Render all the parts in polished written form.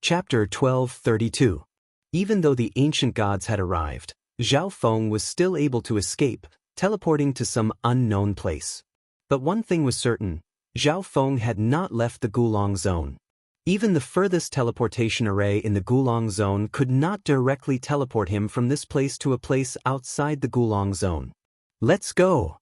Chapter 1232. Even though the ancient gods had arrived, Zhao Feng was still able to escape, teleporting to some unknown place. But one thing was certain, Zhao Feng had not left the Gulong Zone. Even the furthest teleportation array in the Gulong Zone could not directly teleport him from this place to a place outside the Gulong Zone. Let's go!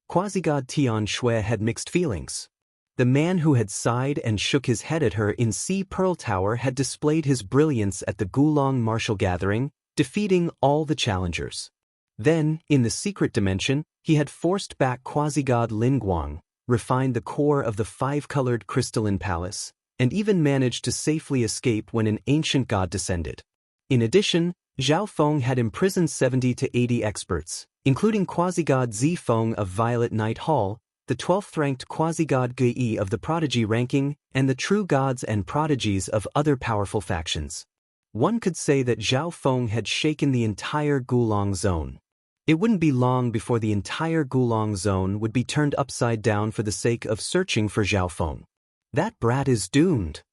Quasi-god Tian Shui had mixed feelings. The man who had sighed and shook his head at her in Sea Pearl Tower had displayed his brilliance at the Gulong Martial Gathering, defeating all the challengers. Then, in the secret dimension, he had forced back quasi-god Lin Guang, refined the core of the five-colored crystalline palace, and even managed to safely escape when an ancient god descended. In addition, Zhao Feng had imprisoned 70 to 80 experts, including quasi-god Zi Feng of Violet Night Hall, the 12th-ranked quasi-god Gui of the Prodigy ranking, and the true gods and prodigies of other powerful factions. One could say that Zhao Feng had shaken the entire Gulong Zone. It wouldn't be long before the entire Gulong Zone would be turned upside down for the sake of searching for Zhao Feng. That brat is doomed.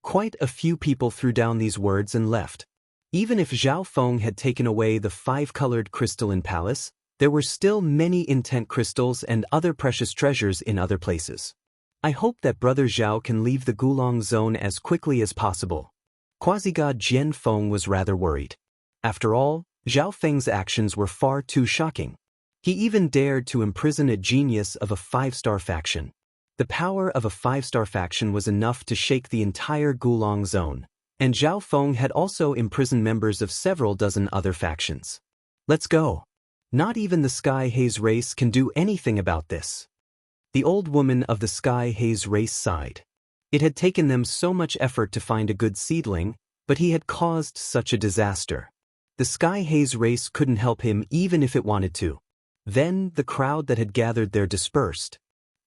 Quite a few people threw down these words and left. Even if Zhao Feng had taken away the five-colored crystalline palace, there were still many intent crystals and other precious treasures in other places. I hope that Brother Zhao can leave the Gulong Zone as quickly as possible. Quasi-god Jian Feng was rather worried. After all, Zhao Feng's actions were far too shocking. He even dared to imprison a genius of a five-star faction. The power of a five-star faction was enough to shake the entire Gulong Zone, and Zhao Feng had also imprisoned members of several dozen other factions. Let's go. Not even the Sky Haze race can do anything about this. The old woman of the Sky Haze race sighed. It had taken them so much effort to find a good seedling, but he had caused such a disaster. The Sky Haze race couldn't help him even if it wanted to. Then, the crowd that had gathered there dispersed.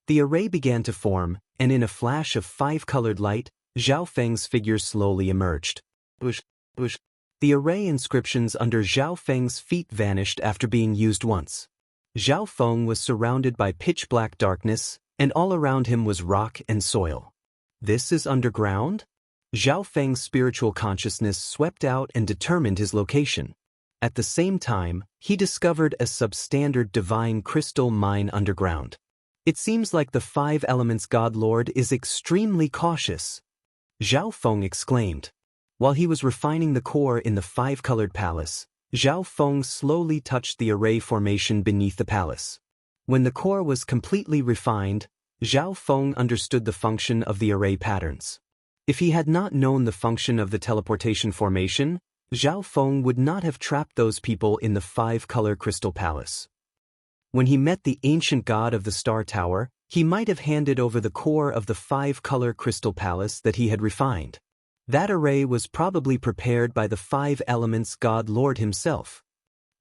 The array began to form, and in a flash of five-colored light, Zhao Feng's figure slowly emerged. Bush, bush. The array inscriptions under Zhao Feng's feet vanished after being used once. Zhao Feng was surrounded by pitch-black darkness, and all around him was rock and soil. This is underground? Zhao Feng's spiritual consciousness swept out and determined his location. At the same time, he discovered a substandard divine crystal mine underground. It seems like the Five Elements God Lord is extremely cautious. Zhao Feng exclaimed. While he was refining the core in the five-colored palace, Zhao Feng slowly touched the array formation beneath the palace. When the core was completely refined, Zhao Feng understood the function of the array patterns. If he had not known the function of the teleportation formation, Zhao Feng would not have trapped those people in the five-color crystal palace. When he met the ancient god of the Star Tower, he might have handed over the core of the five-color crystal palace that he had refined. That array was probably prepared by the Five Elements God Lord himself.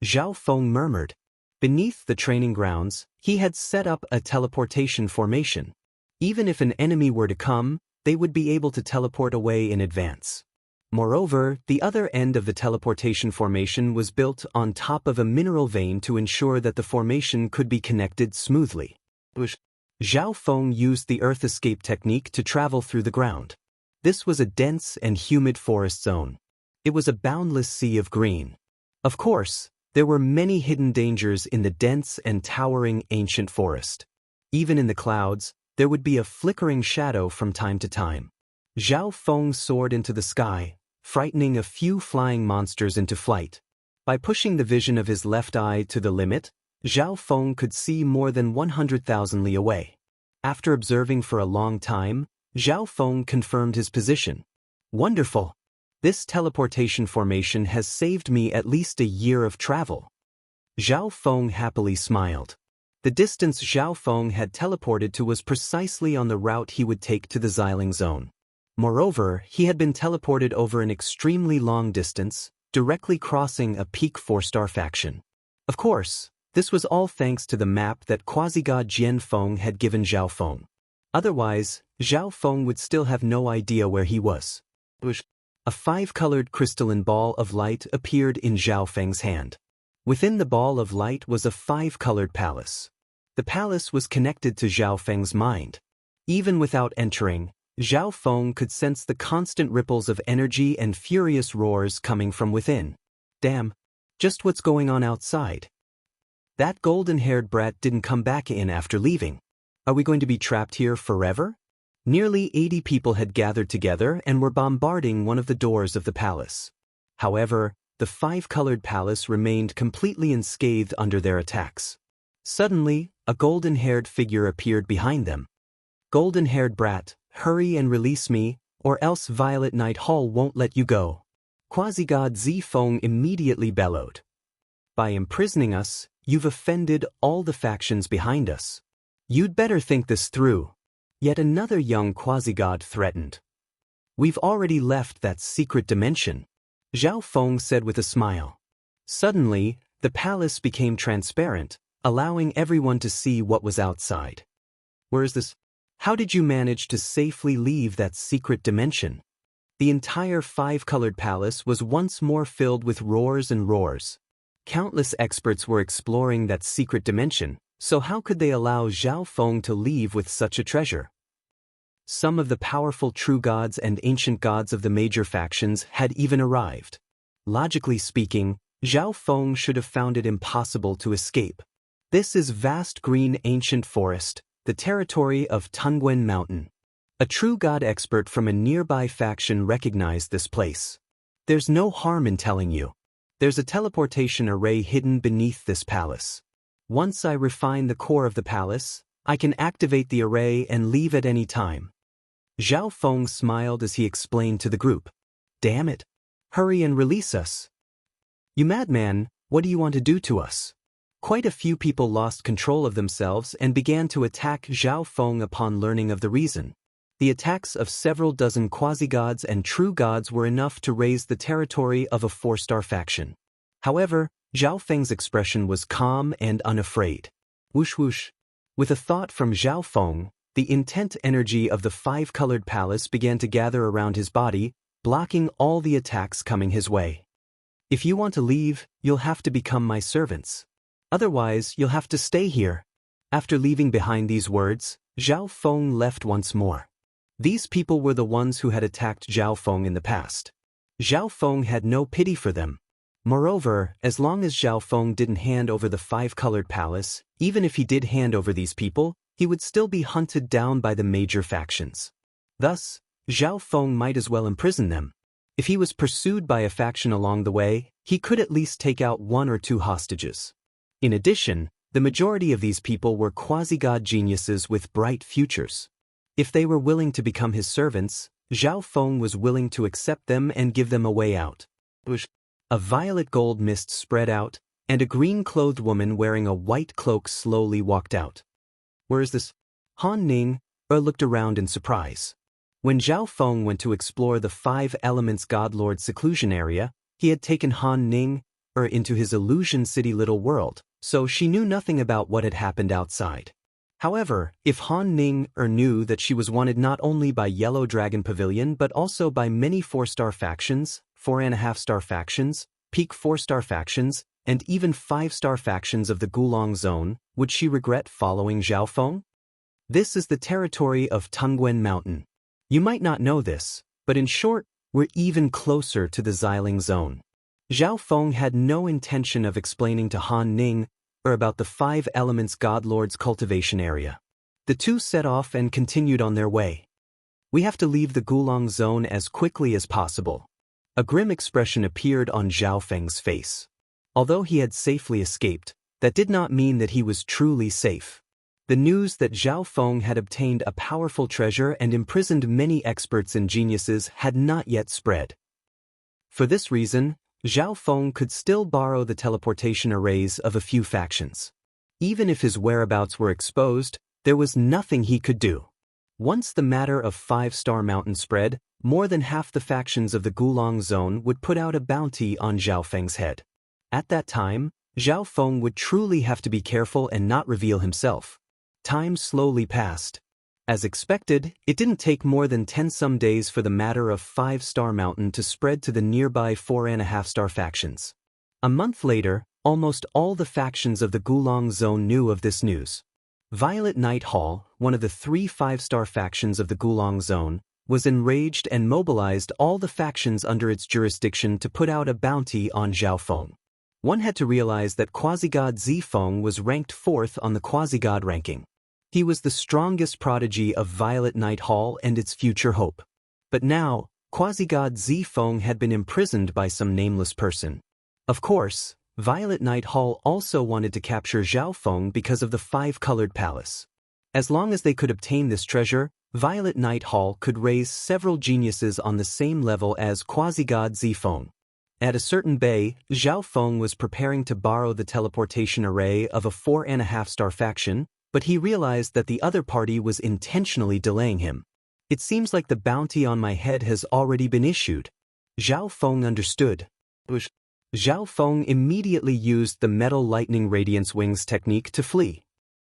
Zhao Feng murmured. Beneath the training grounds, he had set up a teleportation formation. Even if an enemy were to come, they would be able to teleport away in advance. Moreover, the other end of the teleportation formation was built on top of a mineral vein to ensure that the formation could be connected smoothly. Zhao Feng used the earth escape technique to travel through the ground. This was a dense and humid forest zone. It was a boundless sea of green. Of course, there were many hidden dangers in the dense and towering ancient forest. Even in the clouds, there would be a flickering shadow from time to time. Zhao Feng soared into the sky, frightening a few flying monsters into flight. By pushing the vision of his left eye to the limit, Zhao Feng could see more than 100,000 li away. After observing for a long time, Zhao Feng confirmed his position. Wonderful! This teleportation formation has saved me at least a year of travel. Zhao Feng happily smiled. The distance Zhao Feng had teleported to was precisely on the route he would take to the Xiling Zone. Moreover, he had been teleported over an extremely long distance, directly crossing a peak four-star faction. Of course, this was all thanks to the map that quasi-god Jian Feng had given Zhao Feng. Otherwise, Zhao Feng would still have no idea where he was. A five-colored crystalline ball of light appeared in Zhao Feng's hand. Within the ball of light was a five-colored palace. The palace was connected to Zhao Feng's mind. Even without entering, Zhao Feng could sense the constant ripples of energy and furious roars coming from within. Damn, just what's going on outside? That golden-haired brat didn't come back in after leaving. Are we going to be trapped here forever? Nearly 80 people had gathered together and were bombarding one of the doors of the palace. However, the five-colored palace remained completely unscathed under their attacks. Suddenly, a golden-haired figure appeared behind them. Golden-haired brat, hurry and release me, or else Violet Night Hall won't let you go. Quasi-god Zi Feng immediately bellowed. By imprisoning us, you've offended all the factions behind us. You'd better think this through. Yet another young quasi-god threatened. We've already left that secret dimension, Zhao Feng said with a smile. Suddenly, the palace became transparent, allowing everyone to see what was outside. Where is this? How did you manage to safely leave that secret dimension? The entire five-colored palace was once more filled with roars and roars. Countless experts were exploring that secret dimension, so how could they allow Zhao Feng to leave with such a treasure? Some of the powerful true gods and ancient gods of the major factions had even arrived. Logically speaking, Zhao Feng should have found it impossible to escape. This is vast green ancient forest, the territory of Tungwen Mountain. A true god expert from a nearby faction recognized this place. There's no harm in telling you. There's a teleportation array hidden beneath this palace. Once I refine the core of the palace, I can activate the array and leave at any time. Zhao Feng smiled as he explained to the group. Damn it! Hurry and release us. You madman, what do you want to do to us? Quite a few people lost control of themselves and began to attack Zhao Feng upon learning of the reason. The attacks of several dozen quasi-gods and true gods were enough to raise the territory of a 4-star faction. However, Zhao Feng's expression was calm and unafraid. Whoosh whoosh. With a thought from Zhao Feng, the intense energy of the five-colored palace began to gather around his body, blocking all the attacks coming his way. If you want to leave, you'll have to become my servants. Otherwise, you'll have to stay here. After leaving behind these words, Zhao Feng left once more. These people were the ones who had attacked Zhao Feng in the past. Zhao Feng had no pity for them. Moreover, as long as Zhao Feng didn't hand over the five-colored palace, even if he did hand over these people, he would still be hunted down by the major factions. Thus, Zhao Feng might as well imprison them. If he was pursued by a faction along the way, he could at least take out 1 or 2 hostages. In addition, the majority of these people were quasi-god geniuses with bright futures. If they were willing to become his servants, Zhao Feng was willing to accept them and give them a way out. A violet gold mist spread out, and a green-clothed woman wearing a white cloak slowly walked out. Where is this? Han Ning looked around in surprise. When Zhao Feng went to explore the 5 Elements Godlord seclusion area, he had taken Han Ning into his illusion city little world, so she knew nothing about what had happened outside. However, if Han Ning knew that she was wanted not only by Yellow Dragon Pavilion but also by many 4-star factions, 4.5-star factions, peak 4-star factions, and even 5-star factions of the Gulong Zone, would she regret following Zhao Feng? This is the territory of Tungwen Mountain. You might not know this, but in short, we're even closer to the Xiling Zone. Zhao Feng had no intention of explaining to Han Ning about the 5 Elements Godlord's cultivation area. The two set off and continued on their way. We have to leave the Gulong Zone as quickly as possible. A grim expression appeared on Zhao Feng's face. Although he had safely escaped, that did not mean that he was truly safe. The news that Zhao Feng had obtained a powerful treasure and imprisoned many experts and geniuses had not yet spread. For this reason, Zhao Feng could still borrow the teleportation arrays of a few factions. Even if his whereabouts were exposed, there was nothing he could do. Once the matter of 5-star Mountain spread, more than half the factions of the Gulong Zone would put out a bounty on Zhao Feng's head. At that time, Zhao Feng would truly have to be careful and not reveal himself. Time slowly passed. As expected, it didn't take more than 10-some days for the matter of 5-star Mountain to spread to the nearby 4.5-star factions. A month later, almost all the factions of the Gulong Zone knew of this news. Violet Night Hall, one of the 3 5-star factions of the Gulong Zone, was enraged and mobilized all the factions under its jurisdiction to put out a bounty on Zhao Feng. One had to realize that quasi-god Zifeng was ranked 4th on the quasi-god ranking. He was the strongest prodigy of Violet Night Hall and its future hope. But now, quasi-god Zifeng had been imprisoned by some nameless person. Of course, Violet Night Hall also wanted to capture Zhao Feng because of the 5-colored palace. As long as they could obtain this treasure, Violet Night Hall could raise several geniuses on the same level as quasi-god Zifeng. At a certain bay, Zhao Feng was preparing to borrow the teleportation array of a 4.5-star faction, but he realized that the other party was intentionally delaying him. It seems like the bounty on my head has already been issued. Zhao Feng understood. Zhao Feng immediately used the metal lightning radiance wings technique to flee.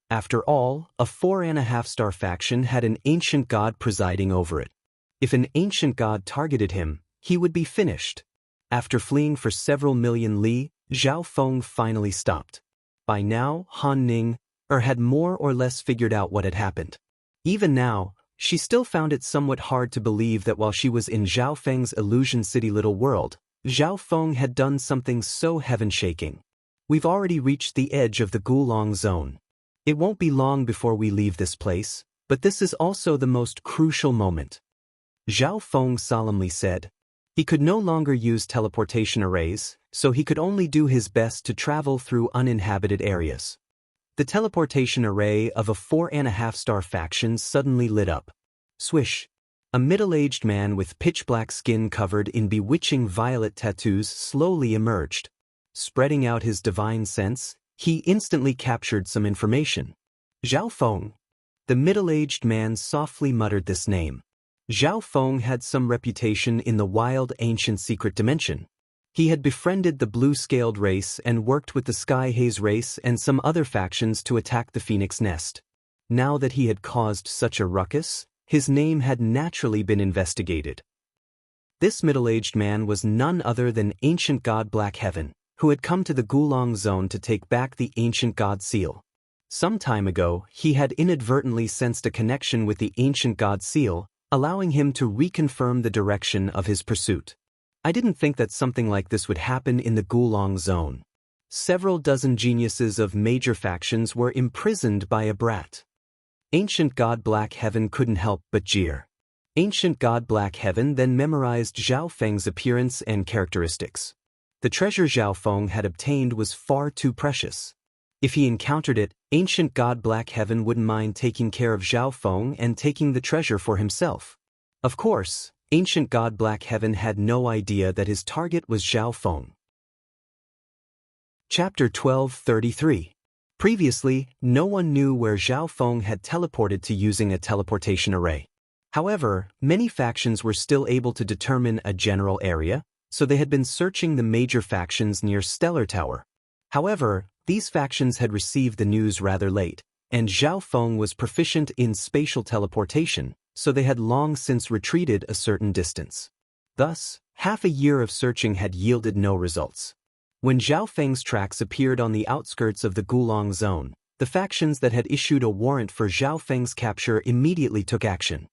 After all, a 4.5-star faction had an ancient god presiding over it. If an ancient god targeted him, he would be finished. After fleeing for several million li, Zhao Feng finally stopped. By now, Han Ning had more or less figured out what had happened. Even now, she still found it somewhat hard to believe that while she was in Zhao Feng's Illusion City little world, Zhao Feng had done something so heaven-shaking. We've already reached the edge of the Gulong Zone. It won't be long before we leave this place, but this is also the most crucial moment. Zhao Feng solemnly said. He could no longer use teleportation arrays, so he could only do his best to travel through uninhabited areas. The teleportation array of a 4.5-star faction suddenly lit up. Swish! A middle-aged man with pitch-black skin covered in bewitching violet tattoos slowly emerged. Spreading out his divine sense, he instantly captured some information. Zhao Feng. The middle-aged man softly muttered this name. Zhao Feng had some reputation in the wild ancient secret dimension. He had befriended the blue-scaled race and worked with the Sky Haze race and some other factions to attack the Phoenix Nest. Now that he had caused such a ruckus, his name had naturally been investigated. This middle-aged man was none other than ancient god Black Heaven, who had come to the Gulong Zone to take back the ancient god seal. Some time ago, he had inadvertently sensed a connection with the ancient god seal, allowing him to reconfirm the direction of his pursuit. I didn't think that something like this would happen in the Gulong Zone. Several dozen geniuses of major factions were imprisoned by a brat. Ancient god Black Heaven couldn't help but jeer. Ancient god Black Heaven then memorized Zhao Feng's appearance and characteristics. The treasure Zhao Feng had obtained was far too precious. If he encountered it, ancient god Black Heaven wouldn't mind taking care of Zhao Feng and taking the treasure for himself. Of course, ancient god Black Heaven had no idea that his target was Zhao Feng. Chapter 1233. Previously, no one knew where Zhao Feng had teleported to using a teleportation array. However, many factions were still able to determine a general area, so they had been searching the major factions near Stellar Tower. However, these factions had received the news rather late, and Zhao Feng was proficient in spatial teleportation, so they had long since retreated a certain distance. Thus, half a year of searching had yielded no results. When Zhao Feng's tracks appeared on the outskirts of the Gulong Zone, the factions that had issued a warrant for Zhao Feng's capture immediately took action.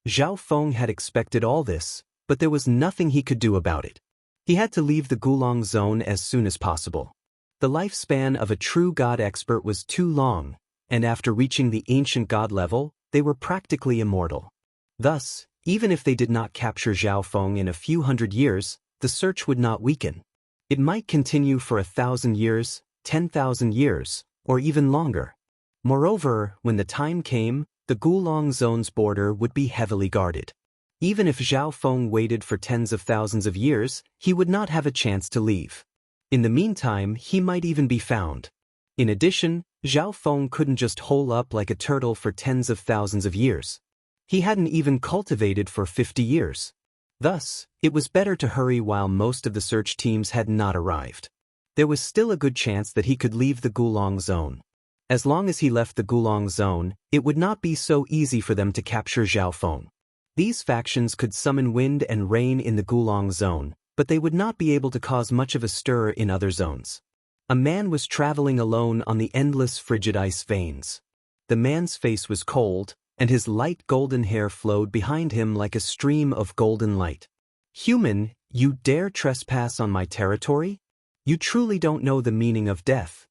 Zhao Feng had expected all this, but there was nothing he could do about it. He had to leave the Gulong Zone as soon as possible. The lifespan of a true god expert was too long, and after reaching the ancient god level, they were practically immortal. Thus, even if they did not capture Zhao Feng in a few hundred years, the search would not weaken. It might continue for 1,000 years, 10,000 years, or even longer. Moreover, when the time came, the Gulong Zone's border would be heavily guarded. Even if Zhao Feng waited for tens of thousands of years, he would not have a chance to leave. In the meantime, he might even be found. In addition, Zhao Feng couldn't just hole up like a turtle for tens of thousands of years. He hadn't even cultivated for 50 years. Thus, it was better to hurry while most of the search teams had not arrived. There was still a good chance that he could leave the Gulong Zone. As long as he left the Gulong Zone, it would not be so easy for them to capture Zhao Feng. These factions could summon wind and rain in the Gulong Zone, but they would not be able to cause much of a stir in other zones. A man was traveling alone on the endless frigid ice veins. The man's face was cold, and his light golden hair flowed behind him like a stream of golden light. "Human, you dare trespass on my territory? You truly don't know the meaning of death."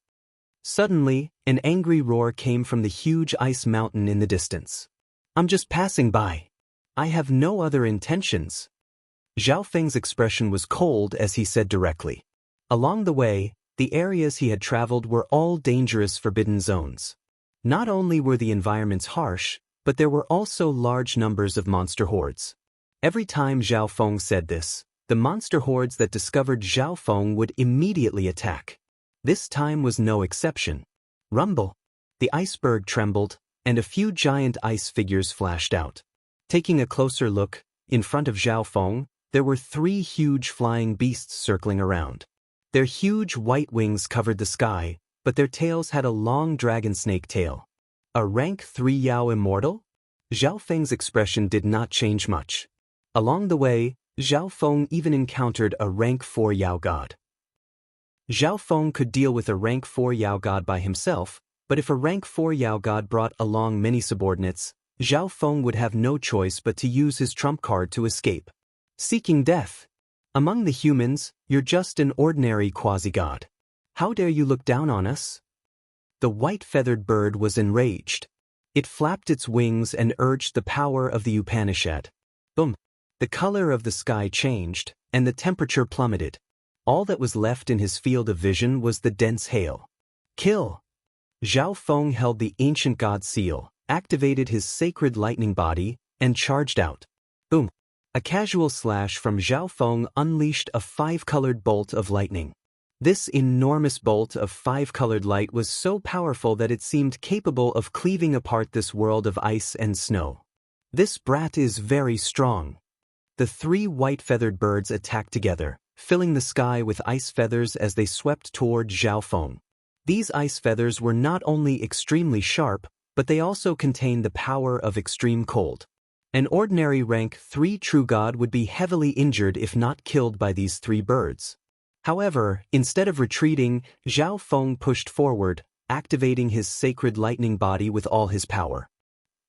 Suddenly, an angry roar came from the huge ice mountain in the distance. "I'm just passing by. I have no other intentions." Zhao Feng's expression was cold as he said directly. Along the way, the areas he had traveled were all dangerous forbidden zones. Not only were the environments harsh, but there were also large numbers of monster hordes. Every time Zhao Feng said this, the monster hordes that discovered Zhao Feng would immediately attack. This time was no exception. Rumble. The iceberg trembled, and a few giant ice figures flashed out. Taking a closer look, in front of Zhao Feng, there were 3 huge flying beasts circling around. Their huge white wings covered the sky, but their tails had a long dragon snake tail. A rank 3 Yao immortal? Zhao Feng's expression did not change much. Along the way, Zhao Feng even encountered a rank 4 Yao god. Zhao Feng could deal with a rank 4 Yao god by himself, but if a rank 4 Yao god brought along many subordinates, Zhao Feng would have no choice but to use his trump card to escape. Seeking death. Among the humans, you're just an ordinary quasi-god. How dare you look down on us? The white-feathered bird was enraged. It flapped its wings and urged the power of the Upanishad. Boom! The color of the sky changed, and the temperature plummeted. All that was left in his field of vision was the dense hail. Kill! Zhao Feng held the ancient god seal, activated his sacred lightning body, and charged out. Boom! A casual slash from Zhao Feng unleashed a 5-colored bolt of lightning. This enormous bolt of 5-colored light was so powerful that it seemed capable of cleaving apart this world of ice and snow. This brat is very strong. The 3 white-feathered birds attacked together, filling the sky with ice feathers as they swept toward Zhao Feng. These ice feathers were not only extremely sharp, but they also contained the power of extreme cold. An ordinary rank 3 true god would be heavily injured if not killed by these 3 birds. However, instead of retreating, Zhao Feng pushed forward, activating his sacred lightning body with all his power.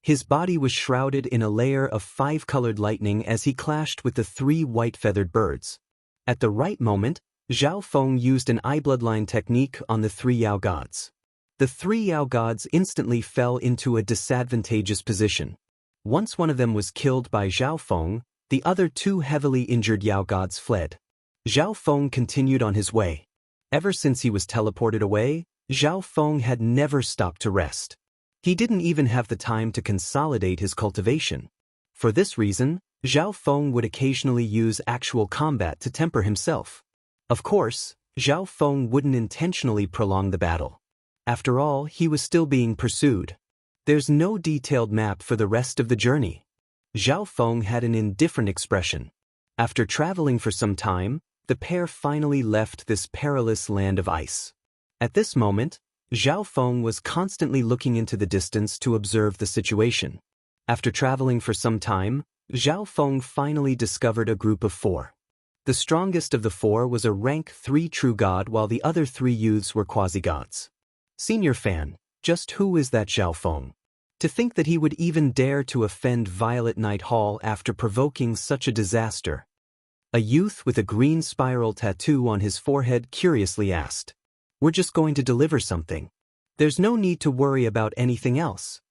His body was shrouded in a layer of 5-colored lightning as he clashed with the 3 white-feathered birds. At the right moment, Zhao Feng used an eye bloodline technique on the 3 Yao gods. The 3 Yao gods instantly fell into a disadvantageous position. Once one of them was killed by Zhao Feng, the other 2 heavily injured Yao gods fled. Zhao Feng continued on his way. Ever since he was teleported away, Zhao Feng had never stopped to rest. He didn't even have the time to consolidate his cultivation. For this reason, Zhao Feng would occasionally use actual combat to temper himself. Of course, Zhao Feng wouldn't intentionally prolong the battle. After all, he was still being pursued. There's no detailed map for the rest of the journey. Zhao Feng had an indifferent expression. After traveling for some time, the pair finally left this perilous land of ice. At this moment, Zhao Feng was constantly looking into the distance to observe the situation. After traveling for some time, Zhao Feng finally discovered a group of 4. The strongest of the 4 was a rank 3 true god while the other 3 youths were quasi-gods. Senior fan, just who is that Zhao Feng? To think that he would even dare to offend Violet Night Hall after provoking such a disaster. A youth with a green spiral tattoo on his forehead curiously asked. We're just going to deliver something. There's no need to worry about anything else.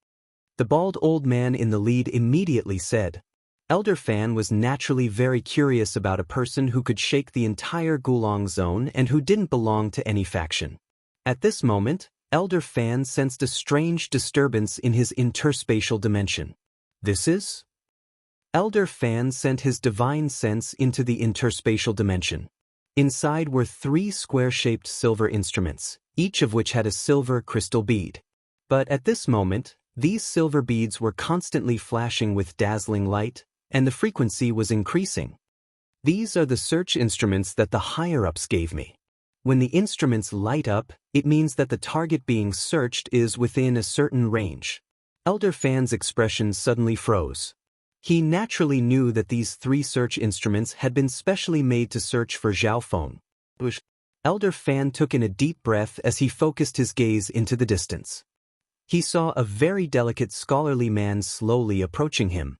The bald old man in the lead immediately said. Elder Fan was naturally very curious about a person who could shake the entire Gulong zone and who didn't belong to any faction. At this moment, Elder Fan sensed a strange disturbance in his interspatial dimension. This is? Elder Fan sent his divine sense into the interspatial dimension. Inside were 3 square-shaped silver instruments, each of which had a silver crystal bead. But at this moment, these silver beads were constantly flashing with dazzling light, and the frequency was increasing. These are the search instruments that the higher-ups gave me. When the instruments light up, it means that the target being searched is within a certain range. Elder Fan's expression suddenly froze. He naturally knew that these 3 search instruments had been specially made to search for Zhao Feng. Elder Fan took in a deep breath as he focused his gaze into the distance. He saw a very delicate scholarly man slowly approaching him.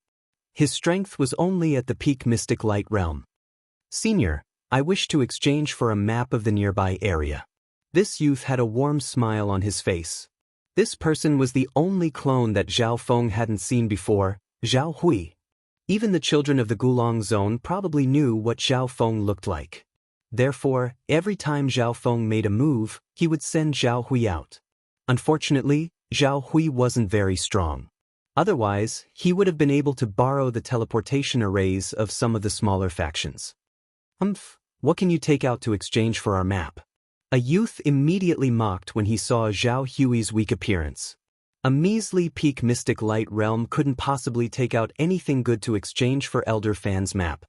His strength was only at the peak mystic light realm. "Senior, I wish to exchange for a map of the nearby area." This youth had a warm smile on his face. This person was the only clone that Zhao Feng hadn't seen before, Zhao Hui. Even the children of the Gulong Zone probably knew what Zhao Feng looked like. Therefore, every time Zhao Feng made a move, he would send Zhao Hui out. Unfortunately, Zhao Hui wasn't very strong. Otherwise, he would have been able to borrow the teleportation arrays of some of the smaller factions. What can you take out to exchange for our map?" A youth immediately mocked when he saw Zhao Hui's weak appearance. A measly peak mystic light realm couldn't possibly take out anything good to exchange for Elder Fan's map.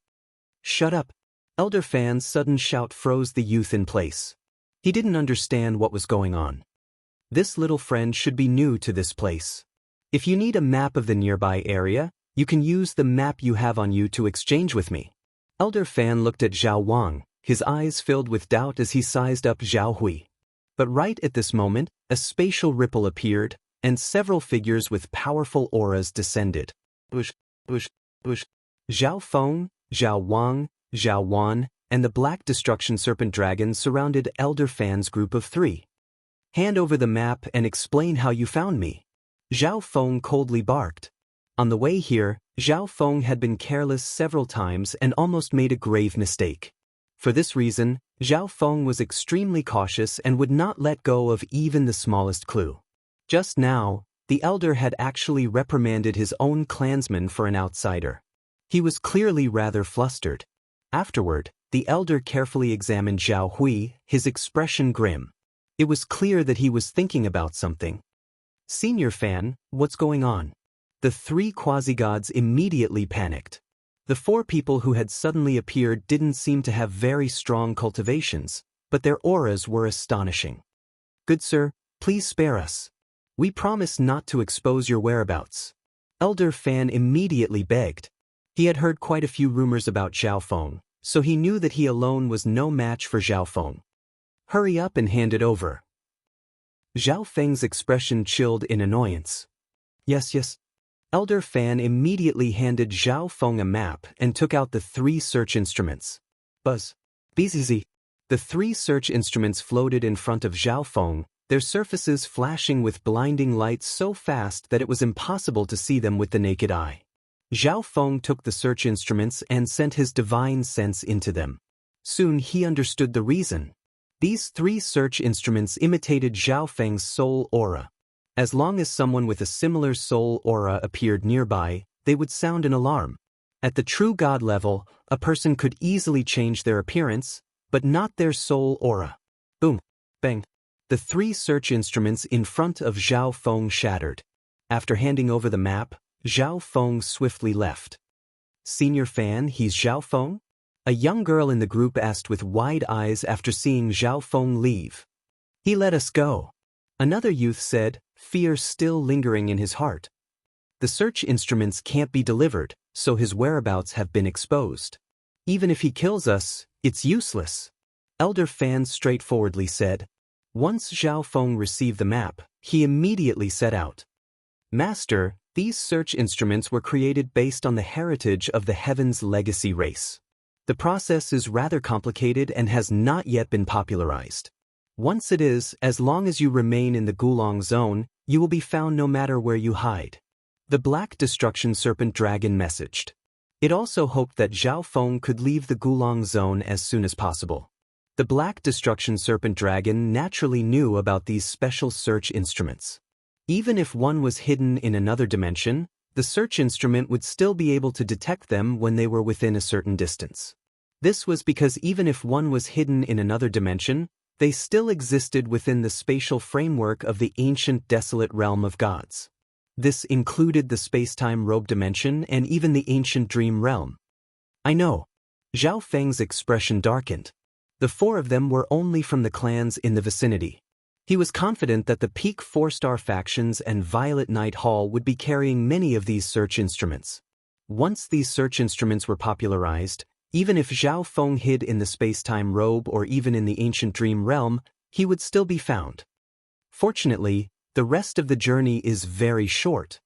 "Shut up!" Elder Fan's sudden shout froze the youth in place. He didn't understand what was going on. This little friend should be new to this place. "If you need a map of the nearby area, you can use the map you have on you to exchange with me." Elder Fan looked at Zhao Wang, his eyes filled with doubt as he sized up Zhao Hui. But right at this moment, a spatial ripple appeared, and several figures with powerful auras descended. Bush. Zhao Feng, Zhao Wang, Zhao Wan, and the Black Destruction Serpent Dragon surrounded Elder Fan's group of 3. "Hand over the map and explain how you found me." Zhao Feng coldly barked. On the way here, Zhao Feng had been careless several times and almost made a grave mistake. For this reason, Zhao Feng was extremely cautious and would not let go of even the smallest clue. Just now, the elder had actually reprimanded his own clansman for an outsider. He was clearly rather flustered. Afterward, the elder carefully examined Zhao Hui, his expression grim. It was clear that he was thinking about something. "Senior Fan, what's going on?" The 3 quasi-gods immediately panicked. The 4 people who had suddenly appeared didn't seem to have very strong cultivations, but their auras were astonishing. "Good sir, please spare us. We promise not to expose your whereabouts." Elder Fan immediately begged. He had heard quite a few rumors about Zhao Feng, so he knew that he alone was no match for Zhao Feng. "Hurry up and hand it over." Zhao Feng's expression chilled in annoyance. Yes. Elder Fan immediately handed Zhao Feng a map and took out the 3 search instruments. Buzz. Bzz. The 3 search instruments floated in front of Zhao Feng, their surfaces flashing with blinding lights so fast that it was impossible to see them with the naked eye. Zhao Feng took the search instruments and sent his divine sense into them. Soon he understood the reason. These 3 search instruments imitated Zhao Feng's soul aura. As long as someone with a similar soul aura appeared nearby, they would sound an alarm. At the true god level, a person could easily change their appearance, but not their soul aura. Boom. Bang. The 3 search instruments in front of Zhao Feng shattered. After handing over the map, Zhao Feng swiftly left. "Senior Fan, he's Zhao Feng?" A young girl in the group asked with wide eyes after seeing Zhao Feng leave. "He let us go." Another youth said, fear still lingering in his heart. "The search instruments can't be delivered, so his whereabouts have been exposed. Even if he kills us, it's useless." Elder Fan straightforwardly said. Once Zhao Feng received the map, he immediately set out. "Master, these search instruments were created based on the heritage of the Heaven's legacy race. The process is rather complicated and has not yet been popularized. Once it is, as long as you remain in the Gulong Zone, you will be found no matter where you hide." The Black Destruction Serpent Dragon messaged. It also hoped that Zhao Feng could leave the Gulong Zone as soon as possible. The Black Destruction Serpent Dragon naturally knew about these special search instruments. Even if one was hidden in another dimension, the search instrument would still be able to detect them when they were within a certain distance. This was because even if one was hidden in another dimension, they still existed within the spatial framework of the ancient desolate realm of gods. This included the space-time robe dimension and even the ancient dream realm. "I know." Zhao Feng's expression darkened. The 4 of them were only from the clans in the vicinity. He was confident that the peak 4-star factions and Violet Night Hall would be carrying many of these search instruments. Once these search instruments were popularized, even if Zhao Feng hid in the space-time robe or even in the ancient dream realm, he would still be found. Fortunately, The rest of the journey is very short.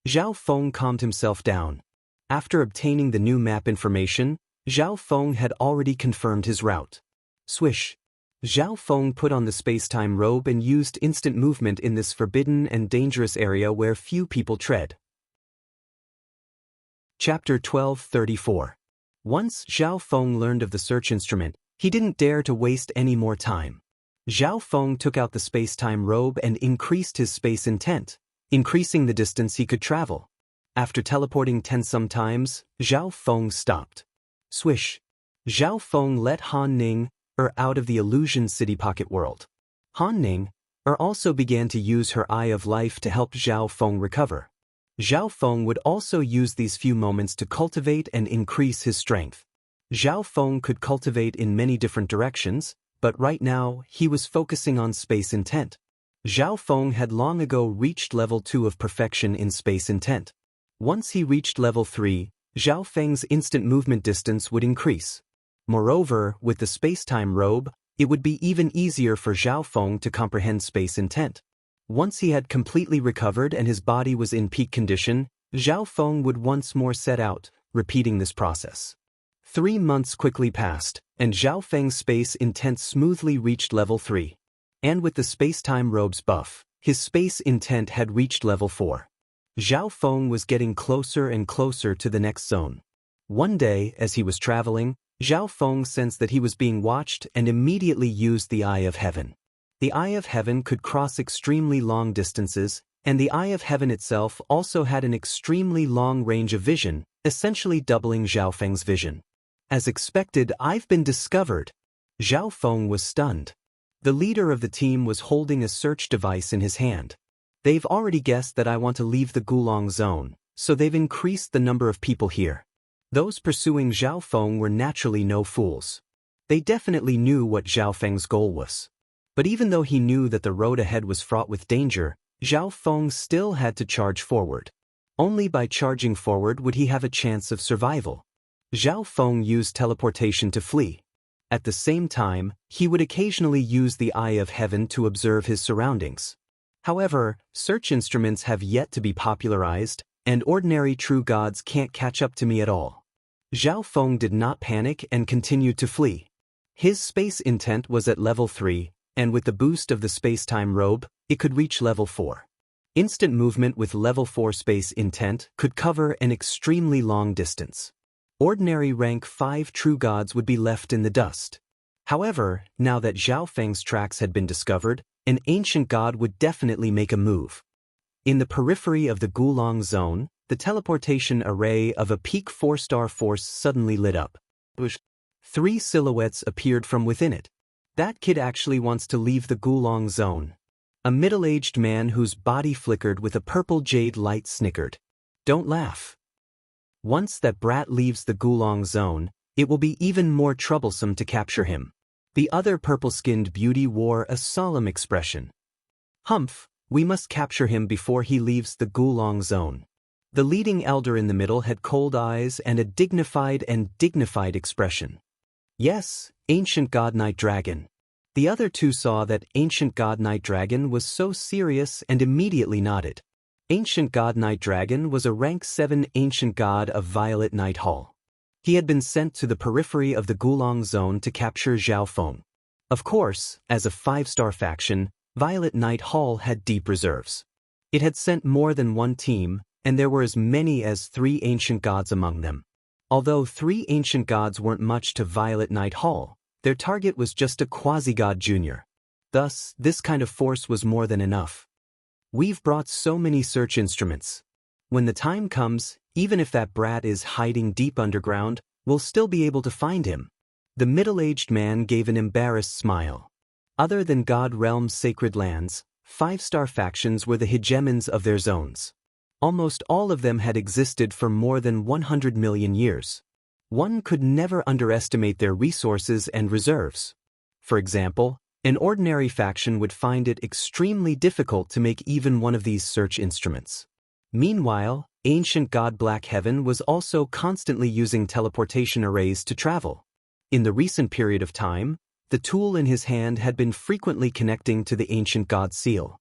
Zhao Feng calmed himself down. After obtaining the new map information, Zhao Feng had already confirmed his route. Swish. Zhao Feng put on the space-time robe and used instant movement in this forbidden and dangerous area where few people tread. Chapter 1234. Once Zhao Feng learned of the search instrument, he didn't dare to waste any more time. Zhao Feng took out the space-time robe and increased his space intent, increasing the distance he could travel. After teleporting 10-some times, Zhao Feng stopped. Swish. Zhao Feng let Han Ning out of the illusion city pocket world. Han Ning also began to use her Eye of Life to help Zhao Feng recover. Zhao Feng would also use these few moments to cultivate and increase his strength. Zhao Feng could cultivate in many different directions, but right now he was focusing on space intent. Zhao Feng had long ago reached level 2 of perfection in space intent. Once he reached level 3, Zhao Feng's instant movement distance would increase. Moreover, with the space-time robe, it would be even easier for Zhao Feng to comprehend space intent. Once he had completely recovered and his body was in peak condition, Zhao Feng would once more set out, repeating this process. 3 months quickly passed, and Zhao Feng's space intent smoothly reached level 3. And with the space-time robe's buff, his space intent had reached level 4. Zhao Feng was getting closer and closer to the next zone. One day, as he was traveling, Zhao Feng sensed that he was being watched and immediately used the Eye of Heaven. The Eye of Heaven could cross extremely long distances, and the Eye of Heaven itself also had an extremely long range of vision, essentially doubling Zhao Feng's vision. As expected, I've been discovered. Zhao Feng was stunned. The leader of the team was holding a search device in his hand. They've already guessed that I want to leave the Gulong zone, so they've increased the number of people here. Those pursuing Zhao Feng were naturally no fools. They definitely knew what Zhao Feng's goal was. But even though he knew that the road ahead was fraught with danger, Zhao Feng still had to charge forward. Only by charging forward would he have a chance of survival. Zhao Feng used teleportation to flee. At the same time, he would occasionally use the Eye of Heaven to observe his surroundings. However, search instruments have yet to be popularized, and ordinary true gods can't catch up to me at all. Zhao Feng did not panic and continued to flee. His space intent was at level 3, and with the boost of the space-time robe, it could reach level 4. Instant movement with level 4 space intent could cover an extremely long distance. Ordinary rank 5 true gods would be left in the dust. However, now that Zhao Feng's tracks had been discovered, an ancient god would definitely make a move. In the periphery of the Gulong zone, the teleportation array of a peak 4-star force suddenly lit up. 3 silhouettes appeared from within it. That kid actually wants to leave the Gulong zone. A middle-aged man whose body flickered with a purple jade light snickered. Don't laugh. Once that brat leaves the Gulong zone, it will be even more troublesome to capture him. The other purple-skinned beauty wore a solemn expression. Humph, we must capture him before he leaves the Gulong zone. The leading elder in the middle had cold eyes and a dignified expression. Yes, Ancient God Night Dragon. The other two saw that Ancient God Night Dragon was so serious and immediately nodded. Ancient God Night Dragon was a rank 7 Ancient God of Violet Night Hall. He had been sent to the periphery of the Gulong zone to capture Zhao Feng. Of course, as a 5-star faction, Violet Night Hall had deep reserves. It had sent more than one team, and there were as many as 3 ancient gods among them. Although 3 ancient gods weren't much to Violet Night Hall, their target was just a quasi-god junior. Thus, this kind of force was more than enough. We've brought so many search instruments. When the time comes, even if that brat is hiding deep underground, we'll still be able to find him. The middle-aged man gave an embarrassed smile. Other than God Realm's sacred lands, 5-star factions were the hegemons of their zones. Almost all of them had existed for more than 100 million years. One could never underestimate their resources and reserves. For example, an ordinary faction would find it extremely difficult to make even one of these search instruments. Meanwhile, Ancient God Black Heaven was also constantly using teleportation arrays to travel. In the recent period of time, the tool in his hand had been frequently connecting to the Ancient God seal.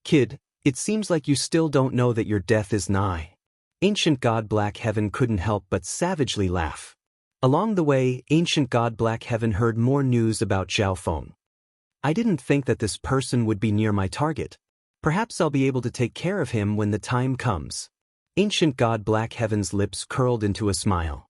Kid, it seems like you still don't know that your death is nigh. Ancient God Black Heaven couldn't help but savagely laugh. Along the way, Ancient God Black Heaven heard more news about Zhao Feng. I didn't think that this person would be near my target. Perhaps I'll be able to take care of him when the time comes. Ancient God Black Heaven's lips curled into a smile.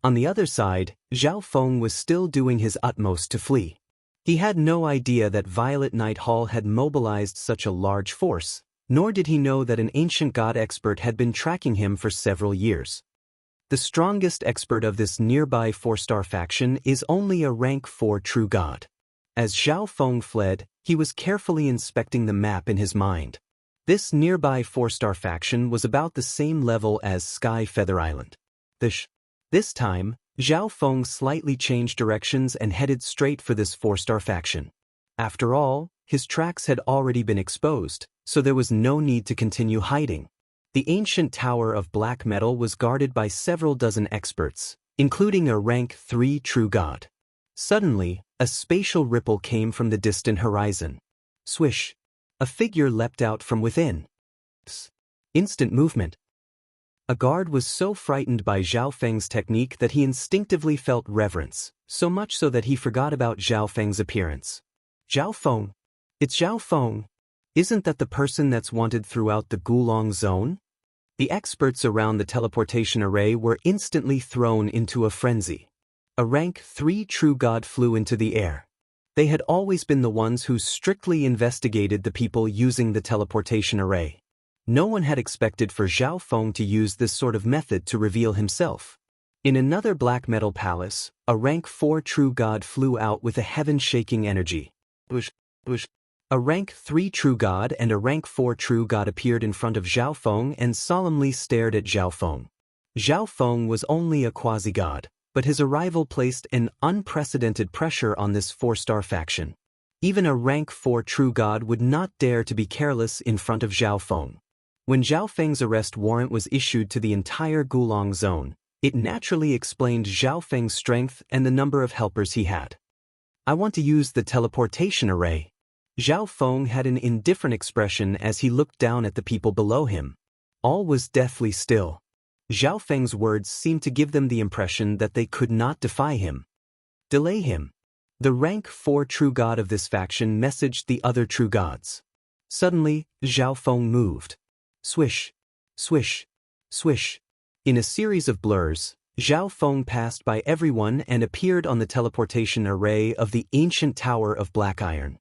On the other side, Zhao Feng was still doing his utmost to flee. He had no idea that Violet Night Hall had mobilized such a large force, nor did he know that an ancient god expert had been tracking him for several years. The strongest expert of this nearby 4-star faction is only a rank 4 true god. As Zhao Feng fled, he was carefully inspecting the map in his mind. This nearby 4-star faction was about the same level as Sky Feather Island. This time, Zhao Feng slightly changed directions and headed straight for this 4-star faction. After all, his tracks had already been exposed, so there was no need to continue hiding. The ancient tower of black metal was guarded by several dozen experts, including a rank 3 true god. Suddenly, a spatial ripple came from the distant horizon. Swish! A figure leapt out from within. Instant movement. A guard was so frightened by Zhao Feng's technique that he instinctively felt reverence, so much so that he forgot about Zhao Feng's appearance. Zhao Feng? It's Zhao Feng. Isn't that the person that's wanted throughout the Gulong zone? The experts around the teleportation array were instantly thrown into a frenzy. A rank 3 true god flew into the air. They had always been the ones who strictly investigated the people using the teleportation array. No one had expected for Zhao Feng to use this sort of method to reveal himself. In another black metal palace, a rank 4 true god flew out with a heaven-shaking energy. A rank 3 true god and a rank 4 true god appeared in front of Zhao Feng and solemnly stared at Zhao Feng. Zhao Feng was only a quasi-god, but his arrival placed an unprecedented pressure on this 4-star faction. Even a rank 4 true god would not dare to be careless in front of Zhao Feng. When Zhao Feng's arrest warrant was issued to the entire Gulong zone, it naturally explained Zhao Feng's strength and the number of helpers he had. I want to use the teleportation array. Zhao Feng had an indifferent expression as he looked down at the people below him. All was deathly still. Zhao Feng's words seemed to give them the impression that they could not defy him. Delay him. The rank 4 true god of this faction messaged the other true gods. Suddenly, Zhao Feng moved. Swish, swish, swish. In a series of blurs, Zhao Feng passed by everyone and appeared on the teleportation array of the ancient tower of black iron.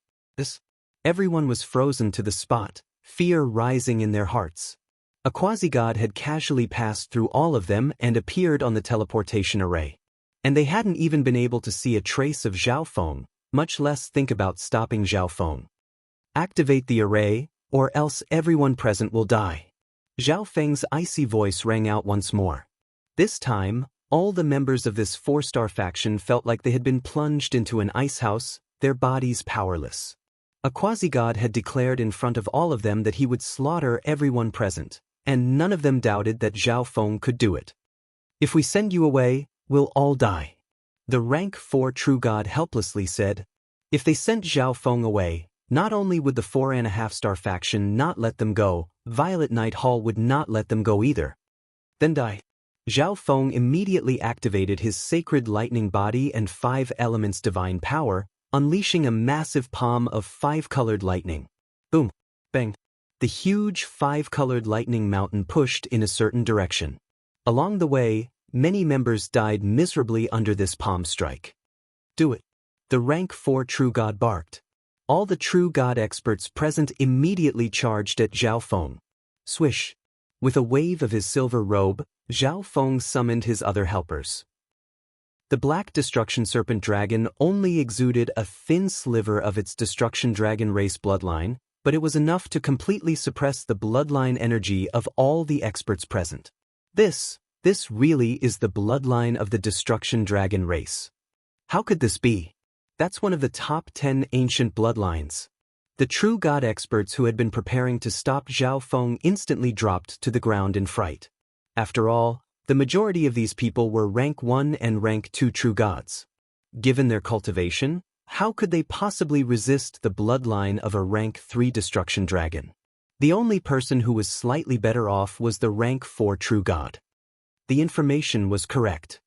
Everyone was frozen to the spot, fear rising in their hearts. A quasi-god had casually passed through all of them and appeared on the teleportation array. And they hadn't even been able to see a trace of Zhao Feng, much less think about stopping Zhao Feng. Activate the array, or else everyone present will die. Zhao Feng's icy voice rang out once more. This time, all the members of this 4-star faction felt like they had been plunged into an ice house, their bodies powerless. A quasi-god had declared in front of all of them that he would slaughter everyone present, and none of them doubted that Zhao Feng could do it. If we send you away, we'll all die. The rank 4 true god helplessly said. If they sent Zhao Feng away, not only would the 4.5-star faction not let them go, Violet Night Hall would not let them go either. Then die. Zhao Feng immediately activated his sacred lightning body and 5 elements divine power, unleashing a massive palm of 5-colored lightning. Boom. Bang. The huge 5-colored lightning mountain pushed in a certain direction. Along the way, many members died miserably under this palm strike. Do it. The rank 4 true god barked. All the true god experts present immediately charged at Zhao Feng. Swish. With a wave of his silver robe, Zhao Feng summoned his other helpers. The Black Destruction Serpent Dragon only exuded a thin sliver of its Destruction Dragon race bloodline, but it was enough to completely suppress the bloodline energy of all the experts present. This really is the bloodline of the Destruction Dragon race. How could this be? That's one of the top 10 ancient bloodlines. The true god experts who had been preparing to stop Zhao Feng instantly dropped to the ground in fright. After all, the majority of these people were rank 1 and rank 2 true gods. Given their cultivation, how could they possibly resist the bloodline of a rank 3 destruction dragon? The only person who was slightly better off was the rank 4 true god. The information was correct.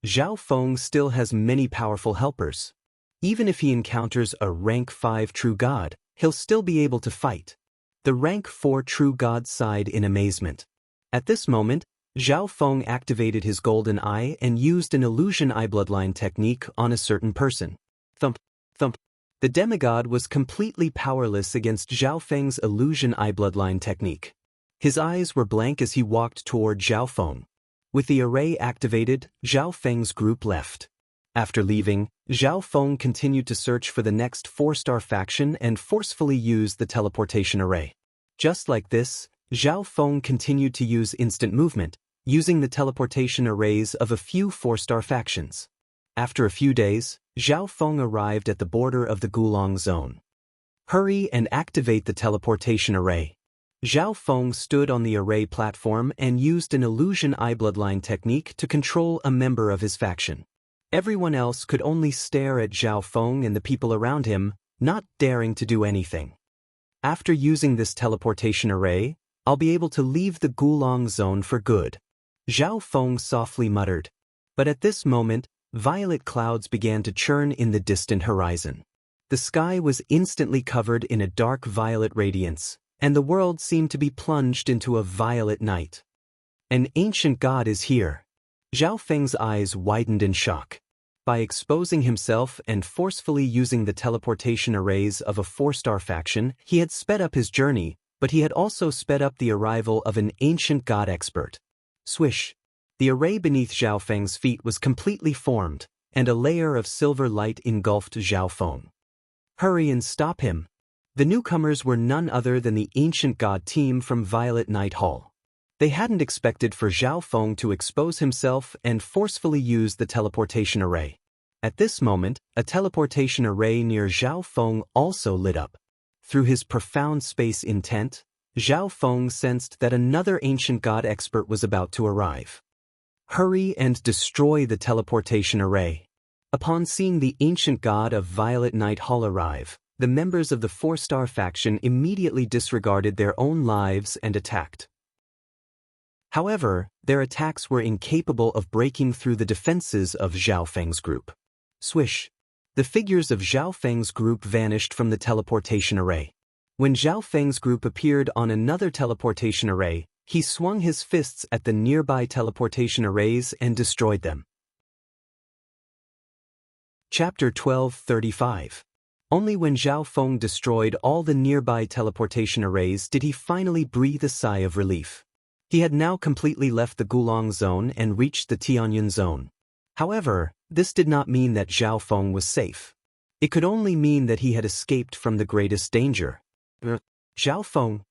Zhao Feng still has many powerful helpers. Even if he encounters a rank 5 true god, he'll still be able to fight. The rank 4 true god sighed in amazement. At this moment, Zhao Feng activated his golden eye and used an illusion eye bloodline technique on a certain person. Thump, thump. The demigod was completely powerless against Zhao Feng's illusion eye bloodline technique. His eyes were blank as he walked toward Zhao Feng. With the array activated, Zhao Feng's group left. After leaving, Zhao Feng continued to search for the next 4-star faction and forcefully used the teleportation array. Just like this, Zhao Feng continued to use instant movement, using the teleportation arrays of a few 4-star factions. After a few days, Zhao Feng arrived at the border of the Gulong Zone. Hurry and activate the teleportation array. Zhao Feng stood on the array platform and used an illusion eye bloodline technique to control a member of his faction. Everyone else could only stare at Zhao Feng and the people around him, not daring to do anything. After using this teleportation array, I'll be able to leave the Gulong Zone for good. Zhao Feng softly muttered. But at this moment, violet clouds began to churn in the distant horizon. The sky was instantly covered in a dark violet radiance, and the world seemed to be plunged into a violet night. An ancient god is here. Zhao Feng's eyes widened in shock. By exposing himself and forcefully using the teleportation arrays of a 4-star faction, he had sped up his journey, but he had also sped up the arrival of an ancient god expert. Swish! The array beneath Zhao Feng's feet was completely formed, and a layer of silver light engulfed Zhao Feng. Hurry and stop him! The newcomers were none other than the ancient god team from Violet Night Hall. They hadn't expected for Zhao Feng to expose himself and forcefully use the teleportation array. At this moment, a teleportation array near Zhao Feng also lit up. Through his profound space intent, Zhao Feng sensed that another ancient god expert was about to arrive. Hurry and destroy the teleportation array. Upon seeing the ancient god of Violet Night Hall arrive, the members of the 4-star faction immediately disregarded their own lives and attacked. However, their attacks were incapable of breaking through the defenses of Zhao Feng's group. Swish! The figures of Zhao Feng's group vanished from the teleportation array. When Zhao Feng's group appeared on another teleportation array, he swung his fists at the nearby teleportation arrays and destroyed them. Chapter 12:35. Only when Zhao Feng destroyed all the nearby teleportation arrays did he finally breathe a sigh of relief. He had now completely left the Gulong Zone and reached the Tianyun Zone. However, this did not mean that Zhao Feng was safe. It could only mean that he had escaped from the greatest danger. Zhao Feng.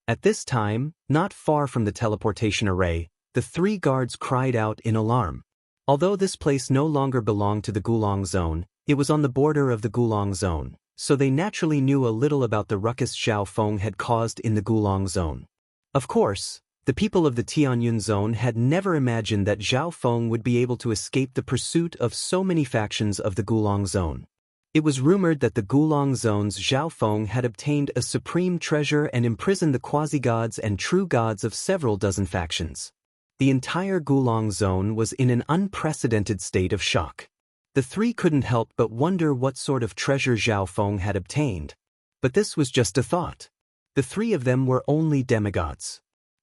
At this time, not far from the teleportation array, the 3 guards cried out in alarm. Although this place no longer belonged to the Gulong Zone, it was on the border of the Gulong Zone, so they naturally knew a little about the ruckus Zhao Feng had caused in the Gulong Zone. Of course, the people of the Tianyun Zone had never imagined that Zhao Feng would be able to escape the pursuit of so many factions of the Gulong Zone. It was rumored that the Gulong Zone's Zhao Feng had obtained a supreme treasure and imprisoned the quasi-gods and true gods of several dozen factions. The entire Gulong Zone was in an unprecedented state of shock. The 3 couldn't help but wonder what sort of treasure Zhao Feng had obtained. But this was just a thought. The 3 of them were only demigods.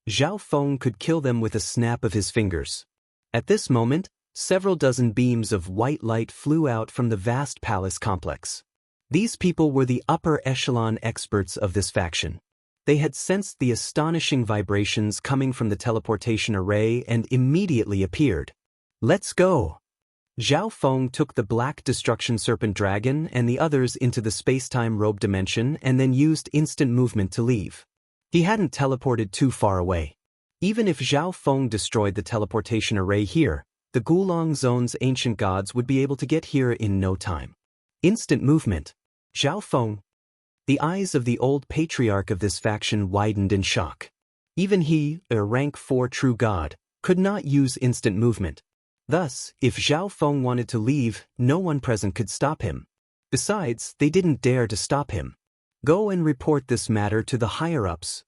Zhao Feng could kill them with a snap of his fingers. At this moment, several dozen beams of white light flew out from the vast palace complex. These people were the upper echelon experts of this faction. They had sensed the astonishing vibrations coming from the teleportation array and immediately appeared. Let's go! Zhao Feng took the Black Destruction Serpent Dragon and the others into the space-time robe dimension and then used instant movement to leave. He hadn't teleported too far away. Even if Zhao Feng destroyed the teleportation array here, the Gulong Zone's ancient gods would be able to get here in no time. Instant movement. Zhao Feng. The eyes of the old patriarch of this faction widened in shock. Even he, a rank 4 true god, could not use instant movement. Thus, if Zhao Feng wanted to leave, no one present could stop him. Besides, they didn't dare to stop him. Go and report this matter to the higher-ups,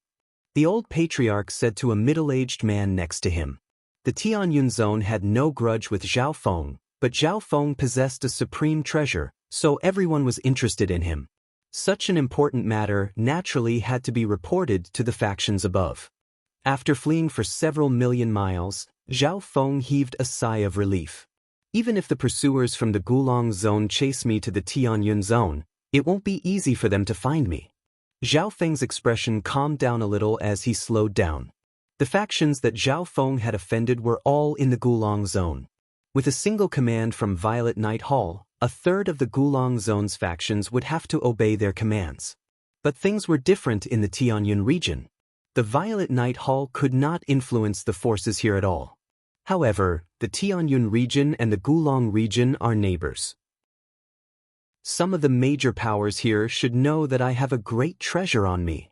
The old patriarch said to a middle-aged man next to him. The Tianyun zone had no grudge with Zhao Feng, but Zhao Feng possessed a supreme treasure, so everyone was interested in him. Such an important matter naturally had to be reported to the factions above. After fleeing for several million miles, Zhao Feng heaved a sigh of relief. Even if the pursuers from the Gulong zone chase me to the Tianyun zone, it won't be easy for them to find me. Zhao Feng's expression calmed down a little as he slowed down. The factions that Zhao Feng had offended were all in the Gulong zone. With a single command from Violet Night Hall, a third of the Gulong zone's factions would have to obey their commands. But things were different in the Tianyun region. The Violet Night Hall could not influence the forces here at all. However, the Tianyun region and the Gulong region are neighbors. Some of the major powers here should know that I have a great treasure on me.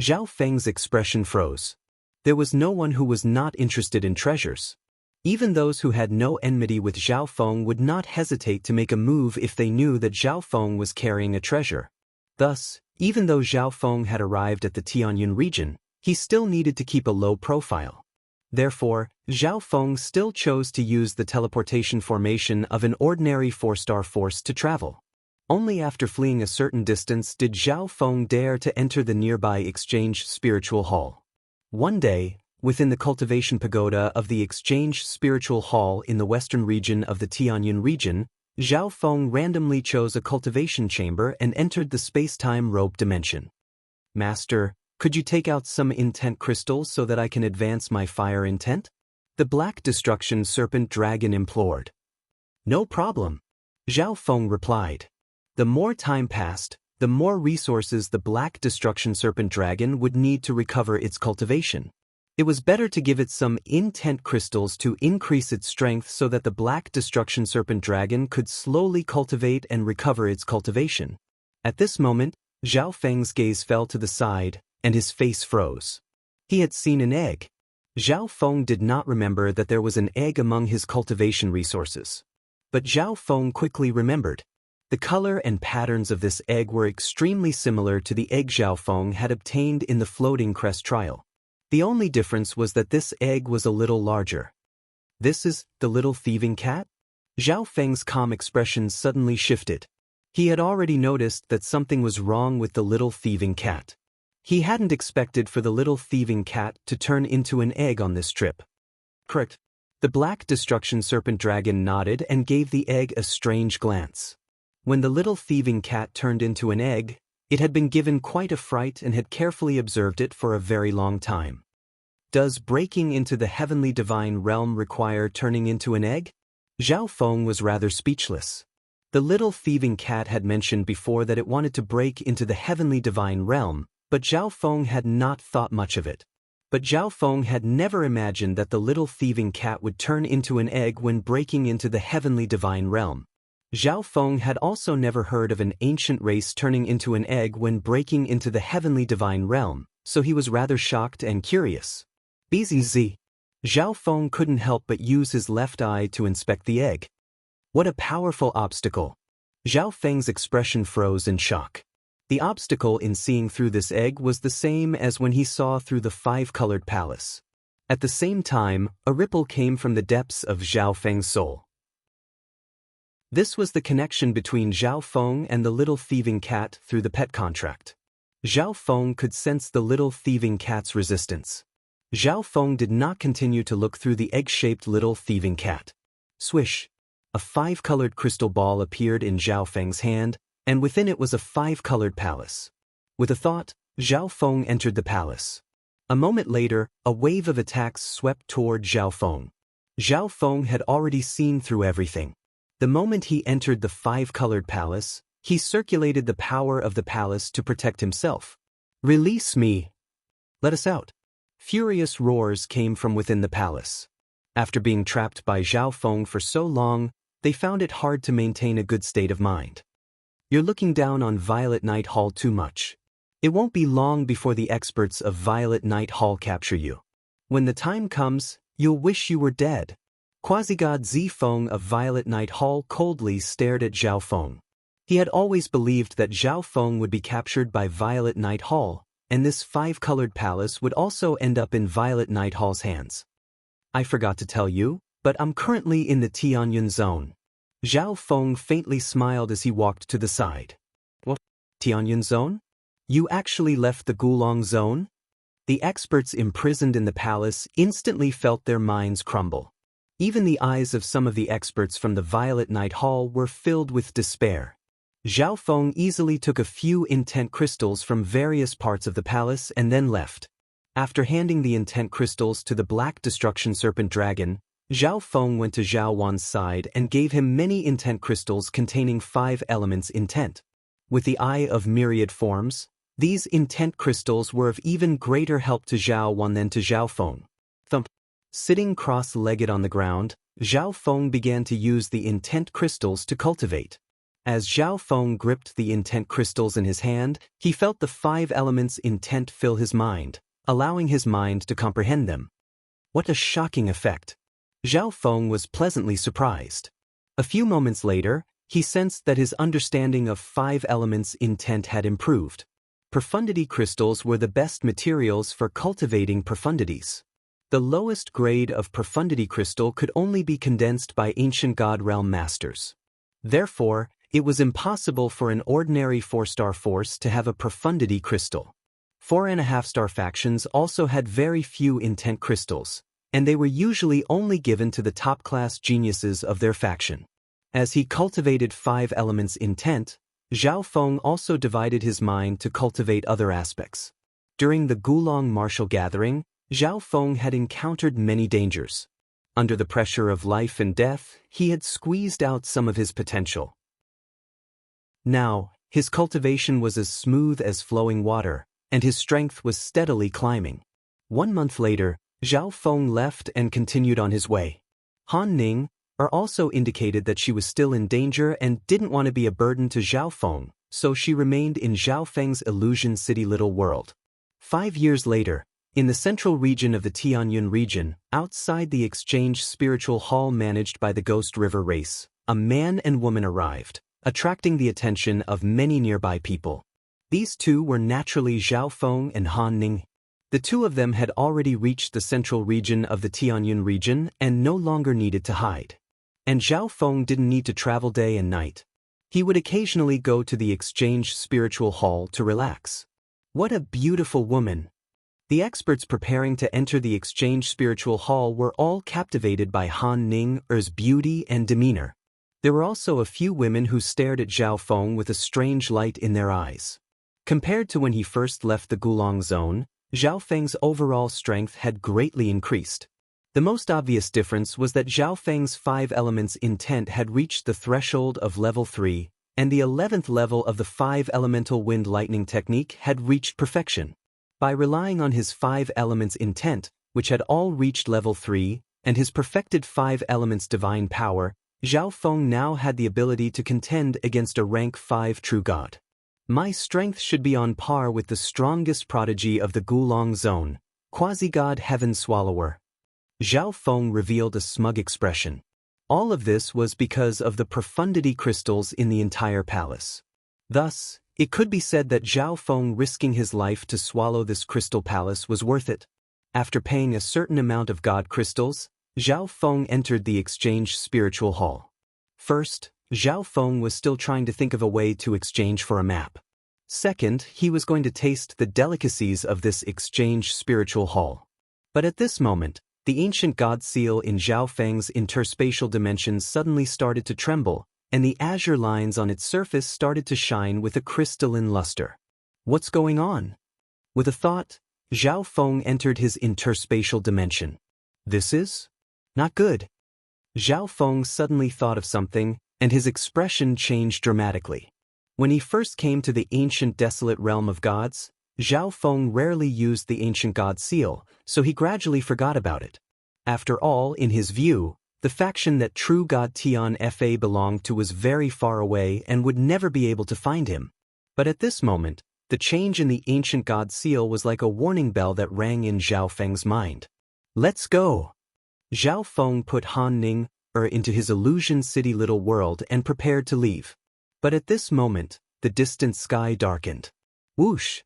Zhao Feng's expression froze. There was no one who was not interested in treasures. Even those who had no enmity with Zhao Feng would not hesitate to make a move if they knew that Zhao Feng was carrying a treasure. Thus, even though Zhao Feng had arrived at the Tianyun region, he still needed to keep a low profile. Therefore, Zhao Feng still chose to use the teleportation formation of an ordinary 4-star force to travel. Only after fleeing a certain distance did Zhao Feng dare to enter the nearby Exchange Spiritual Hall. One day, within the cultivation pagoda of the Exchange Spiritual Hall in the western region of the Tianyun region, Zhao Feng randomly chose a cultivation chamber and entered the space-time rope dimension. Master, could you take out some intent crystals so that I can advance my fire intent? The Black Destruction Serpent Dragon implored. No problem, Zhao Feng replied. The more time passed, the more resources the Black Destruction Serpent Dragon would need to recover its cultivation. It was better to give it some intent crystals to increase its strength so that the Black Destruction Serpent Dragon could slowly cultivate and recover its cultivation. At this moment, Zhao Feng's gaze fell to the side, and his face froze. He had seen an egg. Zhao Feng did not remember that there was an egg among his cultivation resources. But Zhao Feng quickly remembered. The color and patterns of this egg were extremely similar to the egg Zhao Feng had obtained in the Floating Crest trial. The only difference was that this egg was a little larger. This is the little thieving cat? Zhao Feng's calm expression suddenly shifted. He had already noticed that something was wrong with the little thieving cat. He hadn't expected for the little thieving cat to turn into an egg on this trip. Correct. The Black Destruction Serpent Dragon nodded and gave the egg a strange glance. When the little thieving cat turned into an egg, it had been given quite a fright and had carefully observed it for a very long time. Does breaking into the heavenly divine realm require turning into an egg? Zhao Feng was rather speechless. The little thieving cat had mentioned before that it wanted to break into the heavenly divine realm, but Zhao Feng had not thought much of it. But Zhao Feng had never imagined that the little thieving cat would turn into an egg when breaking into the heavenly divine realm. Zhao Feng had also never heard of an ancient race turning into an egg when breaking into the heavenly divine realm, so he was rather shocked and curious. BZZ. Zhao Feng couldn't help but use his left eye to inspect the egg. What a powerful obstacle. Zhao Feng's expression froze in shock. The obstacle in seeing through this egg was the same as when he saw through the 5-colored palace. At the same time, a ripple came from the depths of Zhao Feng's soul. This was the connection between Zhao Feng and the little thieving cat through the pet contract. Zhao Feng could sense the little thieving cat's resistance. Zhao Feng did not continue to look through the egg-shaped little thieving cat. Swish! A 5-colored crystal ball appeared in Zhao Feng's hand, and within it was a 5-colored palace. With a thought, Zhao Feng entered the palace. A moment later, a wave of attacks swept toward Zhao Feng. Zhao Feng had already seen through everything. The moment he entered the 5-colored palace, he circulated the power of the palace to protect himself. Release me! Let us out! Furious roars came from within the palace. After being trapped by Zhao Feng for so long, they found it hard to maintain a good state of mind. You're looking down on Violet Night Hall too much. It won't be long before the experts of Violet Night Hall capture you. When the time comes, you'll wish you were dead. Quasi-God Zi Feng of Violet Night Hall coldly stared at Zhao Feng. He had always believed that Zhao Feng would be captured by Violet Night Hall, and this five-colored palace would also end up in Violet Night Hall's hands. I forgot to tell you, but I'm currently in the Tianyun zone. Zhao Feng faintly smiled as he walked to the side. What? Tianyun zone? You actually left the Gulong zone? The experts imprisoned in the palace instantly felt their minds crumble. Even the eyes of some of the experts from the Violet Night Hall were filled with despair. Zhao Feng easily took a few intent crystals from various parts of the palace and then left. After handing the intent crystals to the Black Destruction Serpent Dragon, Zhao Feng went to Zhao Wan's side and gave him many intent crystals containing 5 elements intent. With the Eye of Myriad Forms, these intent crystals were of even greater help to Zhao Wan than to Zhao Feng. Thump. Sitting cross-legged on the ground, Zhao Feng began to use the intent crystals to cultivate. As Zhao Feng gripped the intent crystals in his hand, he felt the 5 elements intent fill his mind, allowing his mind to comprehend them. What a shocking effect! Zhao Feng was pleasantly surprised. A few moments later, he sensed that his understanding of 5 elements intent had improved. Profundity crystals were the best materials for cultivating profundities. The lowest grade of profundity crystal could only be condensed by ancient God realm masters. Therefore, it was impossible for an ordinary 4-star force to have a profundity crystal. 4.5-star factions also had very few intent crystals, and they were usually only given to the top-class geniuses of their faction. As he cultivated 5 elements intent, Zhao Feng also divided his mind to cultivate other aspects. During the Gulong martial gathering, Zhao Feng had encountered many dangers. Under the pressure of life and death, he had squeezed out some of his potential. Now, his cultivation was as smooth as flowing water, and his strength was steadily climbing. 1 month later, Zhao Feng left and continued on his way. Han Ning also indicated that she was still in danger and didn't want to be a burden to Zhao Feng, so she remained in Zhao Feng's Illusion City Little World. 5 years later, in the central region of the Tianyun region, outside the Exchange Spiritual Hall managed by the Ghost River race, a man and woman arrived, attracting the attention of many nearby people. These two were naturally Zhao Feng and Han Ning. The two of them had already reached the central region of the Tianyun region and no longer needed to hide. And Zhao Feng didn't need to travel day and night. He would occasionally go to the Exchange Spiritual Hall to relax. What a beautiful woman! The experts preparing to enter the Exchange Spiritual Hall were all captivated by Han Ning's beauty and demeanor. There were also a few women who stared at Zhao Feng with a strange light in their eyes. Compared to when he first left the Gulong zone, Zhao Feng's overall strength had greatly increased. The most obvious difference was that Zhao Feng's 5 elements intent had reached the threshold of level 3, and the 11th level of the 5 elemental wind lightning technique had reached perfection. By relying on his 5 elements intent, which had all reached level 3, and his perfected 5 elements divine power, Zhao Feng now had the ability to contend against a rank 5 true god. My strength should be on par with the strongest prodigy of the Gulong zone, quasi-god Heaven Swallower. Zhao Feng revealed a smug expression. All of this was because of the profundity crystals in the entire palace. Thus, it could be said that Zhao Feng risking his life to swallow this crystal palace was worth it. After paying a certain amount of god crystals, Zhao Feng entered the Exchange Spiritual Hall. First, Zhao Feng was still trying to think of a way to exchange for a map. Second, he was going to taste the delicacies of this Exchange Spiritual Hall. But at this moment, the ancient god seal in Zhao Feng's interspatial dimension suddenly started to tremble, and the azure lines on its surface started to shine with a crystalline luster. What's going on? With a thought, Zhao Feng entered his interspatial dimension. This is not good. Zhao Feng suddenly thought of something, and his expression changed dramatically. When he first came to the ancient desolate realm of gods, Zhao Feng rarely used the ancient god seal, so he gradually forgot about it. After all, in his view, the faction that true god Tian Fa belonged to was very far away and would never be able to find him. But at this moment, the change in the ancient god seal was like a warning bell that rang in Zhao Feng's mind. Let's go! Zhao Feng put Han Ning into his Illusion City Little World and prepared to leave. But at this moment, the distant sky darkened. Whoosh!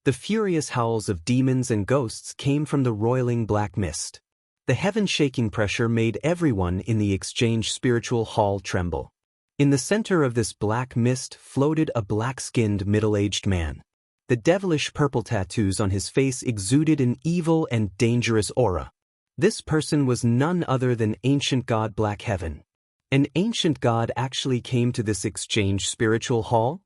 The furious howls of demons and ghosts came from the roiling black mist. The heaven-shaking pressure made everyone in the exchange spiritual hall tremble. In the center of this black mist floated a black-skinned middle-aged man. The devilish purple tattoos on his face exuded an evil and dangerous aura. This person was none other than ancient god Black Heaven. An ancient god actually came to this exchange spiritual hall?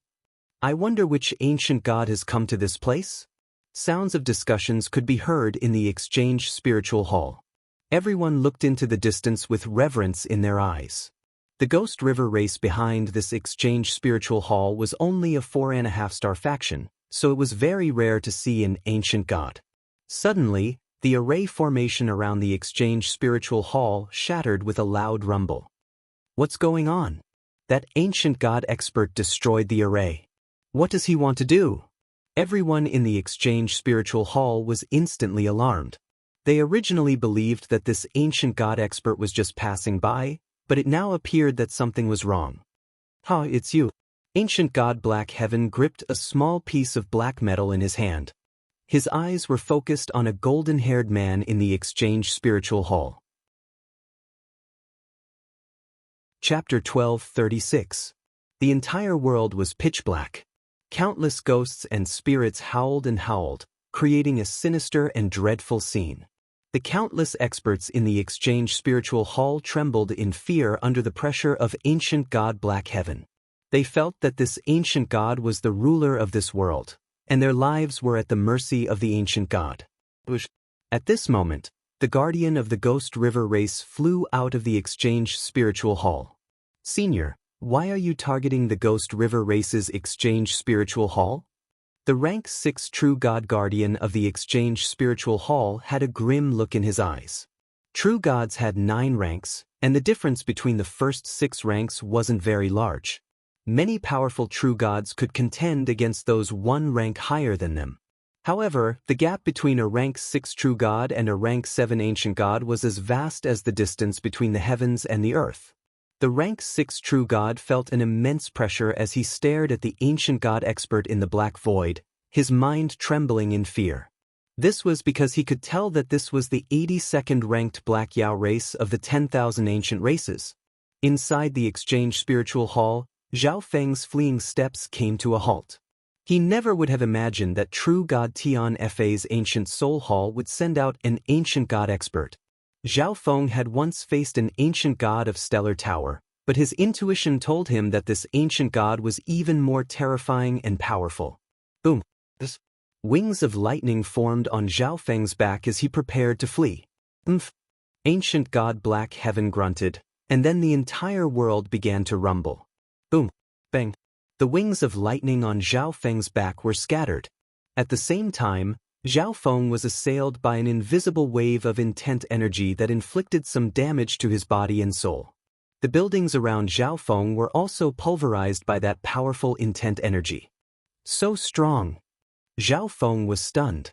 I wonder which ancient god has come to this place? Sounds of discussions could be heard in the exchange spiritual hall. Everyone looked into the distance with reverence in their eyes. The Ghost River race behind this exchange spiritual hall was only a 4.5-star faction, so it was very rare to see an ancient god. Suddenly, the array formation around the exchange spiritual hall shattered with a loud rumble. What's going on? That ancient god expert destroyed the array. What does he want to do? Everyone in the exchange spiritual hall was instantly alarmed. They originally believed that this ancient god expert was just passing by, but it now appeared that something was wrong. It's you. Ancient god Black Heaven gripped a small piece of black metal in his hand. His eyes were focused on a golden-haired man in the exchange spiritual hall. Chapter 12:36. The entire world was pitch black. Countless ghosts and spirits howled and howled, creating a sinister and dreadful scene. The countless experts in the exchange spiritual hall trembled in fear under the pressure of ancient god Black Heaven. They felt that this ancient god was the ruler of this world, and their lives were at the mercy of the ancient god. At this moment, the guardian of the Ghost River race flew out of the exchange spiritual hall. Senior, why are you targeting the Ghost River race's exchange spiritual hall? The rank 6 true god guardian of the exchange spiritual hall had a grim look in his eyes. True gods had 9 ranks, and the difference between the first 6 ranks wasn't very large. Many powerful true gods could contend against those 1 rank higher than them. However, the gap between a rank 6 true god and a rank 7 ancient god was as vast as the distance between the heavens and the earth. The rank 6 true god felt an immense pressure as he stared at the ancient god expert in the black void, his mind trembling in fear. This was because he could tell that this was the 82nd ranked Black Yao race of the 10,000 ancient races. Inside the exchange spiritual hall, Zhao Feng's fleeing steps came to a halt. He never would have imagined that true god Tian Fa's ancient soul hall would send out an ancient god expert. Zhao Feng had once faced an ancient god of Stellar Tower, but his intuition told him that this ancient god was even more terrifying and powerful. Boom! Wings of lightning formed on Zhao Feng's back as he prepared to flee. Ancient god Black Heaven grunted, and then the entire world began to rumble. Boom! Bang! The wings of lightning on Zhao Feng's back were scattered. At the same time, Zhao Feng was assailed by an invisible wave of intent energy that inflicted some damage to his body and soul. The buildings around Zhao Feng were also pulverized by that powerful intent energy. So strong! Zhao Feng was stunned.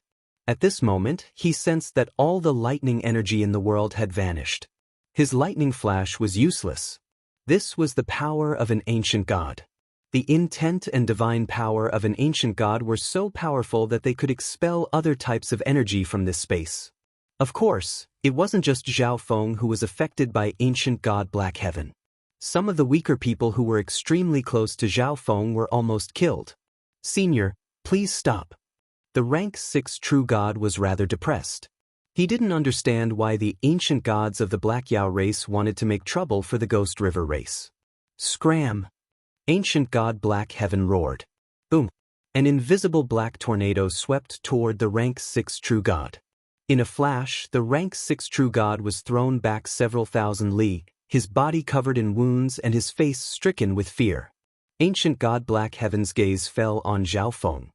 At this moment, he sensed that all the lightning energy in the world had vanished. His lightning flash was useless. This was the power of an ancient god. The intent and divine power of an ancient god were so powerful that they could expel other types of energy from this space. Of course, it wasn't just Zhao Feng who was affected by ancient god Black Heaven. Some of the weaker people who were extremely close to Zhao Feng were almost killed. Senior, please stop. The rank 6 true god was rather depressed. He didn't understand why the ancient gods of the Black Yao race wanted to make trouble for the Ghost River race. Scram! Ancient god Black Heaven roared. Boom! An invisible black tornado swept toward the rank 6 true god. In a flash, the rank 6 true god was thrown back several thousand li, his body covered in wounds and his face stricken with fear. Ancient god Black Heaven's gaze fell on Zhao Feng.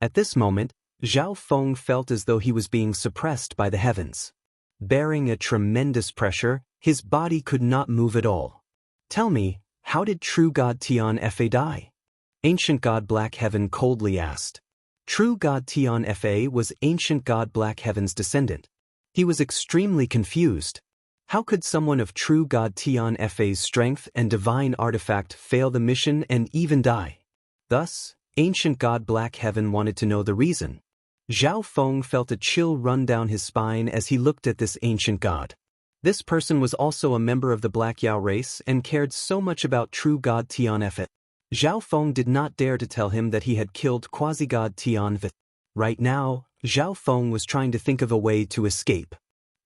At this moment, Zhao Feng felt as though he was being suppressed by the heavens. Bearing a tremendous pressure, his body could not move at all. Tell me, how did true god Tian Fa die? Ancient god Black Heaven coldly asked. True god Tian Fa was ancient god Black Heaven's descendant. He was extremely confused. How could someone of true god Tian Fa's strength and divine artifact fail the mission and even die? Thus, Ancient God Black Heaven wanted to know the reason. Zhao Feng felt a chill run down his spine as he looked at this ancient god. This person was also a member of the Black Yao race and cared so much about true God Tian Fei. Zhao Feng did not dare to tell him that he had killed quasi-god Tian Fei. Right now, Zhao Feng was trying to think of a way to escape.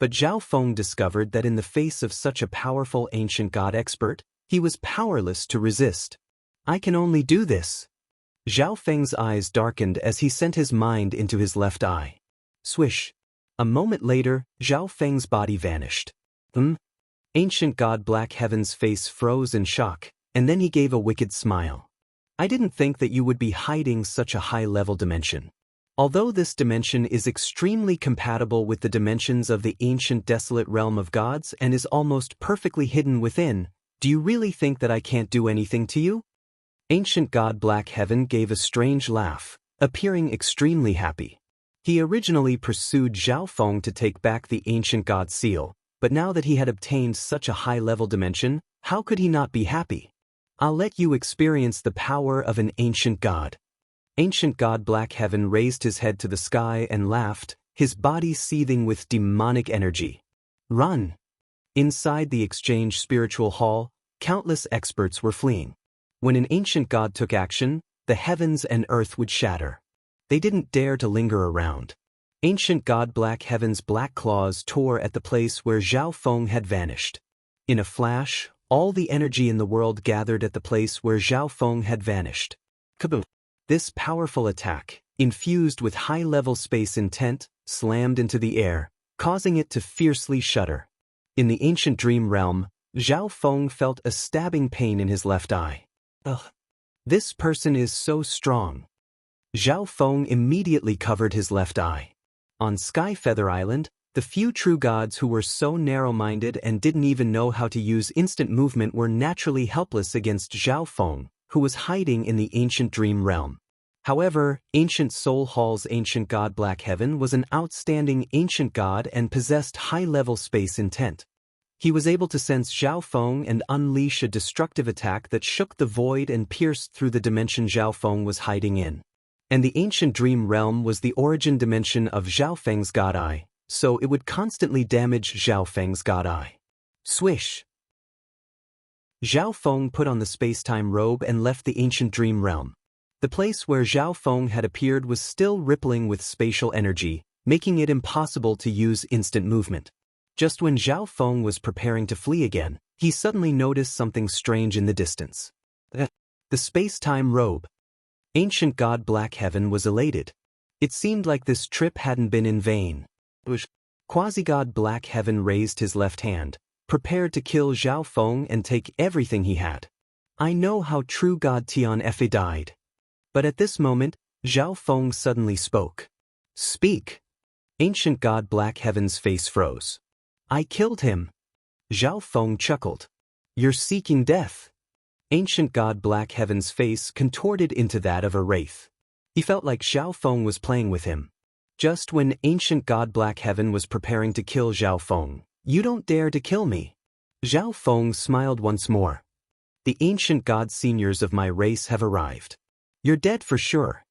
But Zhao Feng discovered that in the face of such a powerful ancient god expert, he was powerless to resist. I can only do this. Zhao Feng's eyes darkened as he sent his mind into his left eye. Swish. A moment later, Zhao Feng's body vanished. Ancient God Black Heaven's face froze in shock, and then he gave a wicked smile. I didn't think that you would be hiding such a high-level dimension. Although this dimension is extremely compatible with the dimensions of the ancient desolate realm of gods and is almost perfectly hidden within, do you really think that I can't do anything to you? Ancient God Black Heaven gave a strange laugh, appearing extremely happy. He originally pursued Zhao Feng to take back the ancient god seal, but now that he had obtained such a high-level dimension, how could he not be happy? I'll let you experience the power of an ancient god. Ancient God Black Heaven raised his head to the sky and laughed, his body seething with demonic energy. Run! Inside the exchange spiritual hall, countless experts were fleeing. When an ancient god took action, the heavens and earth would shatter. They didn't dare to linger around. Ancient God Black Heaven's black claws tore at the place where Zhao Feng had vanished. In a flash, all the energy in the world gathered at the place where Zhao Feng had vanished. Kaboom! This powerful attack, infused with high-level space intent, slammed into the air, causing it to fiercely shudder. In the ancient dream realm, Zhao Feng felt a stabbing pain in his left eye. Ugh. This person is so strong. Zhao Feng immediately covered his left eye. On Sky Feather Island, the few true gods who were so narrow-minded and didn't even know how to use instant movement were naturally helpless against Zhao Feng, who was hiding in the ancient dream realm. However, Ancient Soul Hall's ancient god Black Heaven was an outstanding ancient god and possessed high-level space intent. He was able to sense Zhao Feng and unleash a destructive attack that shook the void and pierced through the dimension Zhao Feng was hiding in. And the ancient dream realm was the origin dimension of Zhao Feng's god eye, so it would constantly damage Zhao Feng's god eye. Swish! Zhao Feng put on the space-time robe and left the ancient dream realm. The place where Zhao Feng had appeared was still rippling with spatial energy, making it impossible to use instant movement. Just when Zhao Feng was preparing to flee again, he suddenly noticed something strange in the distance. The space-time robe. Ancient God Black Heaven was elated. It seemed like this trip hadn't been in vain. Quasi-God Black Heaven raised his left hand, prepared to kill Zhao Feng and take everything he had. I know how true God Tian Fei died. But at this moment, Zhao Feng suddenly spoke. Speak! Ancient God Black Heaven's face froze. I killed him. Zhao Feng chuckled. You're seeking death. Ancient God Black Heaven's face contorted into that of a wraith. He felt like Zhao Feng was playing with him. Just when Ancient God Black Heaven was preparing to kill Zhao Feng, you don't dare to kill me. Zhao Feng smiled once more. The ancient god seniors of my race have arrived. You're dead for sure.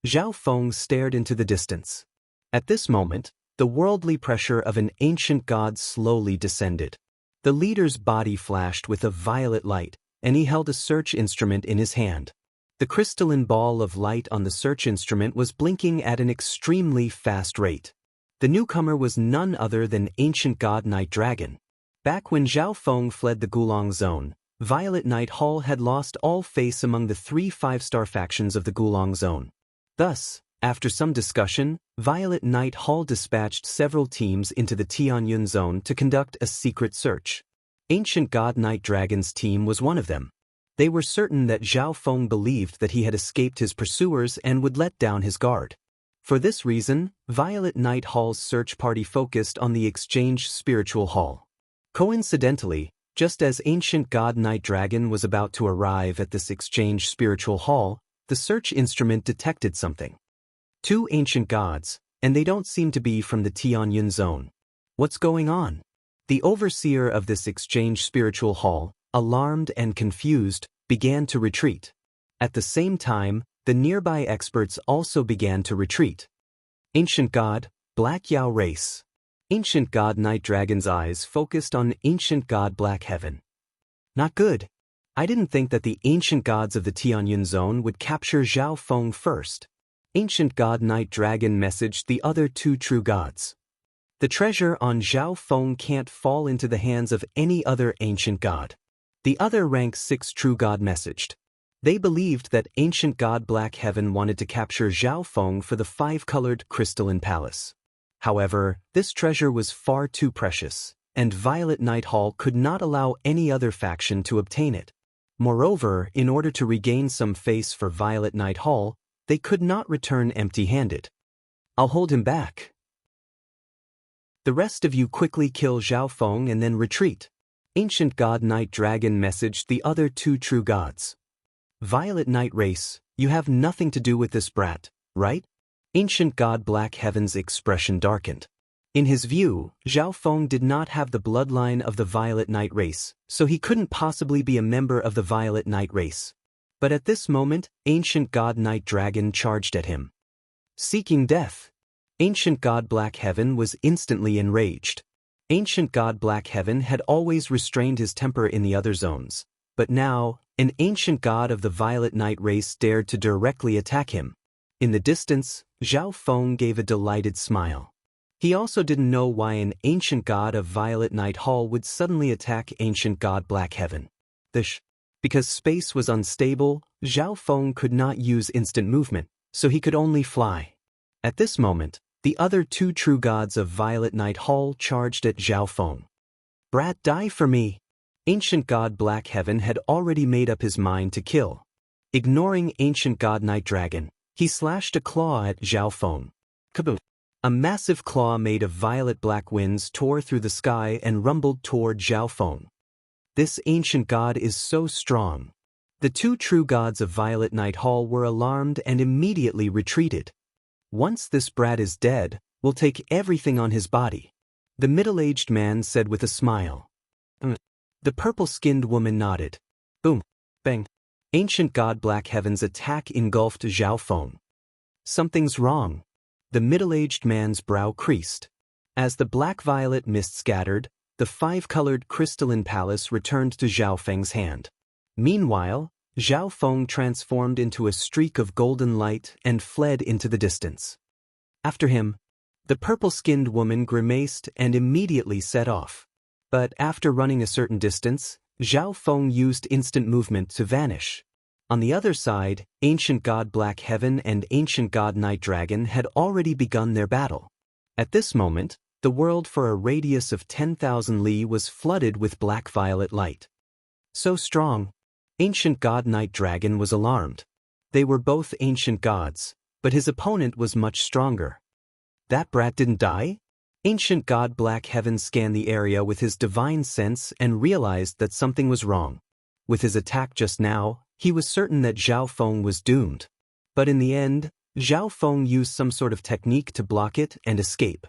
Zhao Feng stared into the distance. At this moment, the worldly pressure of an ancient god slowly descended. The leader's body flashed with a violet light, and he held a search instrument in his hand. The crystalline ball of light on the search instrument was blinking at an extremely fast rate. The newcomer was none other than ancient god Night Dragon. Back when Zhao Feng fled the Gulong Zone, Violet Night Hall had lost all face among the 3 5-star factions of the Gulong Zone. Thus, after some discussion, Violet Night Hall dispatched several teams into the Tianyun Zone to conduct a secret search. Ancient God Night Dragon's team was one of them. They were certain that Zhao Feng believed that he had escaped his pursuers and would let down his guard. For this reason, Violet Night Hall's search party focused on the Exchange Spiritual Hall. Coincidentally, just as Ancient God Night Dragon was about to arrive at this Exchange Spiritual Hall, the search instrument detected something. 2 ancient gods, and they don't seem to be from the Tianyun Zone. What's going on? The overseer of this Exchange Spiritual Hall, alarmed and confused, began to retreat. At the same time, the nearby experts also began to retreat. Ancient God, Black Yao Race. Ancient God Night Dragon's eyes focused on Ancient God Black Heaven. Not good. I didn't think that the ancient gods of the Tianyun zone would capture Zhao Feng first. Ancient God Night Dragon messaged the other two true gods. The treasure on Zhao Feng can't fall into the hands of any other ancient god. The other rank 6 true god messaged. They believed that ancient god Black Heaven wanted to capture Zhao Feng for the 5-colored crystalline palace. However, this treasure was far too precious, and Violet Night Hall could not allow any other faction to obtain it. Moreover, in order to regain some face for Violet Night Hall, they could not return empty-handed. I'll hold him back. The rest of you quickly kill Zhao Feng and then retreat. Ancient God Night Dragon messaged the other two true gods. Violet Night Race, you have nothing to do with this brat, right? Ancient God Black Heaven's expression darkened. In his view, Zhao Feng did not have the bloodline of the Violet Night Race, so he couldn't possibly be a member of the Violet Night Race. But at this moment, Ancient God Night Dragon charged at him. Seeking death. Ancient God Black Heaven was instantly enraged. Ancient God Black Heaven had always restrained his temper in the other zones, but now, an ancient god of the Violet Night Race dared to directly attack him. In the distance, Zhao Feng gave a delighted smile. He also didn't know why an ancient god of Violet Night Hall would suddenly attack ancient god Black Heaven. Because space was unstable, Zhao Feng could not use instant movement, so he could only fly. At this moment, the other two true gods of Violet Night Hall charged at Zhao Feng. Brat, die for me! Ancient god Black Heaven had already made up his mind to kill. Ignoring ancient god Night Dragon, he slashed a claw at Zhao Feng. Kaboom! A massive claw made of violet black winds tore through the sky and rumbled toward Zhao Feng. This ancient god is so strong. The two true gods of Violet Night Hall were alarmed and immediately retreated. Once this brat is dead, we'll take everything on his body. The middle-aged man said with a smile. The purple-skinned woman nodded. Boom! Bang! Ancient god Black Heaven's attack engulfed Zhao Feng. Something's wrong. The middle-aged man's brow creased. As the black-violet mist scattered, the 5-colored crystalline palace returned to Zhao Feng's hand. Meanwhile, Zhao Feng transformed into a streak of golden light and fled into the distance. After him, the purple-skinned woman grimaced and immediately set off. But after running a certain distance, Zhao Feng used instant movement to vanish. On the other side, Ancient God Black Heaven and Ancient God Night Dragon had already begun their battle. At this moment, the world for a radius of 10,000 li was flooded with black-violet light. So strong, Ancient God Night Dragon was alarmed. They were both ancient gods, but his opponent was much stronger. That brat didn't die? Ancient God Black Heaven scanned the area with his divine sense and realized that something was wrong. With his attack just now, he was certain that Zhao Feng was doomed. But in the end, Zhao Feng used some sort of technique to block it and escape.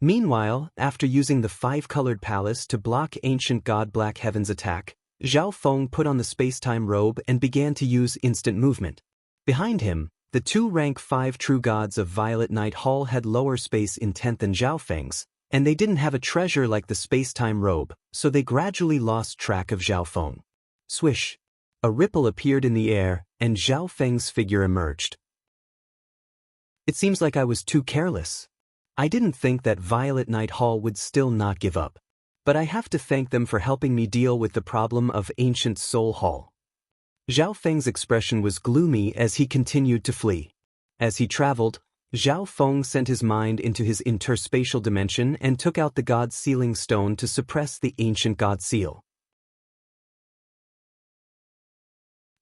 Meanwhile, after using the 5-colored palace to block Ancient God Black Heaven's attack, Zhao Feng put on the space-time robe and began to use instant movement. Behind him, the two rank 5 true gods of Violet Night Hall had lower space intent than Zhao Feng's, and they didn't have a treasure like the space-time robe, so they gradually lost track of Zhao Feng. Swish! A ripple appeared in the air, and Zhao Feng's figure emerged. It seems like I was too careless. I didn't think that Violet Night Hall would still not give up. But I have to thank them for helping me deal with the problem of Ancient Soul Hall. Zhao Feng's expression was gloomy as he continued to flee. As he traveled, Zhao Feng sent his mind into his interspatial dimension and took out the God Sealing Stone to suppress the ancient God Seal.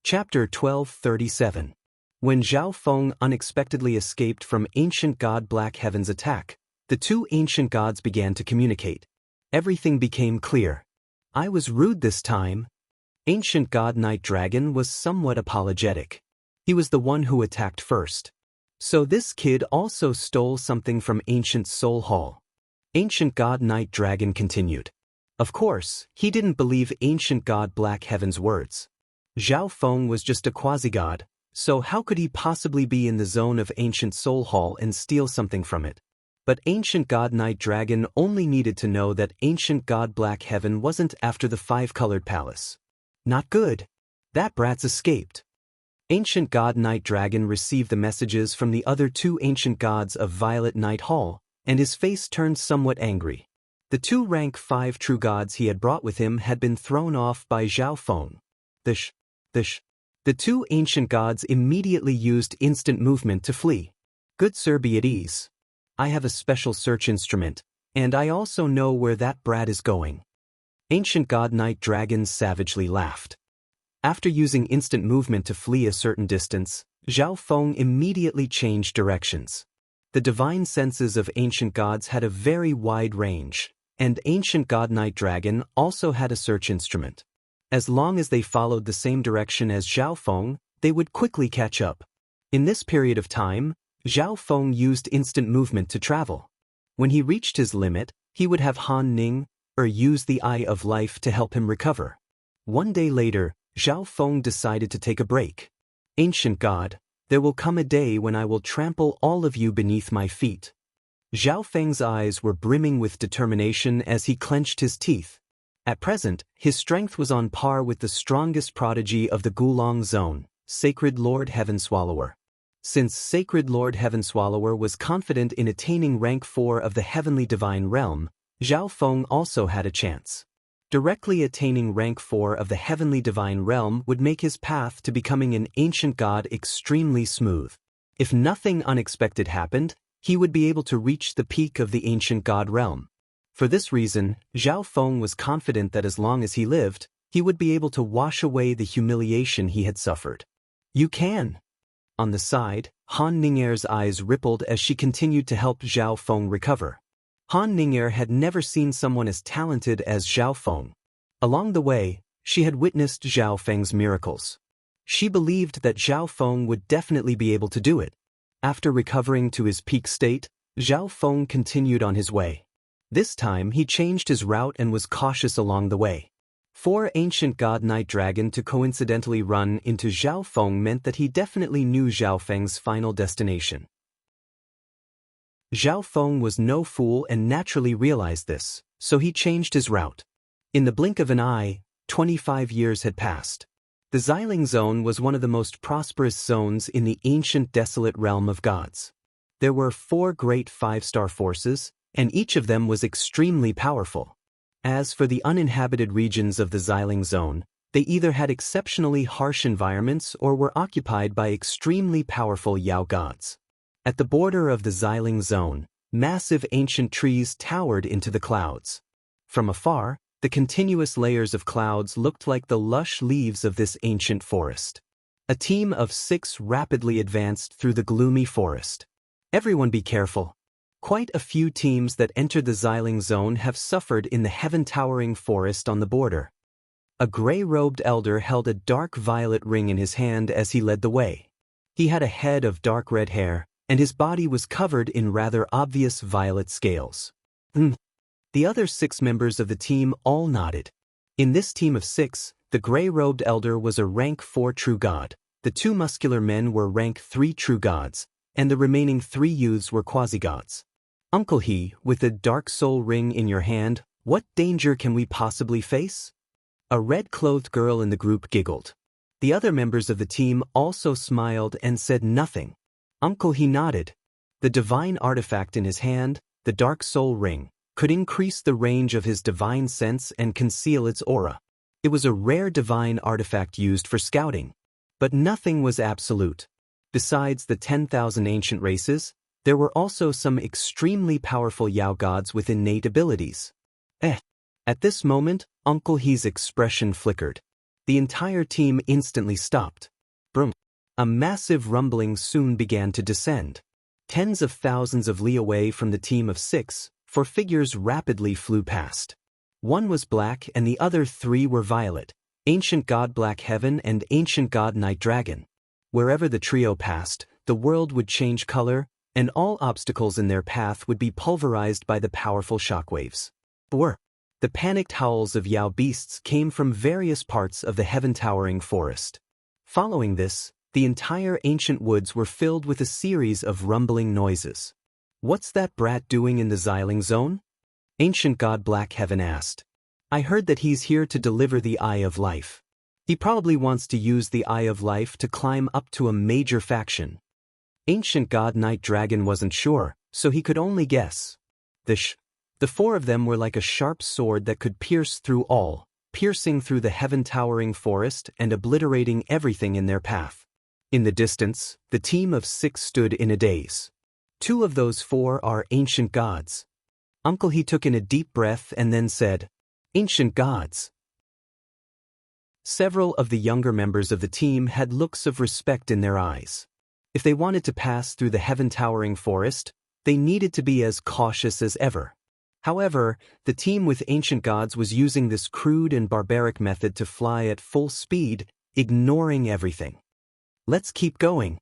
Chapter 1237. When Zhao Feng unexpectedly escaped from Ancient God Black Heaven's attack, the two ancient gods began to communicate. Everything became clear. I was rude this time. Ancient God Night Dragon was somewhat apologetic. He was the one who attacked first. So this kid also stole something from Ancient Soul Hall. Ancient God Night Dragon continued. Of course, he didn't believe Ancient God Black Heaven's words. Zhao Feng was just a quasi-god, So how could he possibly be in the zone of Ancient Soul Hall and steal something from it? But Ancient God Night Dragon only needed to know that Ancient God Black Heaven wasn't after the five-colored palace. Not good. That brat's escaped. Ancient God Night Dragon received the messages from the other two ancient gods of Violet Night Hall, and his face turned somewhat angry. The two rank 5 true gods he had brought with him had been thrown off by Zhao Feng. The two ancient gods immediately used instant movement to flee. Good sir, be at ease. I have a special search instrument, and I also know where that brat is going. Ancient God Night Dragon savagely laughed. After using instant movement to flee a certain distance, Zhao Feng immediately changed directions. The divine senses of ancient gods had a very wide range, and Ancient God Night Dragon also had a search instrument. As long as they followed the same direction as Zhao Feng, they would quickly catch up. In this period of time, Zhao Feng used instant movement to travel. When he reached his limit, he would have Han Ning, or use the Eye of Life to help him recover. One day later, Zhao Feng decided to take a break. Ancient God, there will come a day when I will trample all of you beneath my feet. Zhao Feng's eyes were brimming with determination as he clenched his teeth. At present, his strength was on par with the strongest prodigy of the Gulong Zone, Sacred Lord Heaven Swallower. Since Sacred Lord Heaven Swallower was confident in attaining rank 4 of the Heavenly Divine Realm, Zhao Feng also had a chance. Directly attaining rank 4 of the Heavenly Divine Realm would make his path to becoming an ancient god extremely smooth. If nothing unexpected happened, he would be able to reach the peak of the ancient god realm. For this reason, Zhao Feng was confident that as long as he lived, he would be able to wash away the humiliation he had suffered. You can. On the side, Han Ning'er's eyes rippled as she continued to help Zhao Feng recover. Han Ning'er had never seen someone as talented as Zhao Feng. Along the way, she had witnessed Zhao Feng's miracles. She believed that Zhao Feng would definitely be able to do it. After recovering to his peak state, Zhao Feng continued on his way. This time he changed his route and was cautious along the way. For Ancient God Night Dragon to coincidentally run into Zhao Feng meant that he definitely knew Zhao Feng's final destination. Zhao Feng was no fool and naturally realized this, so he changed his route. In the blink of an eye, 25 years had passed. The Xiling Zone was one of the most prosperous zones in the ancient desolate realm of gods. There were 4 great 5-star forces, and each of them was extremely powerful. As for the uninhabited regions of the Xiling Zone, they either had exceptionally harsh environments or were occupied by extremely powerful Yao gods. At the border of the Xiling Zone, massive ancient trees towered into the clouds. From afar, the continuous layers of clouds looked like the lush leaves of this ancient forest. A team of 6 rapidly advanced through the gloomy forest. Everyone be careful. Quite a few teams that entered the Xiling Zone have suffered in the heaven-towering forest on the border. A gray-robed elder held a dark violet ring in his hand as he led the way. He had a head of dark red hair, and his body was covered in rather obvious violet scales. The other 6 members of the team all nodded. In this team of 6, the gray-robed elder was a rank 4 true god, the 2 muscular men were rank 3 true gods, and the remaining 3 youths were quasi-gods. Uncle He, with the dark soul ring in your hand, what danger can we possibly face? A red-clothed girl in the group giggled. The other members of the team also smiled and said nothing. Uncle He nodded. The divine artifact in his hand, the dark soul ring, could increase the range of his divine sense and conceal its aura. It was a rare divine artifact used for scouting. But nothing was absolute. Besides the 10,000 ancient races, there were also some extremely powerful Yao gods with innate abilities. At this moment, Uncle He's expression flickered. The entire team instantly stopped. Brum. A massive rumbling soon began to descend. Tens of thousands of li away from the team of 6, 4 figures rapidly flew past. One was black and the other 3 were violet, Ancient God Black Heaven and Ancient God Night Dragon. Wherever the trio passed, the world would change color, and all obstacles in their path would be pulverized by the powerful shockwaves. The panicked howls of Yao beasts came from various parts of the heaven-towering forest. Following this, the entire ancient woods were filled with a series of rumbling noises. "What's that brat doing in the Xiling Zone?" Ancient God Black Heaven asked. "I heard that he's here to deliver the Eye of Life. He probably wants to use the Eye of Life to climb up to a major faction." Ancient God Night Dragon wasn't sure, so he could only guess. The four of them were like a sharp sword that could pierce through all, piercing through the heaven-towering forest and obliterating everything in their path. In the distance, the team of 6 stood in a daze. 2 of those 4 are ancient gods. Uncle He took in a deep breath and then said, "Ancient gods." Several of the younger members of the team had looks of respect in their eyes. If they wanted to pass through the heaven-towering forest, they needed to be as cautious as ever. However, the team with ancient gods was using this crude and barbaric method to fly at full speed, ignoring everything. "Let's keep going."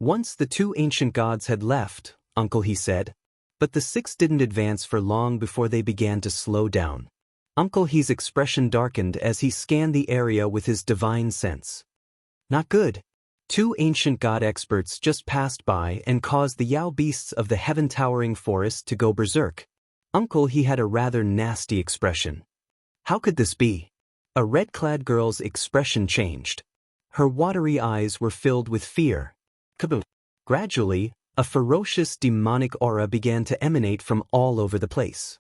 Once the 2 ancient gods had left, Uncle He said, but the 6 didn't advance for long before they began to slow down. Uncle He's expression darkened as he scanned the area with his divine sense. Not good. 2 ancient god experts just passed by and caused the Yao beasts of the heaven-towering forest to go berserk. Uncle He had a rather nasty expression. How could this be? A red-clad girl's expression changed. Her watery eyes were filled with fear. Kaboom! Gradually, a ferocious demonic aura began to emanate from all over the place.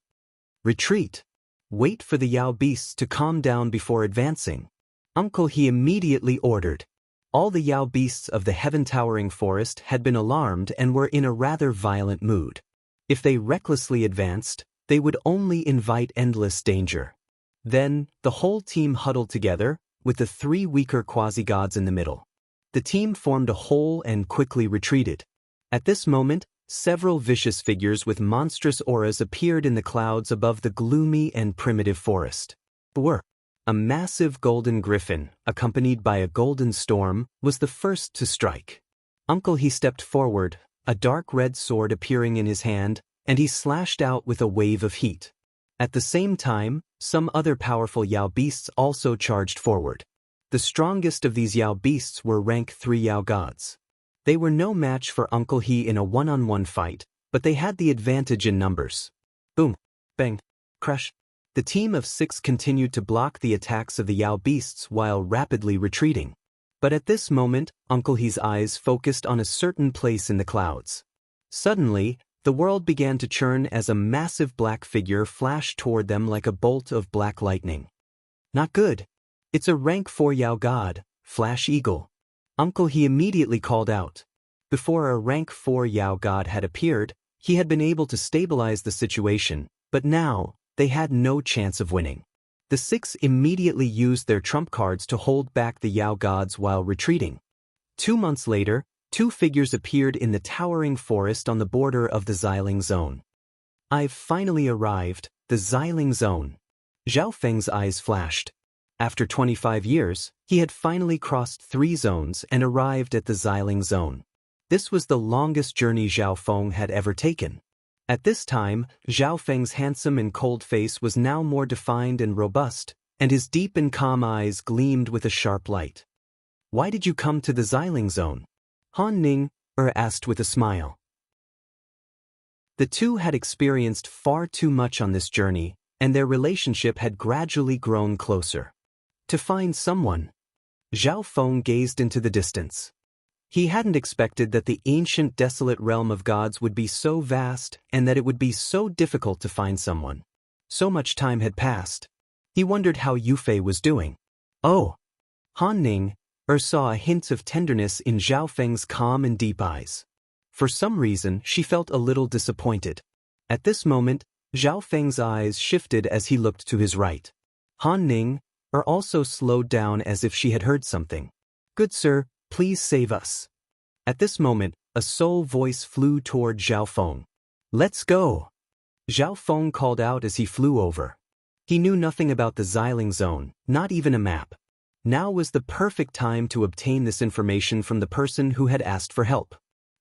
"Retreat! Wait for the Yao beasts to calm down before advancing," Uncle He immediately ordered. All the Yao beasts of the heaven-towering forest had been alarmed and were in a rather violent mood. If they recklessly advanced, they would only invite endless danger. Then, the whole team huddled together, with the 3 weaker quasi-gods in the middle. The team formed a whole and quickly retreated. At this moment, several vicious figures with monstrous auras appeared in the clouds above the gloomy and primitive forest. A massive golden griffin, accompanied by a golden storm, was the first to strike. Uncle He stepped forward, a dark red sword appearing in his hand, and he slashed out with a wave of heat. At the same time, some other powerful Yao beasts also charged forward. The strongest of these Yao beasts were rank 3 Yao gods. They were no match for Uncle He in a one-on-one fight, but they had the advantage in numbers. Boom! Bang! Crash! The team of 6 continued to block the attacks of the Yao beasts while rapidly retreating. But at this moment, Uncle He's eyes focused on a certain place in the clouds. Suddenly, the world began to churn as a massive black figure flashed toward them like a bolt of black lightning. Not good. It's a rank 4 Yao god, Flash Eagle. Uncle He immediately called out. Before a rank 4 Yao god had appeared, he had been able to stabilize the situation, but now, they had no chance of winning. The 6 immediately used their trump cards to hold back the Yao gods while retreating. 2 months later, 2 figures appeared in the towering forest on the border of the Xiling Zone. "I've finally arrived, the Xiling Zone." Zhao Feng's eyes flashed. After 25 years, he had finally crossed 3 zones and arrived at the Xiling Zone. This was the longest journey Zhao Feng had ever taken. At this time, Zhao Feng's handsome and cold face was now more defined and robust, and his deep and calm eyes gleamed with a sharp light. "Why did you come to the Xiling Zone?" Han Ning asked with a smile. The 2 had experienced far too much on this journey, and their relationship had gradually grown closer. "To find someone." Zhao Feng gazed into the distance. He hadn't expected that the ancient desolate realm of gods would be so vast and that it would be so difficult to find someone. So much time had passed. He wondered how Yufei was doing. "Oh." Han Ning saw a hint of tenderness in Zhao Feng's calm and deep eyes. For some reason, she felt a little disappointed. At this moment, Zhao Feng's eyes shifted as he looked to his right. Han Ning also slowed down as if she had heard something. "Good sir, please save us." At this moment, a soul voice flew toward Zhao Feng. "Let's go." Zhao Feng called out as he flew over. He knew nothing about the Xiling Zone, not even a map. Now was the perfect time to obtain this information from the person who had asked for help.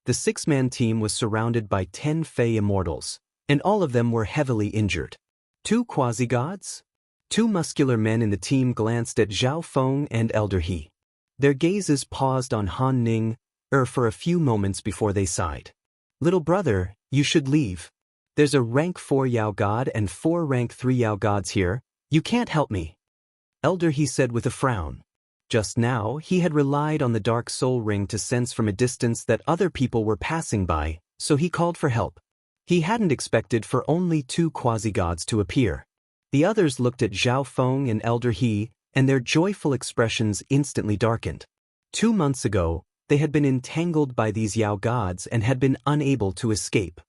The 6-man team was surrounded by 10 Fey immortals, and all of them were heavily injured. 2 quasi-gods? 2 muscular men in the team glanced at Zhao Feng and Elder He. Their gazes paused on Han Ning for a few moments before they sighed. Little brother, you should leave. There's a rank 4 Yao God and 4 rank 3 Yao Gods here. You can't help me. Elder, he said with a frown. Just now, he had relied on the dark soul ring to sense from a distance that other people were passing by, so he called for help. He hadn't expected for only 2 quasi-gods to appear. The others looked at Zhao Feng and Elder He, and their joyful expressions instantly darkened. 2 months ago, they had been entangled by these Yao gods and had been unable to escape.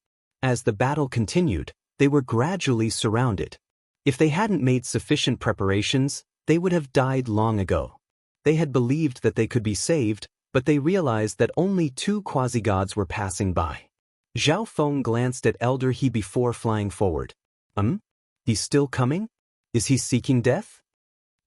As the battle continued, they were gradually surrounded. If they hadn't made sufficient preparations, they would have died long ago. They had believed that they could be saved, but they realized that only 2 quasi-gods were passing by. Zhao Feng glanced at Elder He before flying forward. He's still coming? Is he seeking death?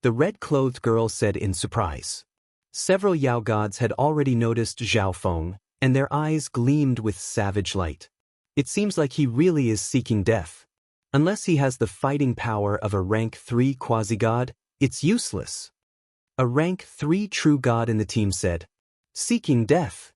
The red-clothed girl said in surprise. Several Yao gods had already noticed Zhao Feng, and their eyes gleamed with savage light. It seems like he really is seeking death. Unless he has the fighting power of a rank 3 quasi-god, it's useless. A rank 3 true god in the team said, seeking death.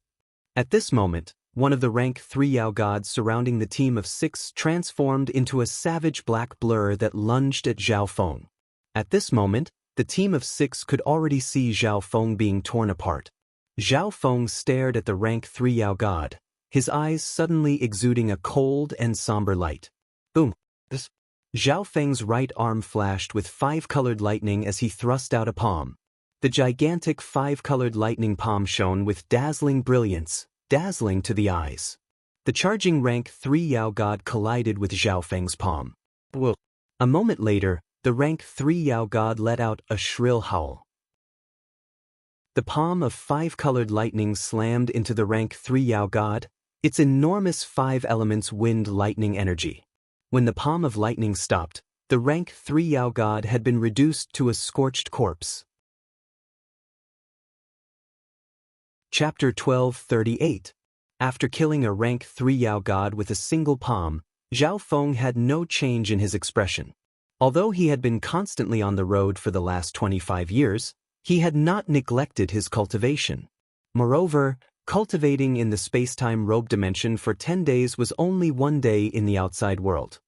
At this moment, one of the rank 3 Yao gods surrounding the team of 6 transformed into a savage black blur that lunged at Zhao Feng. At this moment, the team of 6 could already see Zhao Feng being torn apart. Zhao Feng stared at the rank 3 Yao god, his eyes suddenly exuding a cold and somber light. Boom! Zhao Feng's right arm flashed with 5-colored lightning as he thrust out a palm. The gigantic 5-colored lightning palm shone with dazzling brilliance, dazzling to the eyes. The charging rank 3 Yao god collided with Zhao Feng's palm. Whoa. A moment later, the rank 3 Yao god let out a shrill howl. The palm of 5-colored lightning slammed into the rank 3 Yao god, its enormous 5 elements wind lightning energy. When the palm of lightning stopped, the rank 3 Yao god had been reduced to a scorched corpse. Chapter 12:38. After killing a rank 3 Yao god with a single palm, Zhao Feng had no change in his expression. Although he had been constantly on the road for the last 25 years, he had not neglected his cultivation. Moreover, cultivating in the space-time robe dimension for 10 days was only 1 day in the outside world.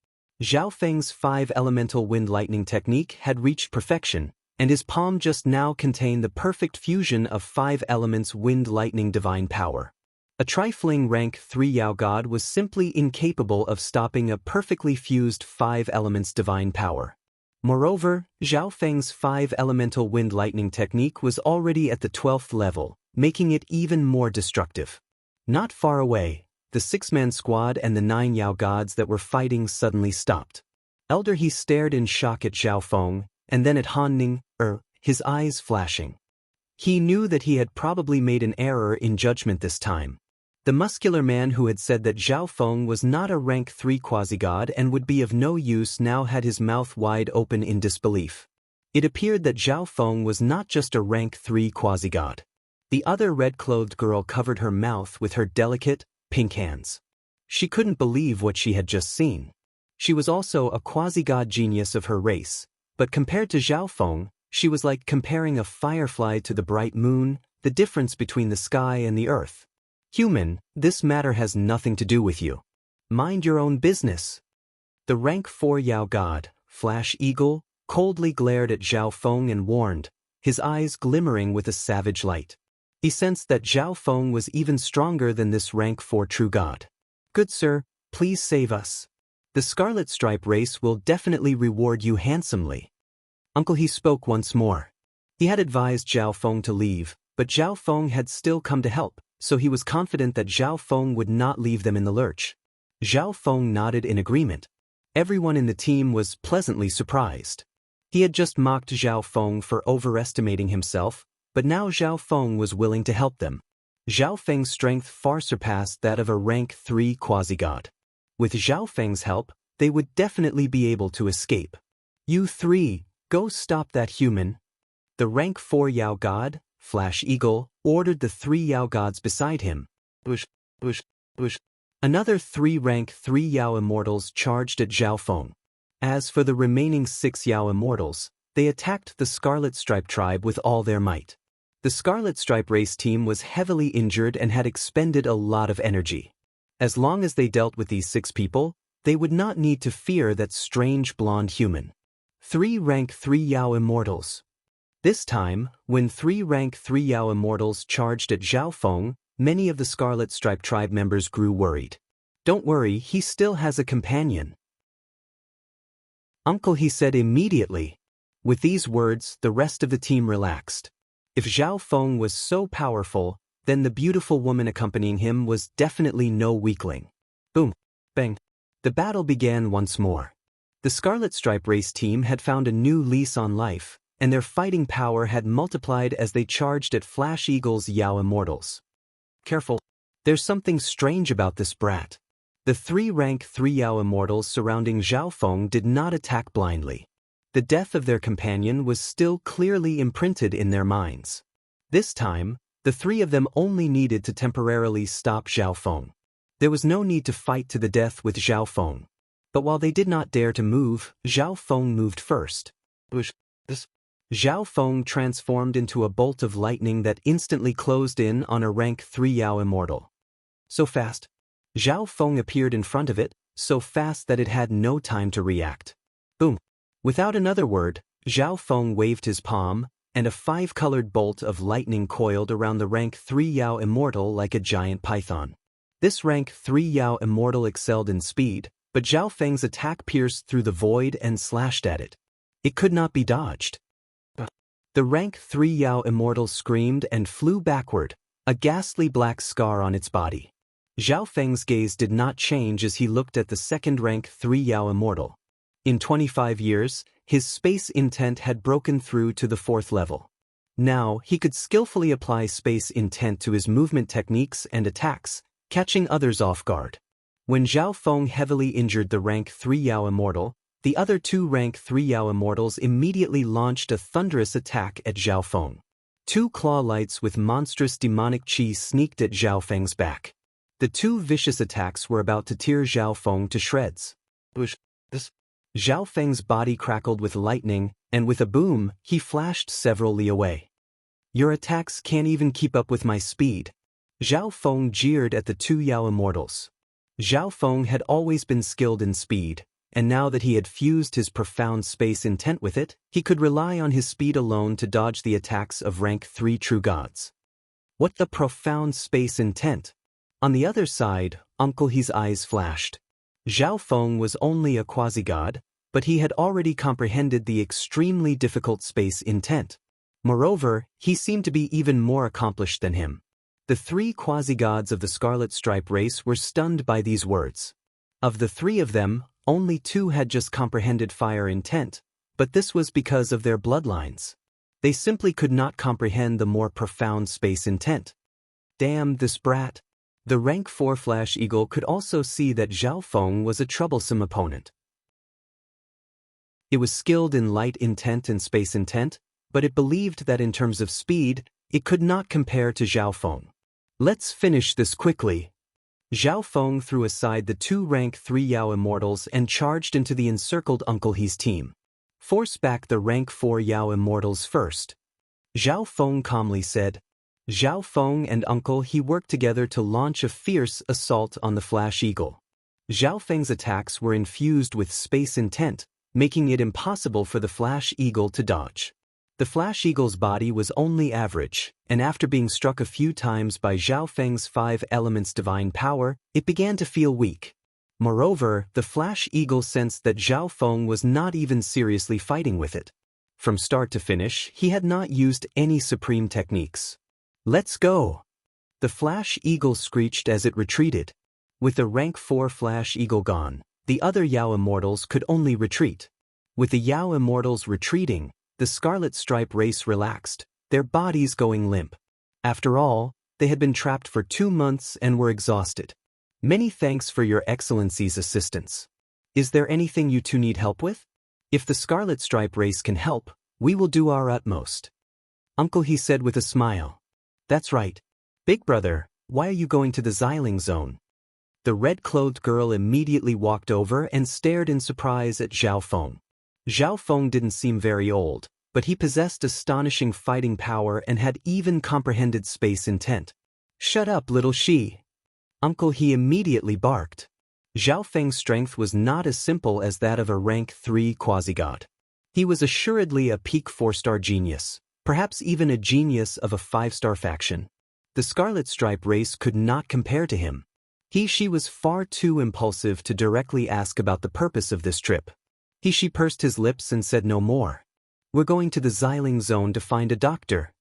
Zhao Feng's 5-elemental wind lightning technique had reached perfection, and his palm just now contained the perfect fusion of 5 elements wind lightning divine power. A trifling rank 3 Yao god was simply incapable of stopping a perfectly fused 5 elements divine power. Moreover, Zhao Feng's 5-elemental wind lightning technique was already at the 12th level, making it even more destructive. Not far away, the 6-man squad and the 9 Yao gods that were fighting suddenly stopped. Elder He stared in shock at Zhao Feng, and then at Han Ning, his eyes flashing. He knew that he had probably made an error in judgment this time. The muscular man who had said that Zhao Feng was not a rank 3 quasi-god and would be of no use now had his mouth wide open in disbelief. It appeared that Zhao Feng was not just a rank 3 quasi-god. The other red-clothed girl covered her mouth with her delicate, pink hands. She couldn't believe what she had just seen. She was also a quasi-god genius of her race, but compared to Zhao Feng, she was like comparing a firefly to the bright moon, the difference between the sky and the earth. Human, this matter has nothing to do with you. Mind your own business. The rank 4 Yao god, Flash Eagle, coldly glared at Zhao Feng and warned, his eyes glimmering with a savage light. He sensed that Zhao Feng was even stronger than this rank 4 true god. Good sir, please save us. The Scarlet Stripe race will definitely reward you handsomely. Uncle He spoke once more. He had advised Zhao Feng to leave, but Zhao Feng had still come to help, so he was confident that Zhao Feng would not leave them in the lurch. Zhao Feng nodded in agreement. Everyone in the team was pleasantly surprised. He had just mocked Zhao Feng for overestimating himself, but now Zhao Feng was willing to help them. Zhao Feng's strength far surpassed that of a rank 3 quasi-god. With Zhao Feng's help, they would definitely be able to escape. You 3, go stop that human. The rank 4 Yao god, Flash Eagle, ordered the 3 Yao gods beside him. Bush. Another 3 rank 3 Yao immortals charged at Zhao Feng. As for the remaining 6 Yao immortals, they attacked the Scarlet Stripe tribe with all their might. The Scarlet Stripe race team was heavily injured and had expended a lot of energy. As long as they dealt with these 6 people, they would not need to fear that strange blonde human. 3 Rank 3 Yao Immortals. This time, when 3 Rank 3 Yao Immortals charged at Zhao Feng, many of the Scarlet Stripe tribe members grew worried. Don't worry, he still has a companion. Uncle, he said immediately. With these words, the rest of the team relaxed. If Zhao Feng was so powerful, then the beautiful woman accompanying him was definitely no weakling. Boom. Bang. The battle began once more. The Scarlet Stripe race team had found a new lease on life, and their fighting power had multiplied as they charged at Flash Eagle's Yao Immortals. Careful. There's something strange about this brat. The 3 Rank 3 Yao Immortals surrounding Zhao Feng did not attack blindly. The death of their companion was still clearly imprinted in their minds. This time, the 3 of them only needed to temporarily stop Zhao Feng. There was no need to fight to the death with Zhao Feng. But while they did not dare to move, Zhao Feng moved first. Zhao Feng transformed into a bolt of lightning that instantly closed in on a Rank 3 Yao Immortal. So fast. Zhao Feng appeared in front of it, so fast that it had no time to react. Boom. Without another word, Zhao Feng waved his palm, and a 5-colored bolt of lightning coiled around the Rank 3 Yao Immortal like a giant python. This Rank 3 Yao Immortal excelled in speed, but Zhao Feng's attack pierced through the void and slashed at it. It could not be dodged. The Rank 3 Yao Immortal screamed and flew backward, a ghastly black scar on its body. Zhao Feng's gaze did not change as he looked at the second Rank 3 Yao Immortal. In 25 years, his space intent had broken through to the 4th level. Now, he could skillfully apply space intent to his movement techniques and attacks, catching others off guard. When Zhao Feng heavily injured the Rank 3 Yao Immortal, the other 2 Rank 3 Yao Immortals immediately launched a thunderous attack at Zhao Feng. 2 claw lights with monstrous demonic chi sneaked at Zhao Feng's back. The 2 vicious attacks were about to tear Zhao Feng to shreds. Zhao Feng's body crackled with lightning, and with a boom, he flashed several li away. Your attacks can't even keep up with my speed. Zhao Feng jeered at the 2 Yao Immortals. Zhao Feng had always been skilled in speed, and now that he had fused his profound space intent with it, he could rely on his speed alone to dodge the attacks of Rank 3 true gods. What the profound space intent? On the other side, Uncle He's eyes flashed. Zhao Feng was only a quasi-god, but he had already comprehended the extremely difficult space intent. Moreover, he seemed to be even more accomplished than him. The 3 quasi-gods of the Scarlet Stripe race were stunned by these words. Of the 3 of them, only 2 had just comprehended fire intent, but this was because of their bloodlines. They simply could not comprehend the more profound space intent. Damn this brat. The Rank 4 Flash Eagle could also see that Zhao Feng was a troublesome opponent. It was skilled in light intent and space intent, but it believed that in terms of speed, it could not compare to Zhao Feng. Let's finish this quickly. Zhao Feng threw aside the 2 Rank 3 Yao Immortals and charged into the encircled Uncle He's team. Force back the Rank 4 Yao Immortals first. Zhao Feng calmly said. Zhao Feng and Uncle He worked together to launch a fierce assault on the Flash Eagle. Zhao Feng's attacks were infused with space intent, making it impossible for the Flash Eagle to dodge. The Flash Eagle's body was only average, and after being struck a few times by Zhao Feng's 5 elements divine power, it began to feel weak. Moreover, the Flash Eagle sensed that Zhao Feng was not even seriously fighting with it. From start to finish, he had not used any supreme techniques. Let's go! The Flash Eagle screeched as it retreated. With the Rank 4 Flash Eagle gone, the other Yao Immortals could only retreat. With the Yao Immortals retreating, the Scarlet Stripe race relaxed, their bodies going limp. After all, they had been trapped for 2 months and were exhausted. Many thanks for your Excellency's assistance. Is there anything you 2 need help with? If the Scarlet Stripe race can help, we will do our utmost. Uncle He said with a smile. That's right. Big brother, why are you going to the Xiling zone? The red-clothed girl immediately walked over and stared in surprise at Zhao Feng. Zhao Feng didn't seem very old, but he possessed astonishing fighting power and had even comprehended space intent. "Shut up, little she. Uncle," he immediately barked. Zhao Feng's strength was not as simple as that of a rank 3 quasi-god. He was assuredly a peak 4-star genius, perhaps even a genius of a 5-star faction. The Scarlet Stripe race could not compare to him. She was far too impulsive to directly ask about the purpose of this trip. She pursed his lips and said no more. "We're going to the Xiling Zone to find a doctor,"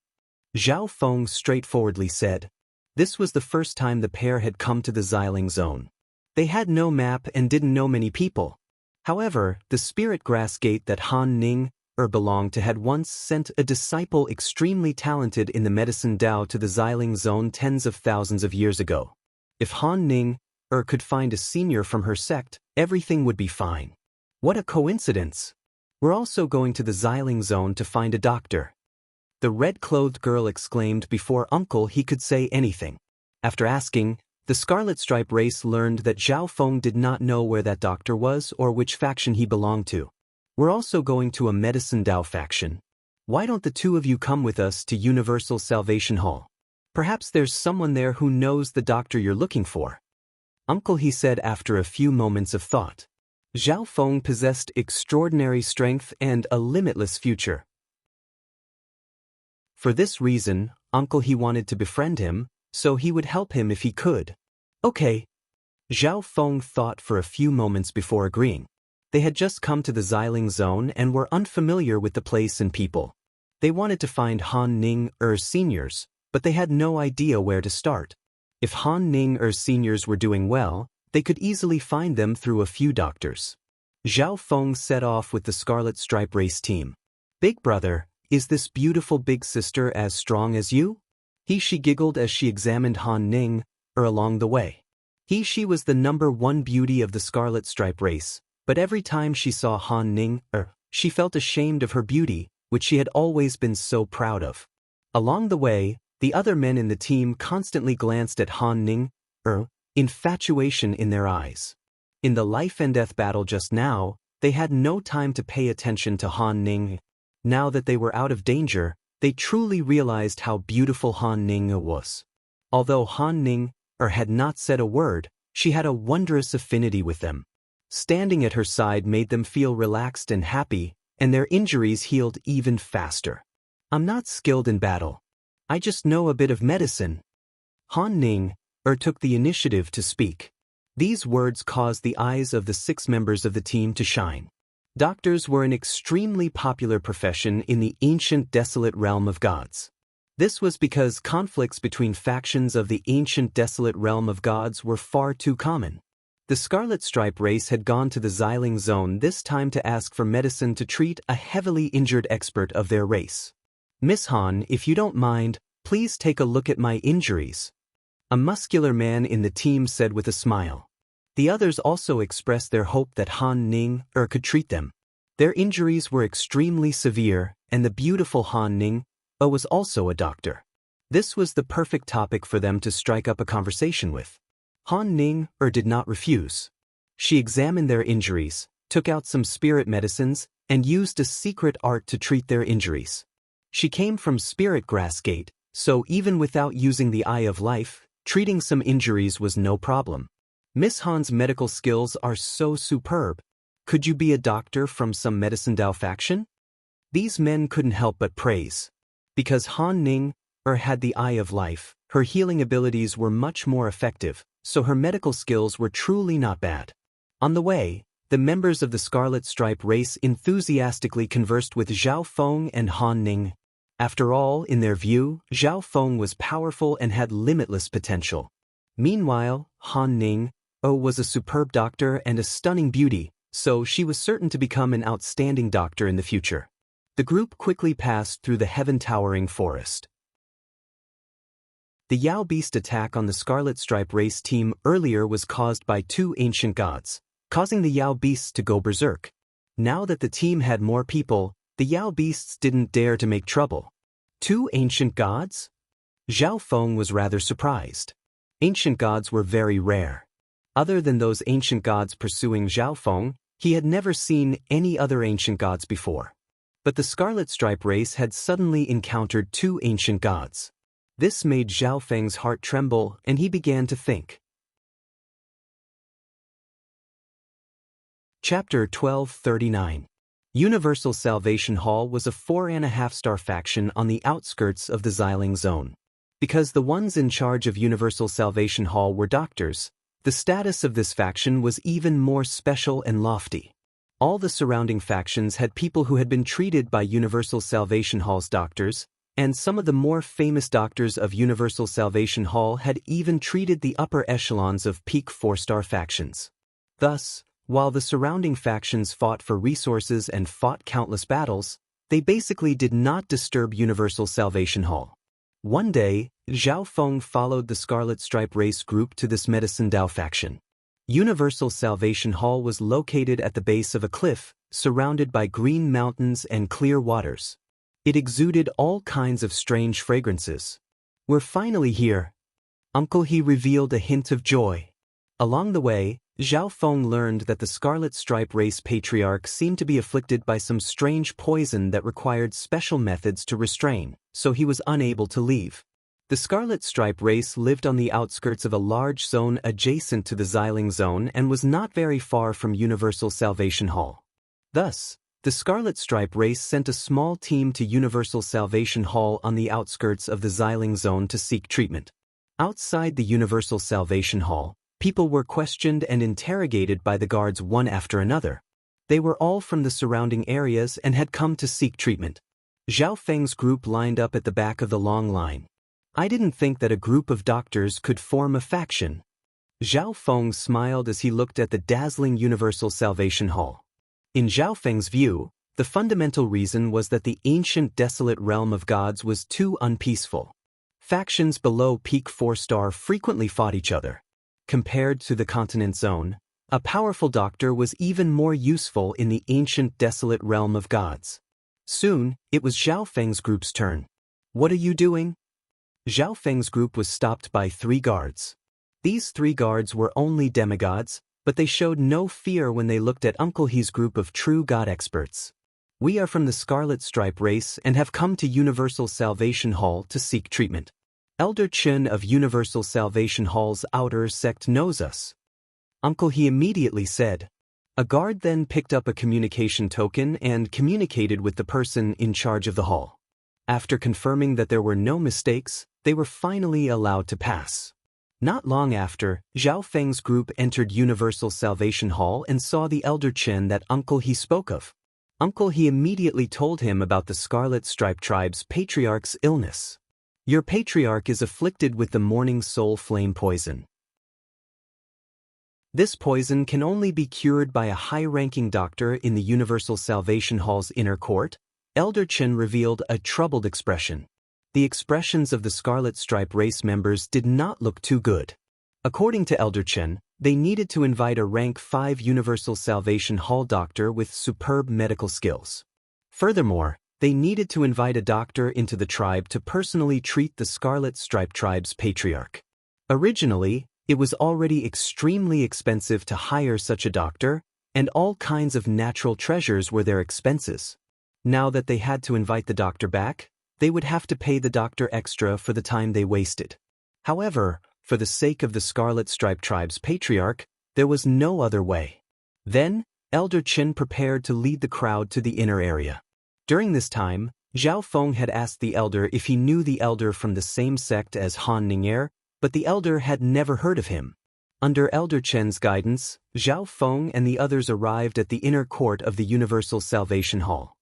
Zhao Feng straightforwardly said. This was the first time the pair had come to the Xiling Zone. They had no map and didn't know many people. However, the spirit grass gate that Han Ning belonged to had once sent a disciple extremely talented in the medicine Dao to the Xiling Zone tens of thousands of years ago. If Han Ning could find a senior from her sect, everything would be fine. What a coincidence! "We're also going to the Xiling Zone to find a doctor," the red-clothed girl exclaimed before Uncle he could say anything. After asking, the Scarlet Stripe race learned that Zhao Feng did not know where that doctor was or which faction he belonged to. "We're also going to a Medicine Dao faction. Why don't the two of you come with us to Universal Salvation Hall? Perhaps there's someone there who knows the doctor you're looking for." "Uncle," he said after a few moments of thought. Zhao Feng possessed extraordinary strength and a limitless future. For this reason, Uncle he wanted to befriend him, so he would help him if he could. "Okay." Zhao Feng thought for a few moments before agreeing. They had just come to the Xiling Zone and were unfamiliar with the place and people. They wanted to find Han Ning seniors, but they had no idea where to start. If Han Ning seniors were doing well, they could easily find them through a few doctors. Zhao Feng set off with the Scarlet Stripe race team. "Big brother, is this beautiful big sister as strong as you?" She giggled as she examined Han Ning along the way. She was the #1 beauty of the Scarlet Stripe race, but every time she saw Han Ning she felt ashamed of her beauty, which she had always been so proud of. Along the way, the other men in the team constantly glanced at Han Ning, infatuation in their eyes. In the life-and-death battle just now, they had no time to pay attention to Han Ning. Now that they were out of danger, they truly realized how beautiful Han Ning was. Although Han Ning had not said a word, she had a wondrous affinity with them. Standing at her side made them feel relaxed and happy, and their injuries healed even faster. "I'm not skilled in battle. I just know a bit of medicine." Han Ning took the initiative to speak. These words caused the eyes of the 6 members of the team to shine. Doctors were an extremely popular profession in the ancient desolate realm of gods. This was because conflicts between factions of the ancient desolate realm of gods were far too common. The Scarlet Stripe race had gone to the Xiling Zone this time to ask for medicine to treat a heavily injured expert of their race. "Miss Han, if you don't mind, please take a look at my injuries," a muscular man in the team said with a smile. The others also expressed their hope that Han Ning could treat them. Their injuries were extremely severe, and the beautiful Han Ning was also a doctor. This was the perfect topic for them to strike up a conversation with. Han Ning did not refuse. She examined their injuries, took out some spirit medicines, and used a secret art to treat their injuries. She came from Spirit Grass Gate, so even without using the Eye of Life, treating some injuries was no problem. "Miss Han's medical skills are so superb. Could you be a doctor from some Medicine Dao faction?" These men couldn't help but praise. Because Han Ning had the Eye of Life, her healing abilities were much more effective, so her medical skills were truly not bad. On the way, the members of the Scarlet Stripe race enthusiastically conversed with Zhao Feng and Han Ning. After all, in their view, Zhao Feng was powerful and had limitless potential. Meanwhile, Han Ning was a superb doctor and a stunning beauty, so she was certain to become an outstanding doctor in the future. The group quickly passed through the heaven-towering forest. The Yao Beast attack on the Scarlet Stripe race team earlier was caused by 2 ancient gods, causing the Yao Beasts to go berserk. Now that the team had more people, the Yao Beasts didn't dare to make trouble. 2 ancient gods? Zhao Feng was rather surprised. Ancient gods were very rare. Other than those ancient gods pursuing Zhao Feng, he had never seen any other ancient gods before. But the Scarlet Stripe race had suddenly encountered two ancient gods. This made Zhao Feng's heart tremble, and he began to think. Chapter 1239. Universal Salvation Hall was a 4.5-star faction on the outskirts of the Xiling Zone. Because the ones in charge of Universal Salvation Hall were doctors, the status of this faction was even more special and lofty. All the surrounding factions had people who had been treated by Universal Salvation Hall's doctors, and some of the more famous doctors of Universal Salvation Hall had even treated the upper echelons of peak 4-star factions. Thus, while the surrounding factions fought for resources and fought countless battles, they basically did not disturb Universal Salvation Hall. One day, Zhao Feng followed the Scarlet Stripe race group to this Medicine Dao faction. Universal Salvation Hall was located at the base of a cliff, surrounded by green mountains and clear waters. It exuded all kinds of strange fragrances. "We're finally here." Uncle He revealed a hint of joy. Along the way, Zhao Feng learned that the Scarlet Stripe race patriarch seemed to be afflicted by some strange poison that required special methods to restrain, so he was unable to leave. The Scarlet Stripe race lived on the outskirts of a large zone adjacent to the Xiling Zone and was not very far from Universal Salvation Hall. Thus, the Scarlet Stripe race sent a small team to Universal Salvation Hall on the outskirts of the Xiling Zone to seek treatment. Outside the Universal Salvation Hall, people were questioned and interrogated by the guards one after another. They were all from the surrounding areas and had come to seek treatment. Zhao Feng's group lined up at the back of the long line. "I didn't think that a group of doctors could form a faction." Zhao Feng smiled as he looked at the dazzling Universal Salvation Hall. In Zhao Feng's view, the fundamental reason was that the ancient desolate realm of gods was too unpeaceful. Factions below peak 4-star frequently fought each other. Compared to the continent zone, a powerful doctor was even more useful in the ancient desolate realm of gods. Soon, it was Zhao Feng's group's turn. "What are you doing?" Zhao Feng's group was stopped by 3 guards. These 3 guards were only demigods, but they showed no fear when they looked at Uncle He's group of true god experts. "We are from the Scarlet Stripe race and have come to Universal Salvation Hall to seek treatment. Elder Chen of Universal Salvation Hall's outer sect knows us." Uncle He immediately said. A guard then picked up a communication token and communicated with the person in charge of the hall. After confirming that there were no mistakes, they were finally allowed to pass. Not long after, Zhao Feng's group entered Universal Salvation Hall and saw the Elder Chen that Uncle He spoke of. Uncle He immediately told him about the Scarlet Stripe tribe's patriarch's illness. "Your patriarch is afflicted with the Morning Soul Flame poison. This poison can only be cured by a high-ranking doctor in the Universal Salvation Hall's inner court." Elder Chen revealed a troubled expression. The expressions of the Scarlet Stripe race members did not look too good. According to Elder Chen, they needed to invite a rank 5 Universal Salvation Hall doctor with superb medical skills. Furthermore, they needed to invite a doctor into the tribe to personally treat the Scarlet Stripe tribe's patriarch. Originally, it was already extremely expensive to hire such a doctor, and all kinds of natural treasures were their expenses. Now that they had to invite the doctor back, they would have to pay the doctor extra for the time they wasted. However, for the sake of the Scarlet Stripe tribe's patriarch, there was no other way. Then, Elder Chen prepared to lead the crowd to the inner area. During this time, Zhao Feng had asked the elder if he knew the elder from the same sect as Han Ning'er, but the elder had never heard of him. Under Elder Chen's guidance, Zhao Feng and the others arrived at the inner court of the Universal Salvation Hall.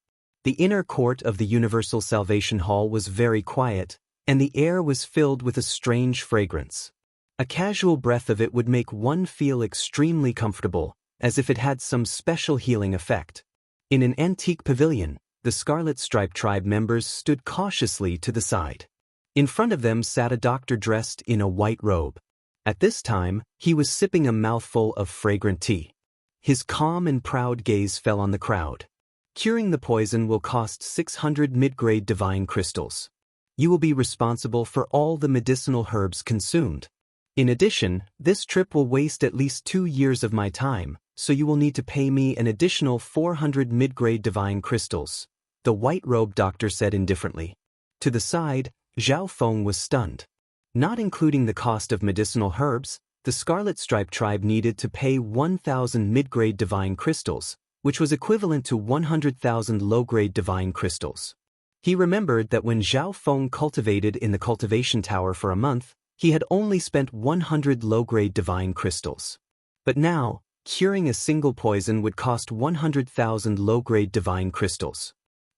The inner court of the Universal Salvation Hall was very quiet, and the air was filled with a strange fragrance. A casual breath of it would make one feel extremely comfortable, as if it had some special healing effect. In an antique pavilion, the Scarlet Stripe tribe members stood cautiously to the side. In front of them sat a doctor dressed in a white robe. At this time, he was sipping a mouthful of fragrant tea. His calm and proud gaze fell on the crowd. "Curing the poison will cost 600 mid-grade divine crystals. You will be responsible for all the medicinal herbs consumed. In addition, this trip will waste at least 2 years of my time, so you will need to pay me an additional 400 mid-grade divine crystals. the white-robed doctor said indifferently. To the side, Zhao Feng was stunned. Not including the cost of medicinal herbs, the Scarlet Stripe tribe needed to pay 1,000 mid-grade divine crystals, which was equivalent to 100,000 low-grade divine crystals. He remembered that when Zhao Feng cultivated in the cultivation tower for a month, he had only spent 100 low-grade divine crystals. But now, curing a single poison would cost 100,000 low-grade divine crystals.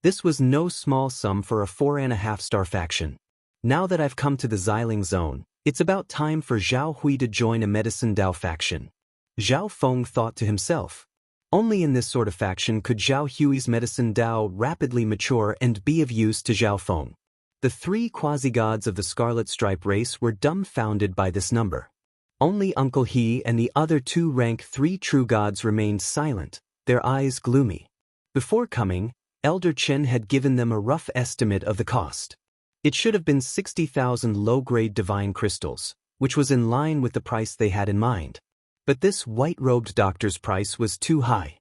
This was no small sum for a 4.5-star faction. Now that I've come to the Xiling Zone, it's about time for Zhao Hui to join a Medicine Dao faction. Zhao Feng thought to himself. Only in this sort of faction could Zhao Hui's Medicine Dao rapidly mature and be of use to Zhao Feng. The 3 quasi-gods of the Scarlet Stripe race were dumbfounded by this number. Only Uncle He and the other 2 rank 3 true gods remained silent, their eyes gloomy. Before coming, Elder Chen had given them a rough estimate of the cost. It should have been 60,000 low-grade divine crystals, which was in line with the price they had in mind. But this white-robed doctor's price was too high.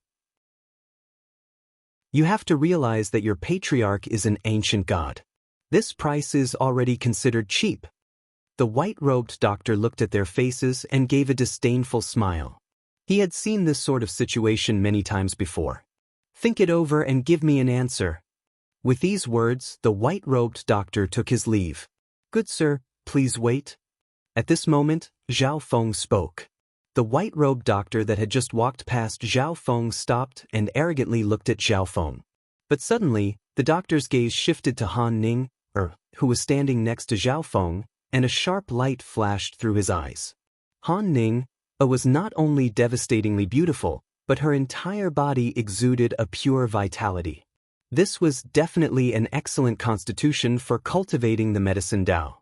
You have to realize that your patriarch is an ancient god. This price is already considered cheap. The white-robed doctor looked at their faces and gave a disdainful smile. He had seen this sort of situation many times before. Think it over and give me an answer. With these words, the white-robed doctor took his leave. Good sir, please wait. At this moment, Zhao Feng spoke. The white-robed doctor that had just walked past Zhao Feng stopped and arrogantly looked at Zhao Feng. But suddenly, the doctor's gaze shifted to Han Ning, who was standing next to Zhao Feng, and a sharp light flashed through his eyes. Han Ning was not only devastatingly beautiful, but her entire body exuded a pure vitality. This was definitely an excellent constitution for cultivating the Medicine Dao.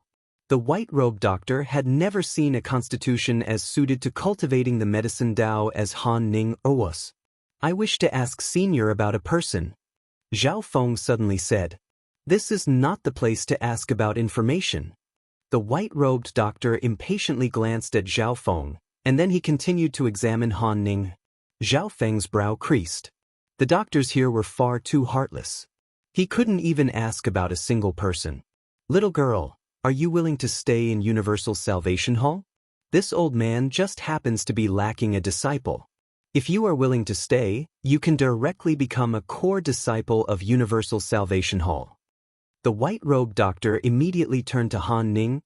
The white-robed doctor had never seen a constitution as suited to cultivating the Medicine Dao as Han Ning was. I wish to ask Senior about a person. Zhao Feng suddenly said. This is not the place to ask about information. The white-robed doctor impatiently glanced at Zhao Feng, and then he continued to examine Han Ning. Zhao Feng's brow creased. The doctors here were far too heartless. He couldn't even ask about a single person. Little girl, are you willing to stay in Universal Salvation Hall? This old man just happens to be lacking a disciple. If you are willing to stay, you can directly become a core disciple of Universal Salvation Hall. The white-robed doctor immediately turned to Han Ning,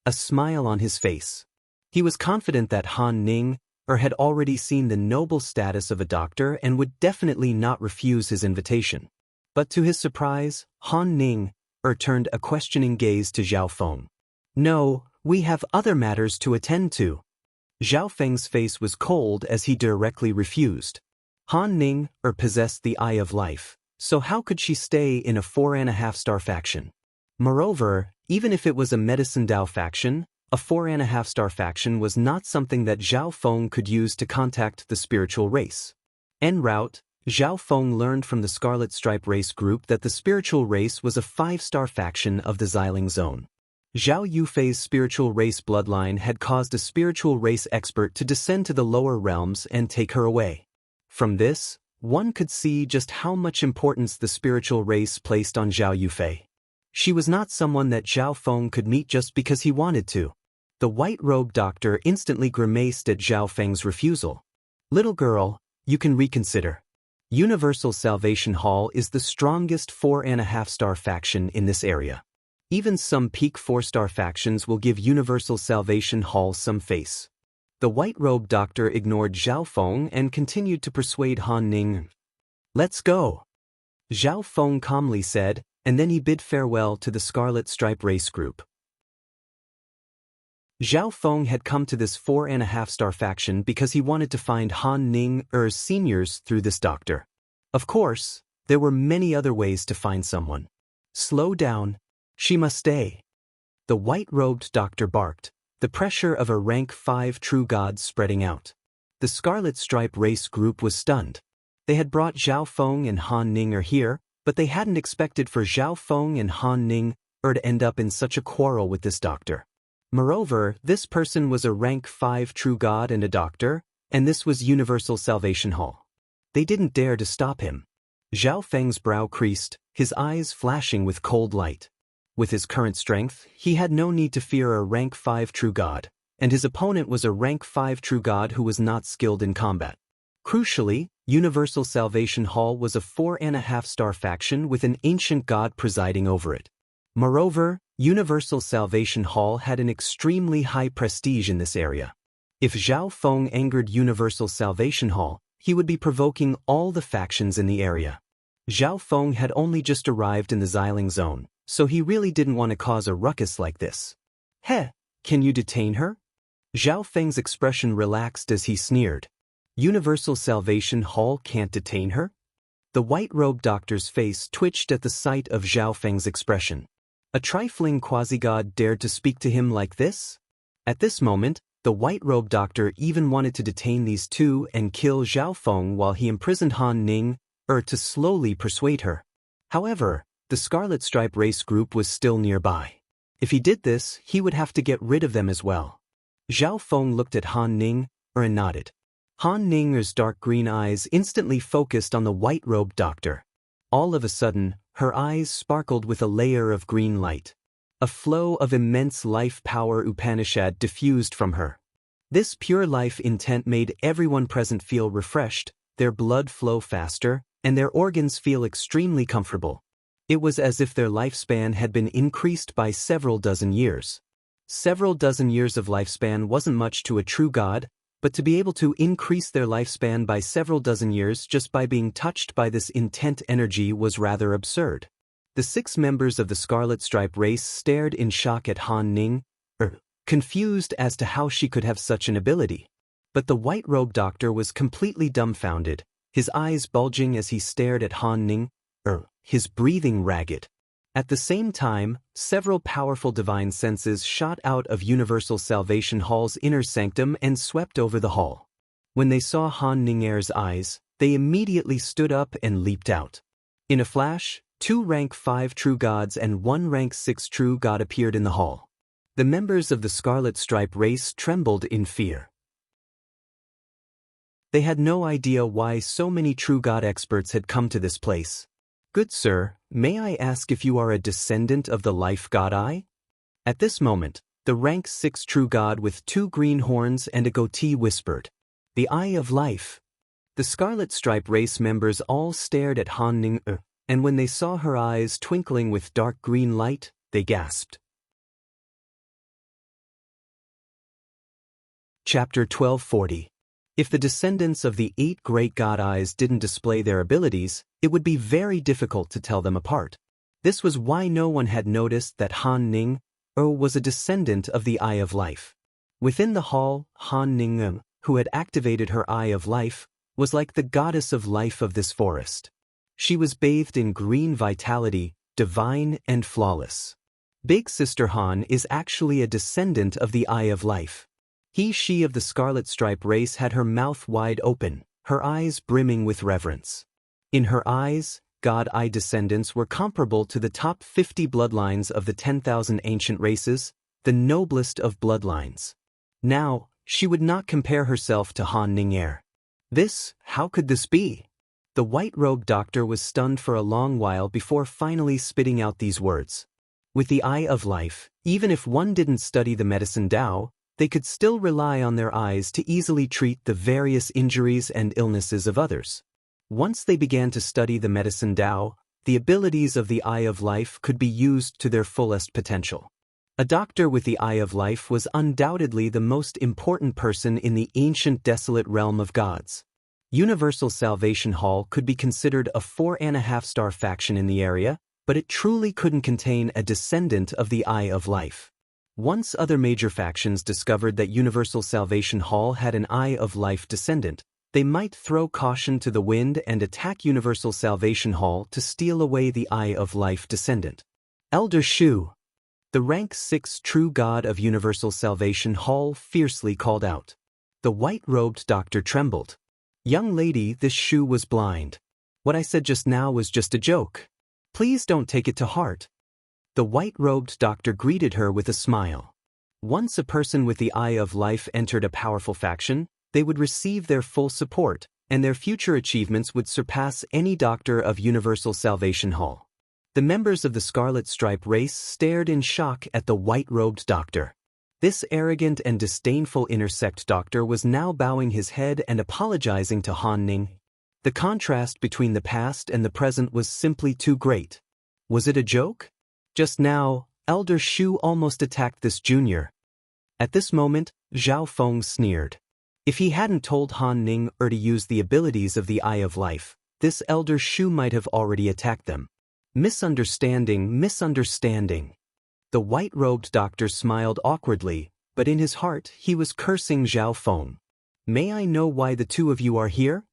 a smile on his face. He was confident that Han Ning, had already seen the noble status of a doctor and would definitely not refuse his invitation. But to his surprise, Han Ning, turned a questioning gaze to Zhao Feng. No, we have other matters to attend to. Zhao Feng's face was cold as he directly refused. Han Ning, possessed the Eye of Life. So how could she stay in a 4.5-star faction? Moreover, even if it was a Medicine Dao faction, a 4.5-star faction was not something that Zhao Feng could use to contact the spiritual race. En route, Zhao Feng learned from the Scarlet Stripe race group that the spiritual race was a 5-star faction of the Xiling Zone. Zhao Yufei's spiritual race bloodline had caused a spiritual race expert to descend to the lower realms and take her away. From this, one could see just how much importance the spiritual race placed on Zhao Yufei. She was not someone that Zhao Feng could meet just because he wanted to. The white-robed doctor instantly grimaced at Zhao Feng's refusal. Little girl, you can reconsider. Universal Salvation Hall is the strongest 4.5-star faction in this area. Even some peak 4-star factions will give Universal Salvation Hall some face. The white-robed doctor ignored Zhao Feng and continued to persuade Han Ning. Let's go. Zhao Feng calmly said, and then he bid farewell to the Scarlet Stripe race group. Zhao Feng had come to this 4.5-star faction because he wanted to find Han Ning's seniors through this doctor. Of course, there were many other ways to find someone. Slow down. She must stay. The white-robed doctor barked, the pressure of a rank 5 true gods spreading out. The Scarlet Stripe race group was stunned. They had brought Zhao Feng and Han Ning here, but they hadn't expected for Zhao Feng and Han Ning to end up in such a quarrel with this doctor. Moreover, this person was a rank 5 true god and a doctor, and this was Universal Salvation Hall. They didn't dare to stop him. Zhao Feng's brow creased, his eyes flashing with cold light. With his current strength, he had no need to fear a rank 5 true god, and his opponent was a rank 5 true god who was not skilled in combat. Crucially, Universal Salvation Hall was a 4.5-star faction with an ancient god presiding over it. Moreover, Universal Salvation Hall had an extremely high prestige in this area. If Zhao Feng angered Universal Salvation Hall, he would be provoking all the factions in the area. Zhao Feng had only just arrived in the Xiling zone, so he really didn't want to cause a ruckus like this. Heh, can you detain her? Zhao Feng's expression relaxed as he sneered. Universal Salvation Hall can't detain her? The white-robed doctor's face twitched at the sight of Zhao Feng's expression. A trifling quasi-god dared to speak to him like this? At this moment, the white-robed doctor even wanted to detain these two and kill Zhao Feng while he imprisoned Han Ning, to slowly persuade her. However, the Scarlet Stripe race group was still nearby. If he did this, he would have to get rid of them as well. Zhao Feng looked at Han Ning, and nodded. Han Ning's dark green eyes instantly focused on the white-robed doctor. All of a sudden, her eyes sparkled with a layer of green light. A flow of immense life power Upanishad diffused from her. This pure life intent made everyone present feel refreshed, their blood flow faster, and their organs feel extremely comfortable. It was as if their lifespan had been increased by several dozen years. Several dozen years of lifespan wasn't much to a true god, but to be able to increase their lifespan by several dozen years just by being touched by this intent energy was rather absurd. The 6 members of the Scarlet Stripe race stared in shock at Han Ning, confused as to how she could have such an ability. But the white-robed doctor was completely dumbfounded, his eyes bulging as he stared at Han Ning, his breathing ragged. At the same time, several powerful divine senses shot out of Universal Salvation Hall's inner sanctum and swept over the hall. When they saw Han Ning's eyes, they immediately stood up and leaped out. In a flash, 2 rank 5 true gods and 1 rank 6 true god appeared in the hall. The members of the Scarlet Stripe race trembled in fear. They had no idea why so many true god experts had come to this place. Good sir, may I ask if you are a descendant of the life god Eye? At this moment, the rank 6 true god with 2 green horns and a goatee whispered, "The Eye of Life." The Scarlet Stripe race members all stared at Han Ning, and when they saw her eyes twinkling with dark green light, they gasped. Chapter 1240. If the descendants of the 8 great god eyes didn't display their abilities, it would be very difficult to tell them apart. This was why no one had noticed that Han Ning was a descendant of the Eye of Life. Within the hall, Han Ning, who had activated her Eye of Life, was like the goddess of life of this forest. She was bathed in green vitality, divine and flawless. Big Sister Han is actually a descendant of the Eye of Life. She of the Scarlet Stripe race had her mouth wide open, her eyes brimming with reverence. In her eyes, God Eye descendants were comparable to the top 50 bloodlines of the 10,000 ancient races, the noblest of bloodlines. Now, she would not compare herself to Han Ning. How could this be? The white-robed doctor was stunned for a long while before finally spitting out these words. With the Eye of Life, even if one didn't study the medicine Tao, they could still rely on their eyes to easily treat the various injuries and illnesses of others. Once they began to study the medicine Tao, the abilities of the Eye of Life could be used to their fullest potential. A doctor with the Eye of Life was undoubtedly the most important person in the ancient desolate realm of gods. Universal Salvation Hall could be considered a 4.5-star faction in the area, but it truly couldn't contain a descendant of the Eye of Life. Once other major factions discovered that Universal Salvation Hall had an Eye of Life descendant, they might throw caution to the wind and attack Universal Salvation Hall to steal away the Eye of Life descendant. Elder Shu, the rank 6 true god of Universal Salvation Hall, fiercely called out. The white-robed doctor trembled. Young lady, this Shu was blind. What I said just now was just a joke. Please don't take it to heart. The white-robed doctor greeted her with a smile. Once a person with the Eye of Life entered a powerful faction, they would receive their full support, and their future achievements would surpass any doctor of Universal Salvation Hall. The members of the Scarlet Stripe race stared in shock at the white-robed doctor. This arrogant and disdainful intersect doctor was now bowing his head and apologizing to Han Ning. The contrast between the past and the present was simply too great. Was it a joke? Just now, Elder Shu almost attacked this junior. At this moment, Zhao Feng sneered. If he hadn't told Han Ning to use the abilities of the Eye of Life, this Elder Shu might have already attacked them. Misunderstanding. The white-robed doctor smiled awkwardly, but in his heart he was cursing Zhao Feng. May I know why the two of you are here?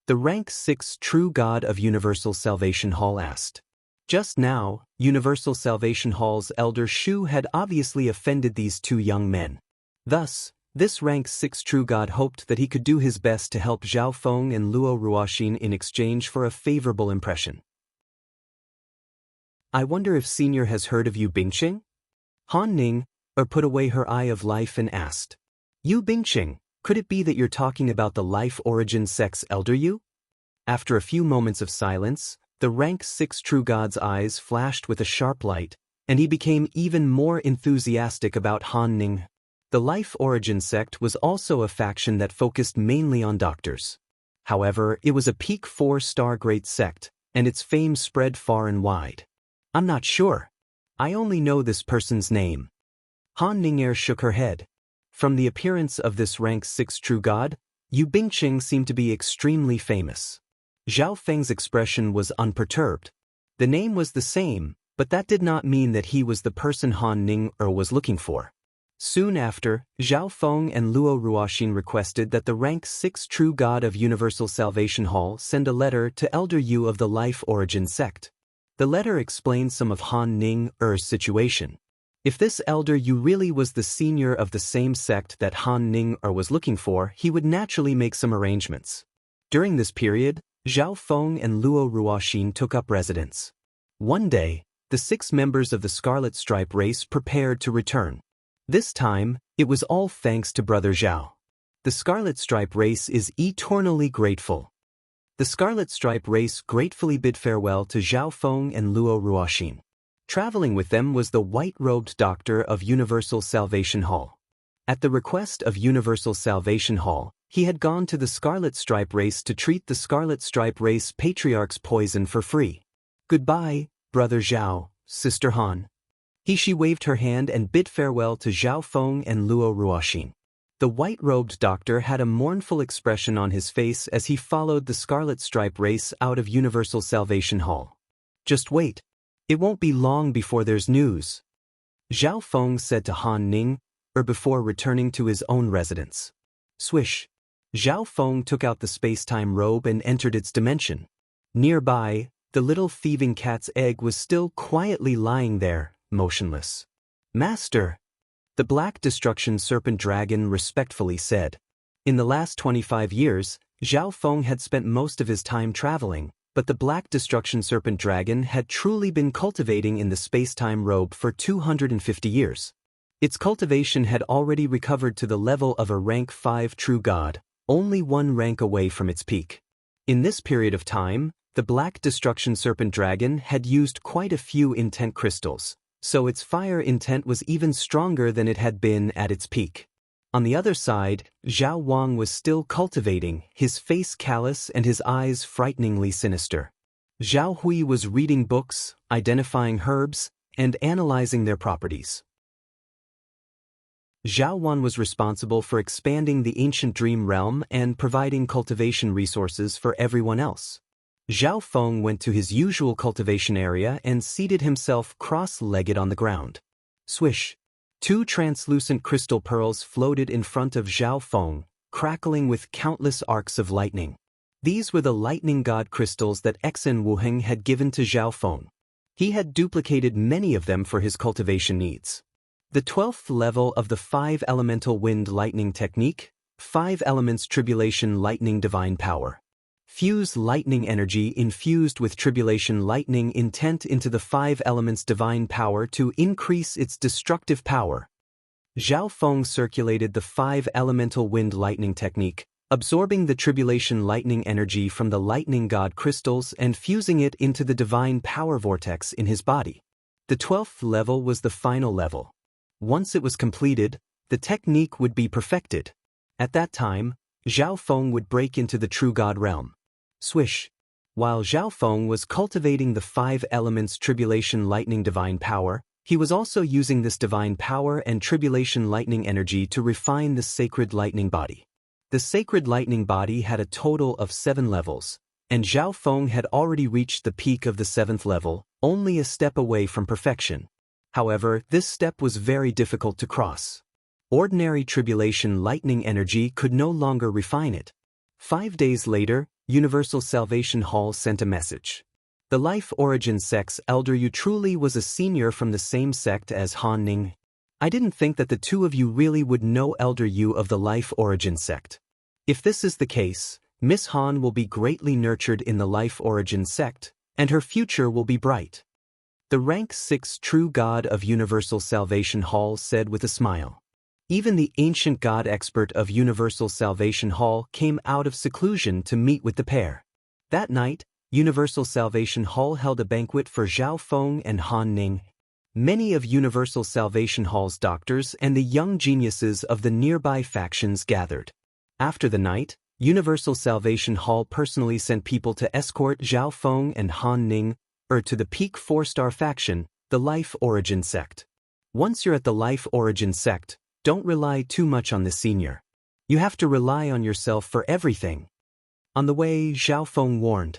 The rank 6 true god of Universal Salvation Hall asked. Just now, Universal Salvation Hall's Elder Shu had obviously offended these two young men. Thus, this rank 6 true god hoped that he could do his best to help Zhao Feng and Luo Ruoxin in exchange for a favorable impression. I wonder if Senior has heard of Yu Bingqing? Han Ning put away her Eye of Life and asked. Yu Bingqing, could it be that you're talking about the Life Origin Sect's Elder Yu? After a few moments of silence, the rank 6 true god's eyes flashed with a sharp light, and he became even more enthusiastic about Han Ning. The Life Origin Sect was also a faction that focused mainly on doctors. However, it was a peak 4-star great sect, and its fame spread far and wide. I'm not sure. I only know this person's name. Han Ning shook her head. From the appearance of this rank 6 true god, Yu Bingqing seemed to be extremely famous. Zhao Feng's expression was unperturbed. The name was the same, but that did not mean that he was the person Han Ning was looking for. Soon after, Zhao Feng and Luo Ruoxin requested that the rank 6 true god of Universal Salvation Hall send a letter to Elder Yu of the Life Origin Sect. The letter explained some of Han Ning's situation. If this Elder Yu really was the senior of the same sect that Han Ning was looking for, he would naturally make some arrangements. During this period, Zhao Feng and Luo Ruoxin took up residence. One day, the 6 members of the Scarlet Stripe race prepared to return. This time, it was all thanks to Brother Zhao. The Scarlet Stripe race is eternally grateful. The Scarlet Stripe race gratefully bid farewell to Zhao Feng and Luo Ruoxin. Traveling with them was the white-robed doctor of Universal Salvation Hall. At the request of Universal Salvation Hall, he had gone to the Scarlet Stripe race to treat the Scarlet Stripe race patriarch's poison for free. Goodbye, Brother Zhao, Sister Han. She waved her hand and bid farewell to Zhao Feng and Luo Ruoxin. The white-robed doctor had a mournful expression on his face as he followed the Scarlet Stripe race out of Universal Salvation Hall. Just wait. It won't be long before there's news. Zhao Feng said to Han Ning, before returning to his own residence. Swish. Zhao Feng took out the space-time robe and entered its dimension. Nearby, the little thieving cat's egg was still quietly lying there, motionless. Master! The Black Destruction Serpent Dragon respectfully said. In the last 25 years, Zhao Feng had spent most of his time traveling, but the Black Destruction Serpent Dragon had truly been cultivating in the space-time robe for 250 years. Its cultivation had already recovered to the level of a rank 5 true god, only one rank away from its peak. In this period of time, the Black Destruction Serpent Dragon had used quite a few intent crystals, so its fire intent was even stronger than it had been at its peak. On the other side, Zhao Wang was still cultivating, his face callous and his eyes frighteningly sinister. Zhao Hui was reading books, identifying herbs, and analyzing their properties. Zhao Wan was responsible for expanding the ancient dream realm and providing cultivation resources for everyone else. Zhao Feng went to his usual cultivation area and seated himself cross-legged on the ground. Swish! 2 translucent crystal pearls floated in front of Zhao Feng, crackling with countless arcs of lightning. These were the lightning god crystals that Exen Wuheng had given to Zhao Feng. He had duplicated many of them for his cultivation needs. The 12th level of the 5 elemental wind lightning technique, 5 elements tribulation lightning divine power. Fuse lightning energy infused with tribulation lightning intent into the 5 elements divine power to increase its destructive power. Zhao Feng circulated the 5 elemental wind lightning technique, absorbing the tribulation lightning energy from the lightning god crystals and fusing it into the divine power vortex in his body. The 12th level was the final level. Once it was completed, the technique would be perfected. At that time, Zhao Feng would break into the true god realm. Swish. While Zhao Feng was cultivating the 5 elements tribulation lightning divine power, he was also using this divine power and tribulation lightning energy to refine the sacred lightning body. The sacred lightning body had a total of 7 levels, and Zhao Feng had already reached the peak of the 7th level, only a step away from perfection. However, this step was very difficult to cross. Ordinary tribulation lightning energy could no longer refine it. 5 days later, Universal Salvation Hall sent a message. The Life Origin Sect's Elder Yu truly was a senior from the same sect as Han Ning. I didn't think that the two of you really would know Elder Yu of the Life Origin Sect. If this is the case, Miss Han will be greatly nurtured in the Life Origin Sect, and her future will be bright. The rank 6 true god of Universal Salvation Hall said with a smile. Even the ancient god expert of Universal Salvation Hall came out of seclusion to meet with the pair. That night, Universal Salvation Hall held a banquet for Zhao Feng and Han Ning. Many of Universal Salvation Hall's doctors and the young geniuses of the nearby factions gathered. After the night, Universal Salvation Hall personally sent people to escort Zhao Feng and Han Ning to the peak 4-star faction, the Life Origin Sect. Once you're at the Life Origin Sect, don't rely too much on the senior. You have to rely on yourself for everything. On the way, Zhao Feng warned.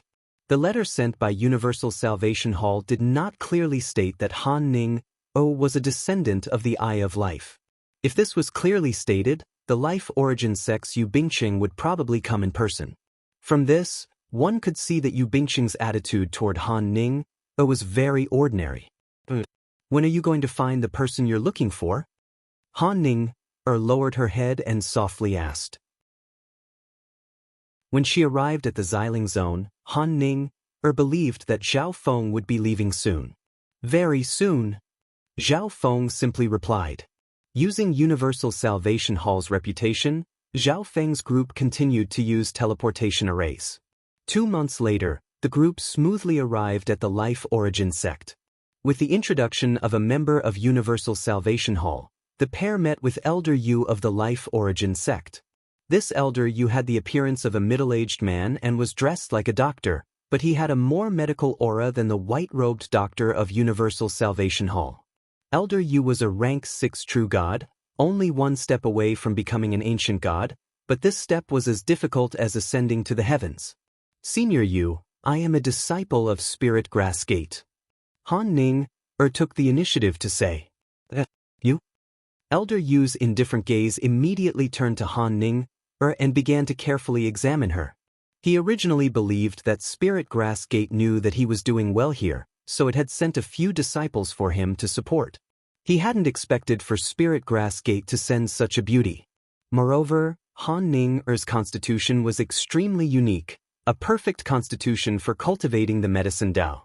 The letter sent by Universal Salvation Hall did not clearly state that Han Ning was a descendant of the Eye of Life. If this was clearly stated, the Life Origin Sect's Yu Bingqing would probably come in person. From this, one could see that Yu Bingqing's attitude toward Han Ning was very ordinary. When are you going to find the person you're looking for? Han Ning lowered her head and softly asked. When she arrived at the Xiling Zone, Han Ning believed that Zhao Feng would be leaving soon. Very soon. Zhao Feng simply replied. Using Universal Salvation Hall's reputation, Zhao Feng's group continued to use teleportation arrays. 2 months later, the group smoothly arrived at the Life Origin Sect. With the introduction of a member of Universal Salvation Hall, the pair met with Elder Yu of the Life Origin Sect. This Elder Yu had the appearance of a middle-aged man and was dressed like a doctor, but he had a more medical aura than the white-robed doctor of Universal Salvation Hall. Elder Yu was a rank 6 true god, only 1 step away from becoming an ancient god, but this step was as difficult as ascending to the heavens. Senior Yu, I am a disciple of Spirit Grass Gate. Han Ning took the initiative to say. You? Elder Yu's indifferent gaze immediately turned to Han Ning and began to carefully examine her. He originally believed that Spirit Grass Gate knew that he was doing well here, so it had sent a few disciples for him to support. He hadn't expected for Spirit Grass Gate to send such a beauty. Moreover, Han Ning's constitution was extremely unique, a perfect constitution for cultivating the medicine Dao.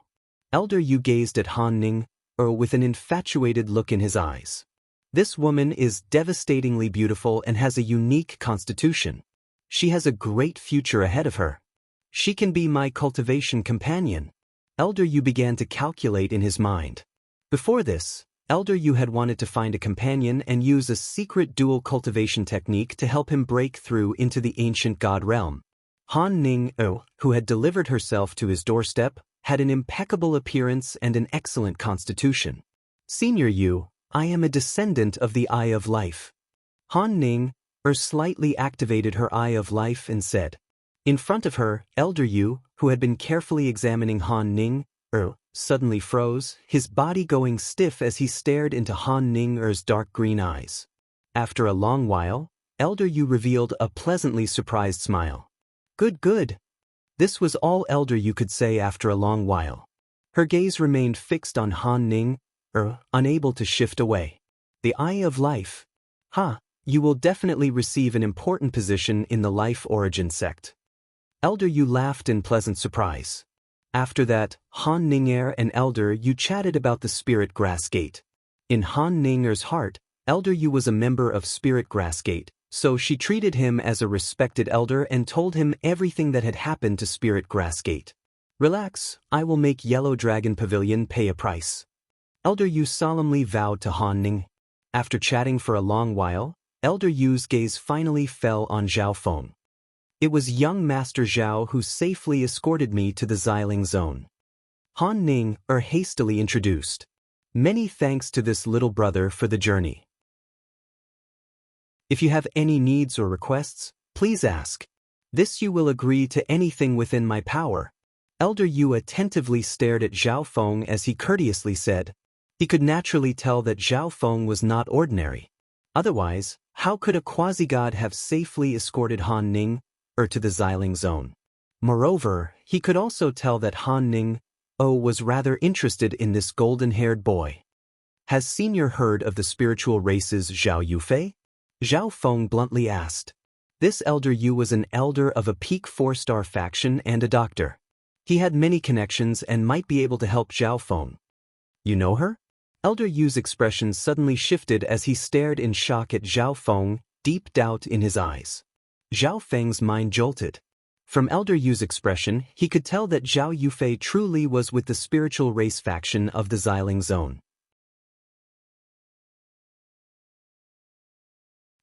Elder Yu gazed at Han Ning with an infatuated look in his eyes. This woman is devastatingly beautiful and has a unique constitution. She has a great future ahead of her. She can be my cultivation companion. Elder Yu began to calculate in his mind. Before this, Elder Yu had wanted to find a companion and use a secret dual cultivation technique to help him break through into the ancient god realm. Han Ning, who had delivered herself to his doorstep, had an impeccable appearance and an excellent constitution. Senior Yu, I am a descendant of the Eye of Life. Han Ning slightly activated her Eye of Life and said. In front of her, Elder Yu, who had been carefully examining Han Ning, suddenly froze, his body going stiff as he stared into Han Ning's dark green eyes. After a long while, Elder Yu revealed a pleasantly surprised smile. Good, good. This was all Elder Yu could say after a long while. Her gaze remained fixed on Han Ning, unable to shift away. The Eye of Life. You will definitely receive an important position in the Life Origin Sect. Elder Yu laughed in pleasant surprise. After that, Han Ninger and Elder Yu chatted about the Spirit Grass Gate. In Han Ninger's heart, Elder Yu was a member of Spirit Grass Gate, So she treated him as a respected elder and told him everything that had happened to Spirit Grass Gate. Relax, I will make Yellow Dragon Pavilion pay a price. Elder Yu solemnly vowed to Han Ning. After chatting for a long while, Elder Yu's gaze finally fell on Zhao Feng. It was young Master Zhao who safely escorted me to the Xiling Zone. Han Ning hastily introduced. Many thanks to this little brother for the journey. If you have any needs or requests, please ask. This you will agree to anything within my power. Elder Yu attentively stared at Zhao Feng as he courteously said. He could naturally tell that Zhao Feng was not ordinary. Otherwise, how could a quasi-god have safely escorted Han Ning to the Xiling Zone? Moreover, he could also tell that Han Ning was rather interested in this golden-haired boy. Has Senior heard of the spiritual races Zhao Yufei? Zhao Feng bluntly asked. This Elder Yu was an elder of a peak 4-star faction and a doctor. He had many connections and might be able to help Zhao Feng. You know her? Elder Yu's expression suddenly shifted as he stared in shock at Zhao Feng, deep doubt in his eyes. Zhao Feng's mind jolted. From Elder Yu's expression, he could tell that Zhao Yufei truly was with the spiritual race faction of the Xiling Zone.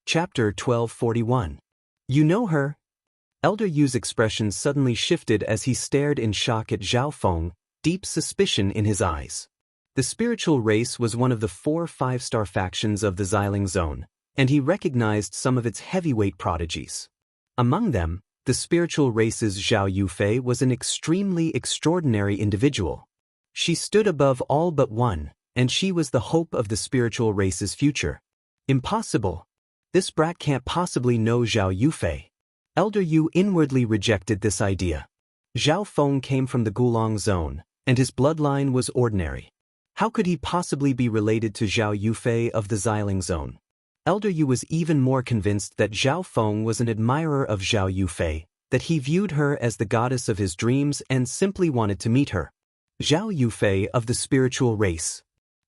Chapter 1241. You know her? Elder Yu's expression suddenly shifted as he stared in shock at Zhao Feng, deep suspicion in his eyes. The spiritual race was one of the 4 5-star factions of the Xiling Zone, and he recognized some of its heavyweight prodigies. Among them, the spiritual race's Zhao Yufei was an extremely extraordinary individual. She stood above all but one, and she was the hope of the spiritual race's future. Impossible. This brat can't possibly know Zhao Yufei. Elder Yu inwardly rejected this idea. Zhao Feng came from the Gulong Zone, and his bloodline was ordinary. How could he possibly be related to Zhao Yufei of the Xiling Zone? Elder Yu was even more convinced that Zhao Feng was an admirer of Zhao Yufei, that he viewed her as the goddess of his dreams and simply wanted to meet her. Zhao Yufei of the spiritual race.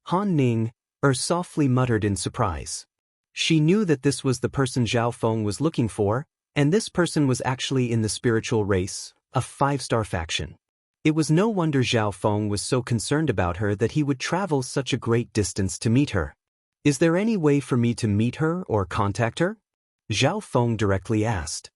Han Ning softly muttered in surprise. She knew that this was the person Zhao Feng was looking for, and this person was actually in the spiritual race, a 5-star faction. It was no wonder Zhao Feng was so concerned about her that he would travel such a great distance to meet her. Is there any way for me to meet her or contact her? Zhao Feng directly asked.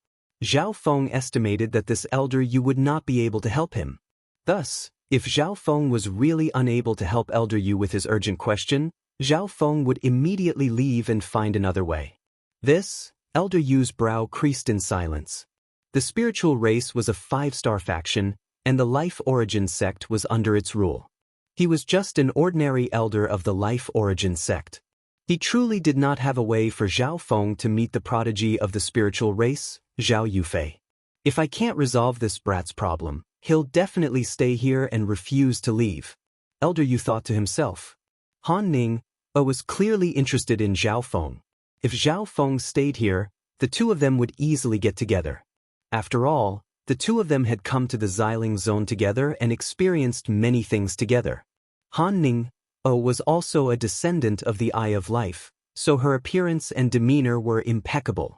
Zhao Feng estimated that this Elder Yu would not be able to help him. Thus, if Zhao Feng was really unable to help Elder Yu with his urgent question, Zhao Feng would immediately leave and find another way. This, Elder Yu's brow creased in silence. The spiritual race was a 5-star faction, and the Life Origin sect was under its rule. He was just an ordinary elder of the Life Origin sect. He truly did not have a way for Zhao Feng to meet the prodigy of the spiritual race, Zhao Yufei. If I can't resolve this brat's problem, he'll definitely stay here and refuse to leave. Elder Yu thought to himself. Han Ning was clearly interested in Zhao Feng. If Zhao Feng stayed here, the two of them would easily get together. After all, the two of them had come to the Xiling Zone together and experienced many things together. Han Ning was also a descendant of the Eye of Life, so her appearance and demeanor were impeccable.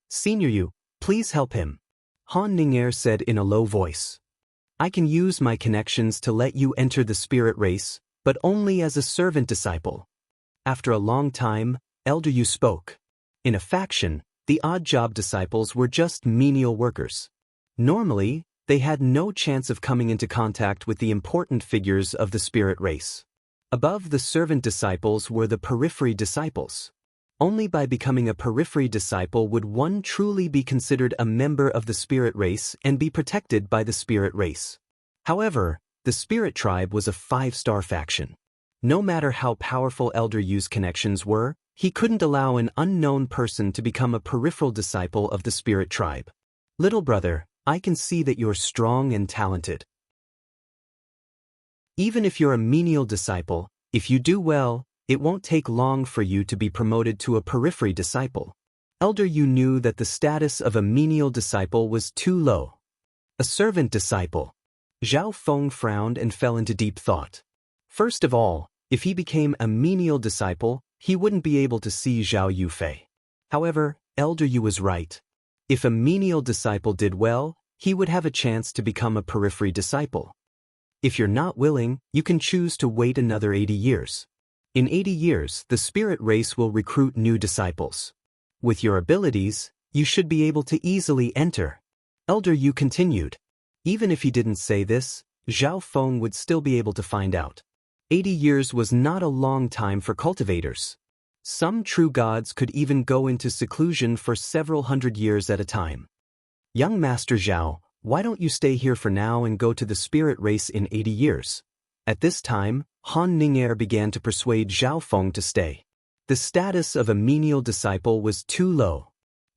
Senior Yu, please help him. Han Ning said in a low voice. I can use my connections to let you enter the spirit race, but only as a servant disciple. After a long time, Elder Yu spoke. In a faction, the odd job disciples were just menial workers. Normally, they had no chance of coming into contact with the important figures of the spirit race. Above the servant disciples were the periphery disciples. Only by becoming a periphery disciple would one truly be considered a member of the spirit race and be protected by the spirit race. However, the spirit tribe was a 5-star faction. No matter how powerful Elder Yu's connections were, he couldn't allow an unknown person to become a peripheral disciple of the spirit tribe. Little brother, I can see that you're strong and talented. Even if you're a menial disciple, if you do well, it won't take long for you to be promoted to a periphery disciple. Elder Yu knew that the status of a menial disciple was too low. A servant disciple. Zhao Feng frowned and fell into deep thought. First of all, if he became a menial disciple, he wouldn't be able to see Zhao Yufei. However, Elder Yu was right. If a menial disciple did well, he would have a chance to become a periphery disciple. If you're not willing, you can choose to wait another 80 years. In 80 years, the spirit race will recruit new disciples. With your abilities, you should be able to easily enter. Elder Yu continued. Even if he didn't say this, Zhao Feng would still be able to find out. 80 years was not a long time for cultivators. Some true gods could even go into seclusion for several hundred years at a time. Young Master Zhao, why don't you stay here for now and go to the spirit race in 80 years? At this time, Han Ning'er began to persuade Zhao Feng to stay. The status of a menial disciple was too low.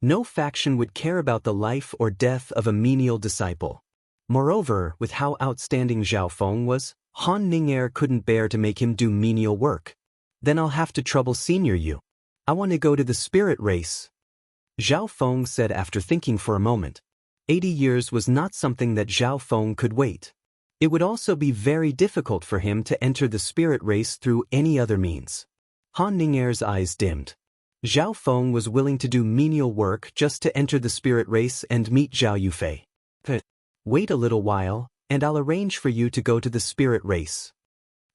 No faction would care about the life or death of a menial disciple. Moreover, with how outstanding Zhao Feng was, Han Ning'er couldn't bear to make him do menial work. Then I'll have to trouble Senior Yu. I want to go to the spirit race. Zhao Feng said after thinking for a moment. 80 years was not something that Zhao Feng could wait. It would also be very difficult for him to enter the spirit race through any other means. Han Ning'er's eyes dimmed. Zhao Feng was willing to do menial work just to enter the spirit race and meet Zhao Yufei. Wait a little while, and I'll arrange for you to go to the spirit race.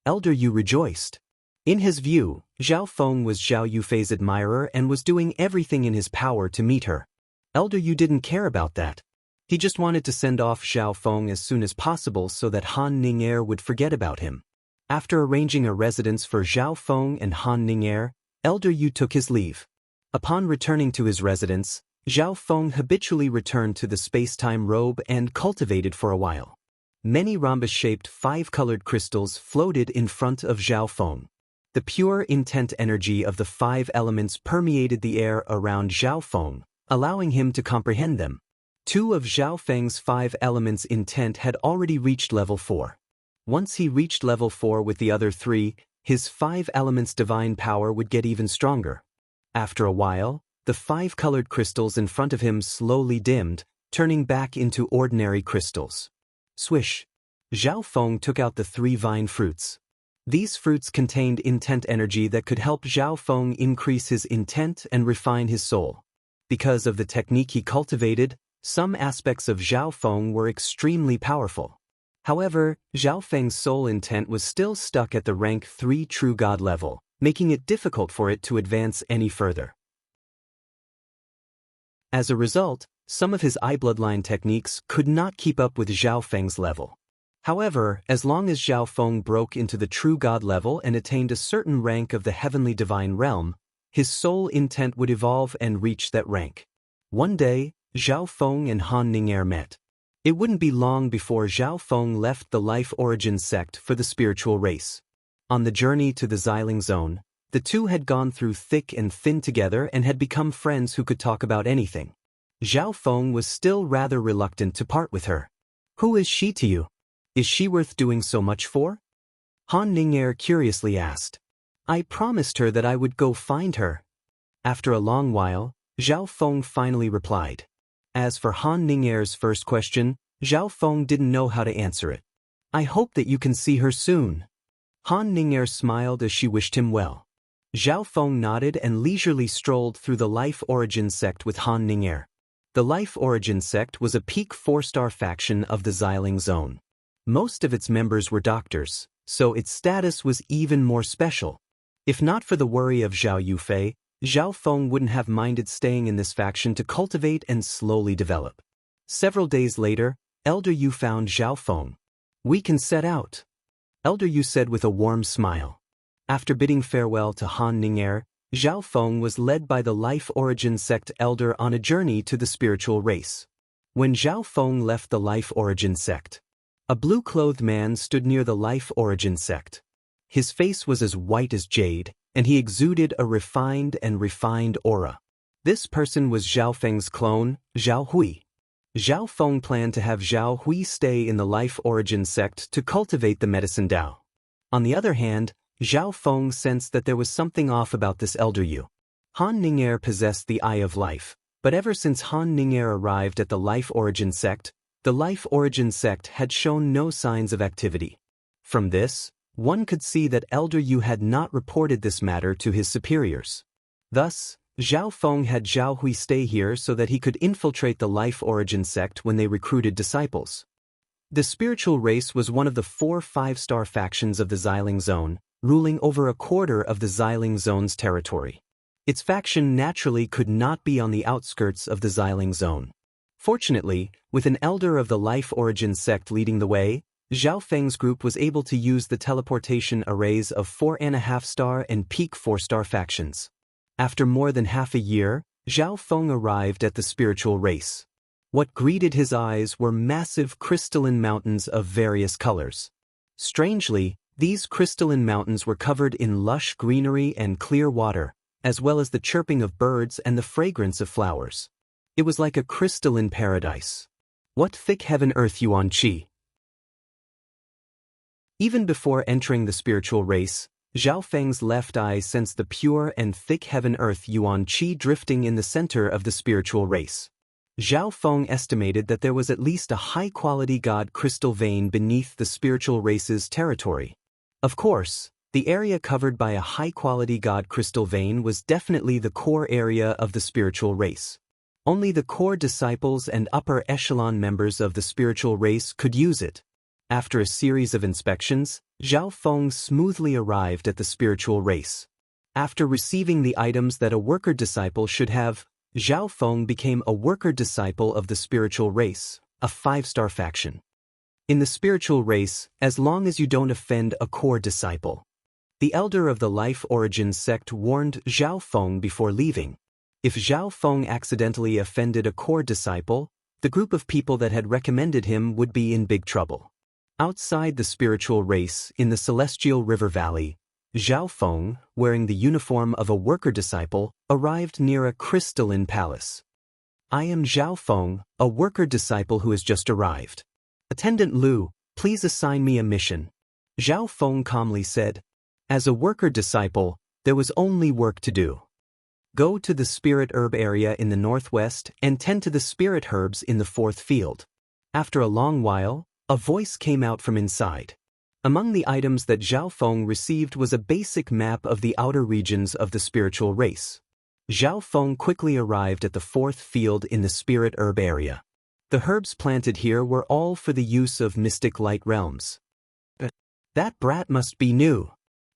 Elder Yu rejoiced. In his view, Zhao Feng was Zhao Yufei's admirer and was doing everything in his power to meet her. Elder Yu didn't care about that. He just wanted to send off Zhao Feng as soon as possible so that Han Ning'er would forget about him. After arranging a residence for Zhao Feng and Han Ning'er, Elder Yu took his leave. Upon returning to his residence, Zhao Feng habitually returned to the space-time robe and cultivated for a while. Many rhombus-shaped 5-colored crystals floated in front of Zhao Feng. The pure intent energy of the 5 elements permeated the air around Zhao Feng, allowing him to comprehend them. 2 of Zhao Feng's 5 elements intent had already reached level 4. Once he reached level 4 with the other 3, his 5 elements divine power would get even stronger. After a while, the 5-colored crystals in front of him slowly dimmed, turning back into ordinary crystals. Swish! Zhao Feng took out the 3 vine fruits. These fruits contained intent energy that could help Zhao Feng increase his intent and refine his soul. Because of the technique he cultivated, some aspects of Zhao Feng were extremely powerful. However, Zhao Feng's soul intent was still stuck at the rank 3 true god level, making it difficult for it to advance any further. As a result, some of his eye bloodline techniques could not keep up with Zhao Feng's level. However, as long as Zhao Feng broke into the true god level and attained a certain rank of the heavenly divine realm, his soul intent would evolve and reach that rank. One day, Zhao Feng and Han Ning'er met. It wouldn't be long before Zhao Feng left the Life Origin sect for the spiritual race. On the journey to the Xiling Zone, the two had gone through thick and thin together and had become friends who could talk about anything. Zhao Feng was still rather reluctant to part with her. Who is she to you? Is she worth doing so much for? Han Ning'er curiously asked. I promised her that I would go find her. After a long while, Zhao Feng finally replied. As for Han Ning'er's first question, Zhao Feng didn't know how to answer it. I hope that you can see her soon. Han Ning'er smiled as she wished him well. Zhao Feng nodded and leisurely strolled through the Life Origin sect with Han Ning'er. The Life Origin sect was a peak 4-star faction of the Xiling Zone. Most of its members were doctors, so its status was even more special. If not for the worry of Zhao Yufei, Zhao Feng wouldn't have minded staying in this faction to cultivate and slowly develop. Several days later, Elder Yu found Zhao Feng. We can set out, Elder Yu said with a warm smile. After bidding farewell to Han Ning'er, Zhao Feng was led by the Life Origin sect elder on a journey to the spiritual race. When Zhao Feng left the Life Origin sect, a blue-clothed man stood near the Life Origin sect. His face was as white as jade, and he exuded a refined aura. This person was Zhao Feng's clone, Zhao Hui. Zhao Feng planned to have Zhao Hui stay in the Life Origin sect to cultivate the medicine Dao. On the other hand, Zhao Feng sensed that there was something off about this Elder Yu. Han Ning'er possessed the Eye of Life, but ever since Han Ning'er arrived at the Life Origin sect, the Life Origin sect had shown no signs of activity. From this, one could see that Elder Yu had not reported this matter to his superiors. Thus, Zhao Feng had Zhao Hui stay here so that he could infiltrate the Life Origin sect when they recruited disciples. The spiritual race was one of the 4 5-star factions of the Xiling Zone, ruling over a quarter of the Xiling Zone's territory. Its faction naturally could not be on the outskirts of the Xiling Zone. Fortunately, with an elder of the Life Origin sect leading the way, Zhao Feng's group was able to use the teleportation arrays of 4.5-star and peak 4-star factions. After more than half a year, Zhao Feng arrived at the spiritual race. What greeted his eyes were massive crystalline mountains of various colors. Strangely, these crystalline mountains were covered in lush greenery and clear water, as well as the chirping of birds and the fragrance of flowers. It was like a crystalline paradise. What thick heaven-earth Yuan Qi! Even before entering the spiritual race, Zhao Feng's left eye sensed the pure and thick heaven-earth Yuan Qi drifting in the center of the spiritual race. Zhao Feng estimated that there was at least a high-quality god crystal vein beneath the spiritual race's territory. Of course, the area covered by a high-quality god crystal vein was definitely the core area of the spiritual race. Only the core disciples and upper echelon members of the spiritual race could use it. After a series of inspections, Zhao Feng smoothly arrived at the spiritual race. After receiving the items that a worker disciple should have, Zhao Feng became a worker disciple of the spiritual race, a 5-star faction. In the spiritual race, as long as you don't offend a core disciple. The elder of the Life Origin sect warned Zhao Feng before leaving. If Zhao Feng accidentally offended a core disciple, the group of people that had recommended him would be in big trouble. Outside the spiritual race, in the Celestial River Valley, Zhao Feng, wearing the uniform of a worker disciple, arrived near a crystalline palace. I am Zhao Feng, a worker disciple who has just arrived. Attendant Lu, please assign me a mission. Zhao Feng calmly said. As a worker disciple, there was only work to do. Go to the spirit herb area in the northwest and tend to the spirit herbs in the 4th field. After a long while, a voice came out from inside. Among the items that Zhao Feng received was a basic map of the outer regions of the spiritual race. Zhao Feng quickly arrived at the 4th field in the spirit herb area. The herbs planted here were all for the use of mystic light realms. That brat must be new.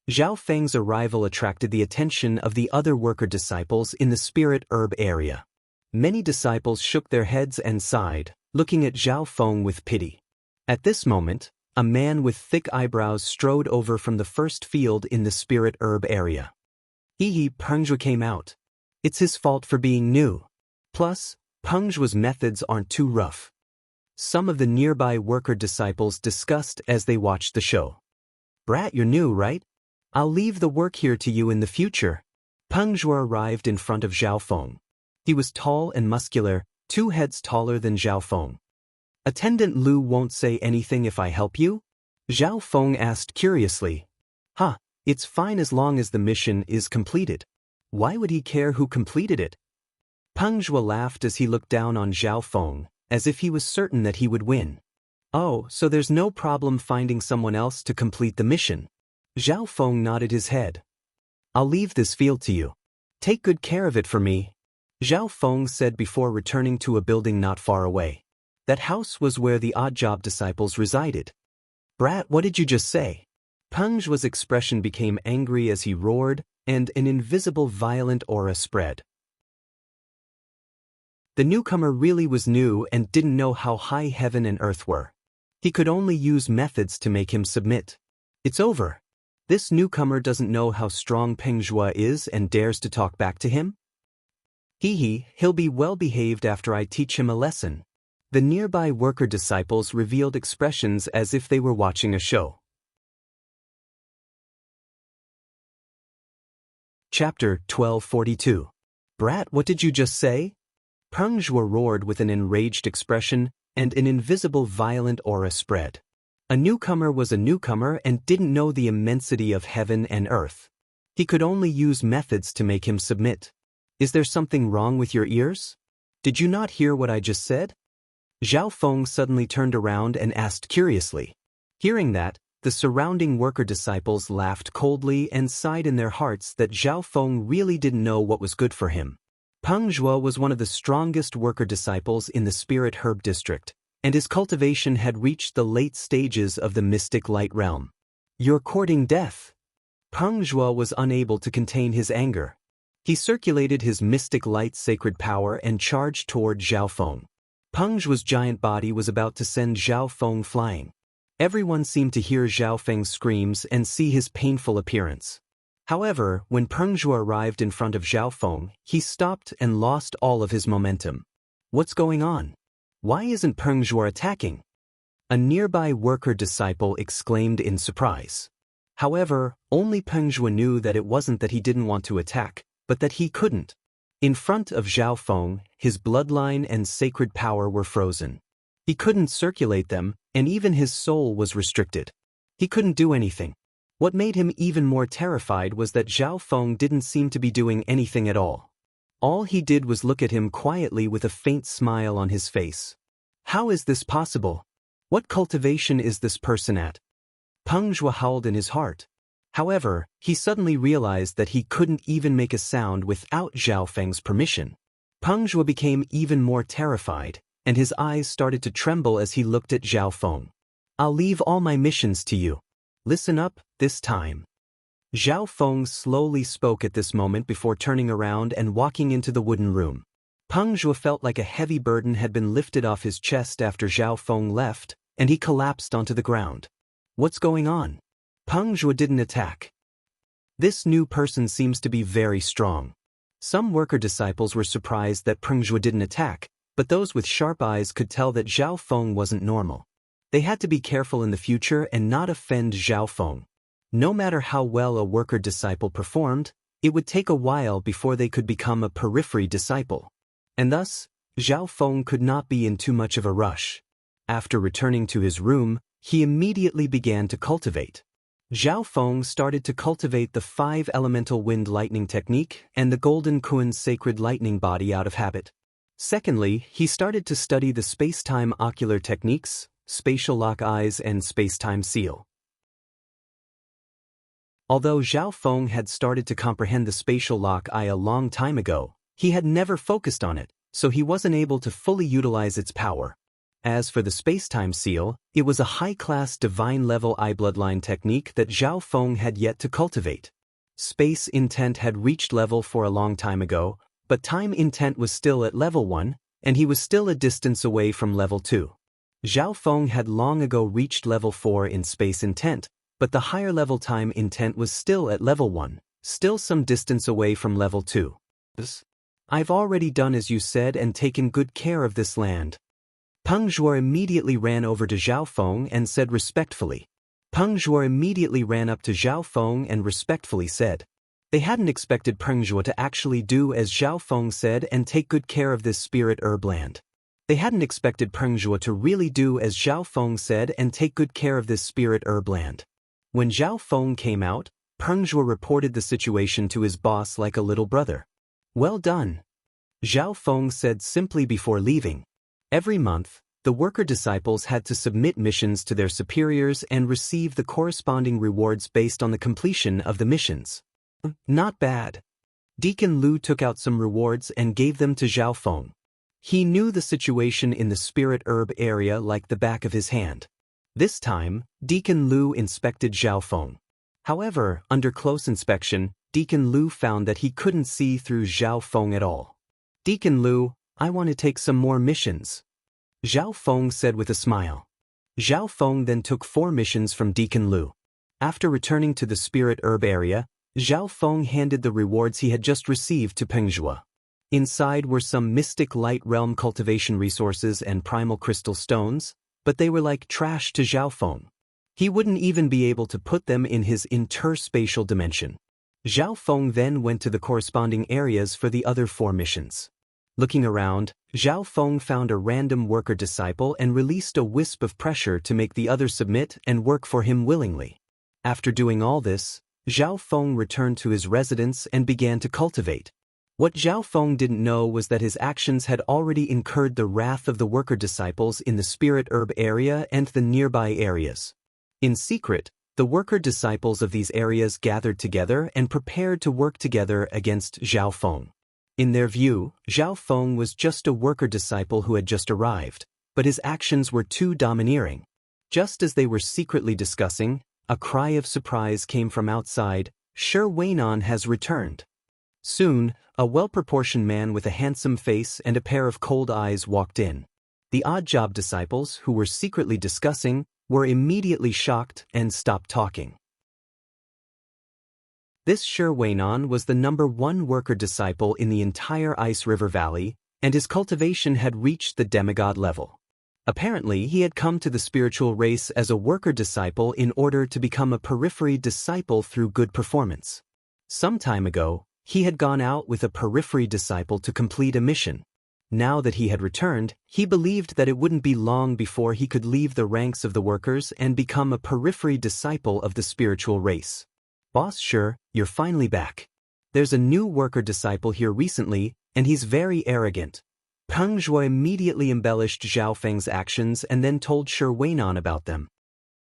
Zhao Feng's arrival attracted the attention of the other worker disciples in the spirit herb area. Many disciples shook their heads and sighed, looking at Zhao Feng with pity. At this moment, a man with thick eyebrows strode over from the 1st field in the spirit herb area. Pengzhe came out. It's his fault for being new. Plus, Pengzhe's methods aren't too rough. Some of the nearby worker disciples discussed as they watched the show. Brat, you're new, right? I'll leave the work here to you in the future. Pengzhe arrived in front of Zhao Feng. He was tall and muscular, 2 heads taller than Zhao Feng. Attendant Lu won't say anything if I help you? Zhao Feng asked curiously. It's fine as long as the mission is completed. Why would he care who completed it? Pengzhe laughed as he looked down on Zhao Feng, as if he was certain that he would win. Oh, so there's no problem finding someone else to complete the mission. Zhao Feng nodded his head. I'll leave this field to you. Take good care of it for me. Zhao Feng said before returning to a building not far away. That house was where the odd job disciples resided. Brat, what did you just say? Pengzhe's expression became angry as he roared, and an invisible violent aura spread. The newcomer really was new and didn't know how high heaven and earth were. He could only use methods to make him submit. It's over. This newcomer doesn't know how strong Pengzhe is and dares to talk back to him? He'll be well behaved after I teach him a lesson. The nearby worker disciples revealed expressions as if they were watching a show. Chapter 1242. Brat, what did you just say? Pengzhe roared with an enraged expression, and an invisible violent aura spread. A newcomer was a newcomer and didn't know the immensity of heaven and earth. He could only use methods to make him submit. Is there something wrong with your ears? Did you not hear what I just said? Zhao Feng suddenly turned around and asked curiously. Hearing that, the the surrounding worker disciples laughed coldly and sighed in their hearts that Zhao Feng really didn't know what was good for him. Peng Zhuo was one of the strongest worker disciples in the Spirit Herb District, and his cultivation had reached the late stages of the mystic light realm. "You're courting death." Peng Zhuo was unable to contain his anger. He circulated his mystic light sacred power and charged toward Zhao Feng. Peng Zhuo's giant body was about to send Zhao Feng flying. Everyone seemed to hear Zhao Feng's screams and see his painful appearance. However, when Peng Zhuo arrived in front of Zhao Feng, he stopped and lost all of his momentum. "What's going on? Why isn't Peng Zhuo attacking?" a nearby worker disciple exclaimed in surprise. However, only Peng Zhuo knew that it wasn't that he didn't want to attack, but that he couldn't. In front of Zhao Feng, his bloodline and sacred power were frozen. He couldn't circulate them, and even his soul was restricted. He couldn't do anything. What made him even more terrified was that Zhao Feng didn't seem to be doing anything at all. All he did was look at him quietly with a faint smile on his face. How is this possible? What cultivation is this person at? Peng Zhuo howled in his heart. However, he suddenly realized that he couldn't even make a sound without Zhao Feng's permission. Peng Zhuo became even more terrified, and his eyes started to tremble as he looked at Zhao Feng. "I'll leave all my missions to you. Listen up, this time." Zhao Feng slowly spoke at this moment before turning around and walking into the wooden room. Peng Zhuo felt like a heavy burden had been lifted off his chest after Zhao Feng left, and he collapsed onto the ground. What's going on? Peng Zhuo didn't attack. This new person seems to be very strong. Some worker disciples were surprised that Peng Zhuo didn't attack, but those with sharp eyes could tell that Zhao Feng wasn't normal. They had to be careful in the future and not offend Zhao Feng. No matter how well a worker disciple performed, it would take a while before they could become a periphery disciple. And thus, Zhao Feng could not be in too much of a rush. After returning to his room, he immediately began to cultivate. Zhao Feng started to cultivate the 5 elemental wind lightning technique and the golden Kun sacred lightning body out of habit. Secondly, he started to study the space-time ocular techniques, spatial lock eyes and space-time seal. Although Zhao Feng had started to comprehend the spatial lock eye a long time ago, he had never focused on it, so he wasn't able to fully utilize its power. As for the space-time seal, it was a high-class divine-level eye bloodline technique that Zhao Feng had yet to cultivate. Space intent had reached level 4 a long time ago, but time intent was still at level 1, and he was still a distance away from level 2. Zhao Feng had long ago reached level 4 in space intent, but the higher level time intent was still at level 1, still some distance away from level 2. "I've already done as you said and taken good care of this land." Peng Zhuo immediately ran over to Zhao Feng and said respectfully. Peng Zhuo immediately ran up to Zhao Feng and respectfully said. They hadn't expected Peng Zhuo to actually do as Zhao Feng said and take good care of this spirit herb land. They hadn't expected Peng Zhuo to really do as Zhao Feng said and take good care of this spirit herb land. When Zhao Feng came out, Peng Zhuo reported the situation to his boss like a little brother. "Well done," Zhao Feng said simply before leaving. Every month, the worker disciples had to submit missions to their superiors and receive the corresponding rewards based on the completion of the missions. Not bad. Deacon Lu took out some rewards and gave them to Zhao Feng. He knew the situation in the spirit herb area like the back of his hand. This time, Deacon Lu inspected Zhao Feng. However, under close inspection, Deacon Lu found that he couldn't see through Zhao Feng at all. "Deacon Lu, I want to take some more missions," Zhao Feng said with a smile. Zhao Feng then took 4 missions from Deacon Lu. After returning to the spirit herb area, Zhao Feng handed the rewards he had just received to Peng Zhuo. Inside were some mystic light realm cultivation resources and primal crystal stones, but they were like trash to Zhao Feng. He wouldn't even be able to put them in his interspatial dimension. Zhao Feng then went to the corresponding areas for the other 4 missions. Looking around, Zhao Feng found a random worker disciple and released a wisp of pressure to make the other submit and work for him willingly. After doing all this, Zhao Feng returned to his residence and began to cultivate. What Zhao Feng didn't know was that his actions had already incurred the wrath of the worker disciples in the spirit herb area and the nearby areas. In secret, The worker disciples of these areas gathered together and prepared to work together against Zhao Feng. In their view, Zhao Feng was just a worker disciple who had just arrived, but his actions were too domineering. Just as they were secretly discussing, a cry of surprise came from outside. Shi Weinan has returned. Soon, a well-proportioned man with a handsome face and a pair of cold eyes walked in. The odd job disciples, who were secretly discussing, were immediately shocked and stopped talking. This Shi Weinan was the #1 worker disciple in the entire Ice River Valley, and his cultivation had reached the demigod level. Apparently, he had come to the spiritual race as a worker disciple in order to become a periphery disciple through good performance. Some time ago, he had gone out with a periphery disciple to complete a mission. Now that he had returned, he believed that it wouldn't be long before he could leave the ranks of the workers and become a periphery disciple of the spiritual race. Boss Shi, you're finally back. There's a new worker disciple here recently, and he's very arrogant. Peng Zhuo immediately embellished Zhao Feng's actions and then told Shi Weinan about them.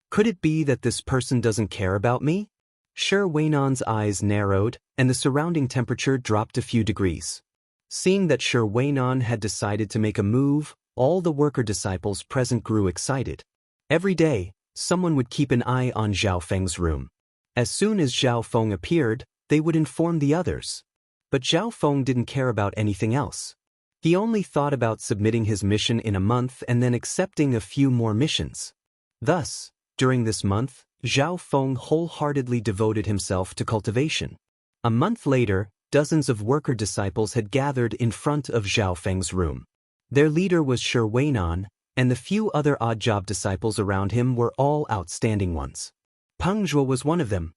Could it be that this person doesn't care about me? Shi Weinan's eyes narrowed, and the surrounding temperature dropped a few degrees. Seeing that Shi Weinan had decided to make a move, all the worker disciples present grew excited. Every day, someone would keep an eye on Zhao Feng's room. As soon as Zhao Feng appeared, they would inform the others. But Zhao Feng didn't care about anything else. He only thought about submitting his mission in a month and then accepting a few more missions. Thus, during this month, Zhao Feng wholeheartedly devoted himself to cultivation. A month later, dozens of worker disciples had gathered in front of Zhao Feng's room. Their leader was Shi Weinan, and the few other odd-job disciples around him were all outstanding ones. Peng Zhuo was one of them.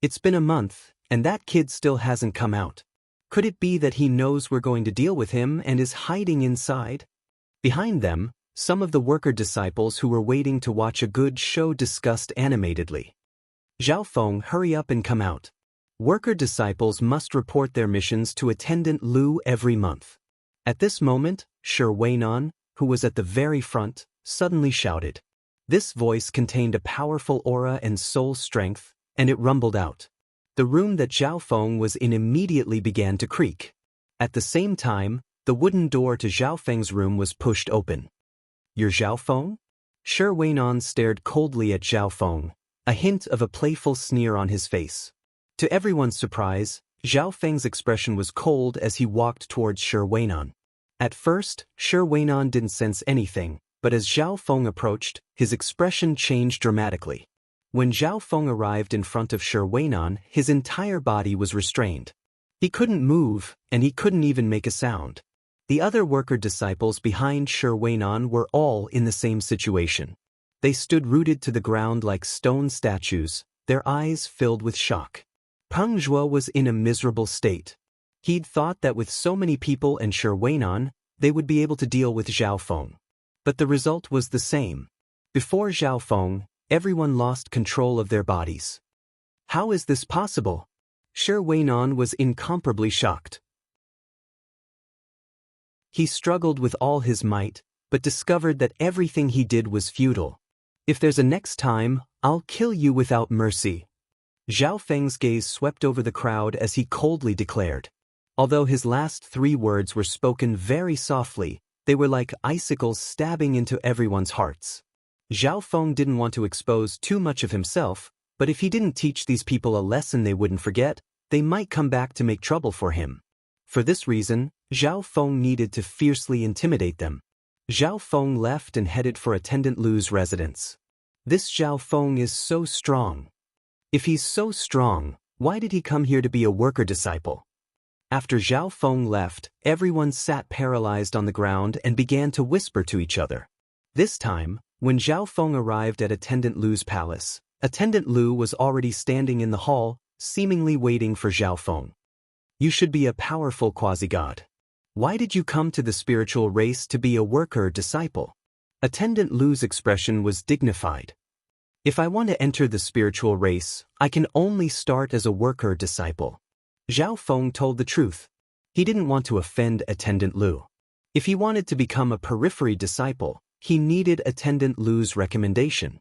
It's been a month, and that kid still hasn't come out. Could it be that he knows we're going to deal with him and is hiding inside? Behind them, some of the worker disciples who were waiting to watch a good show discussed animatedly. Zhao Feng, hurry up and come out. Worker disciples must report their missions to Attendant Lu every month. At this moment, Shi Weinan, who was at the very front, suddenly shouted. This voice contained a powerful aura and soul strength, and it rumbled out. The room that Zhao Feng was in immediately began to creak. At the same time, the wooden door to Zhao Feng's room was pushed open. You're Zhao Feng? Shi Weinan stared coldly at Zhao Feng, a hint of a playful sneer on his face. To everyone's surprise, Zhao Feng's expression was cold as he walked towards Shi Weinan. At first, Shi Weinan didn't sense anything, but as Zhao Feng approached, his expression changed dramatically. When Zhao Feng arrived in front of Shi Weinan, his entire body was restrained. He couldn't move, and he couldn't even make a sound. The other worker disciples behind Shi Weinan were all in the same situation. They stood rooted to the ground like stone statues, their eyes filled with shock. Peng Zhuo was in a miserable state. He'd thought that with so many people and Shi Weinan, they would be able to deal with Zhao Feng. But the result was the same. Before Zhao Feng, everyone lost control of their bodies. How is this possible? Shi Weinan was incomparably shocked. He struggled with all his might, but discovered that everything he did was futile. If there's a next time, I'll kill you without mercy. Zhao Feng's gaze swept over the crowd as he coldly declared. Although his last 3 words were spoken very softly, they were like icicles stabbing into everyone's hearts. Zhao Feng didn't want to expose too much of himself, but if he didn't teach these people a lesson they wouldn't forget, they might come back to make trouble for him. For this reason, Zhao Feng needed to fiercely intimidate them. Zhao Feng left and headed for Attendant Lu's residence. This Zhao Feng is so strong. If he's so strong, why did he come here to be a worker disciple? After Zhao Feng left, everyone sat paralyzed on the ground and began to whisper to each other. This time, when Zhao Feng arrived at Attendant Lu's palace, Attendant Lu was already standing in the hall, seemingly waiting for Zhao Feng. You should be a powerful quasi-god. Why did you come to the spiritual race to be a worker disciple? Attendant Lu's expression was dignified. If I want to enter the spiritual race, I can only start as a worker disciple. Zhao Feng told the truth. He didn't want to offend Attendant Lu. If he wanted to become a periphery disciple, he needed Attendant Lu's recommendation.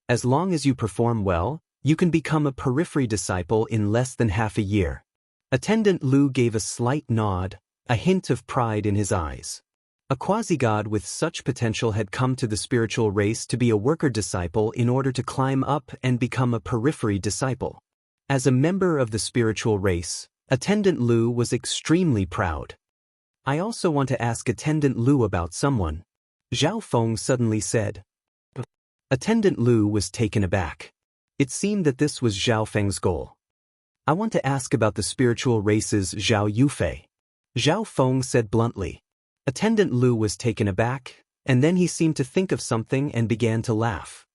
As long as you perform well, You can become a periphery disciple in less than half a year. Attendant Lu gave a slight nod, a hint of pride in his eyes. A quasi-god with such potential had come to the spiritual race to be a worker disciple in order to climb up and become a periphery disciple. As a member of the spiritual race, Attendant Lu was extremely proud. I also want to ask Attendant Lu about someone, Zhao Feng suddenly said. Attendant Lu was taken aback. It seemed that this was Zhao Feng's goal. I want to ask about the spiritual race's Zhao Yufei. Zhao Feng said bluntly. Attendant Lu was taken aback, and then he seemed to think of something and began to laugh.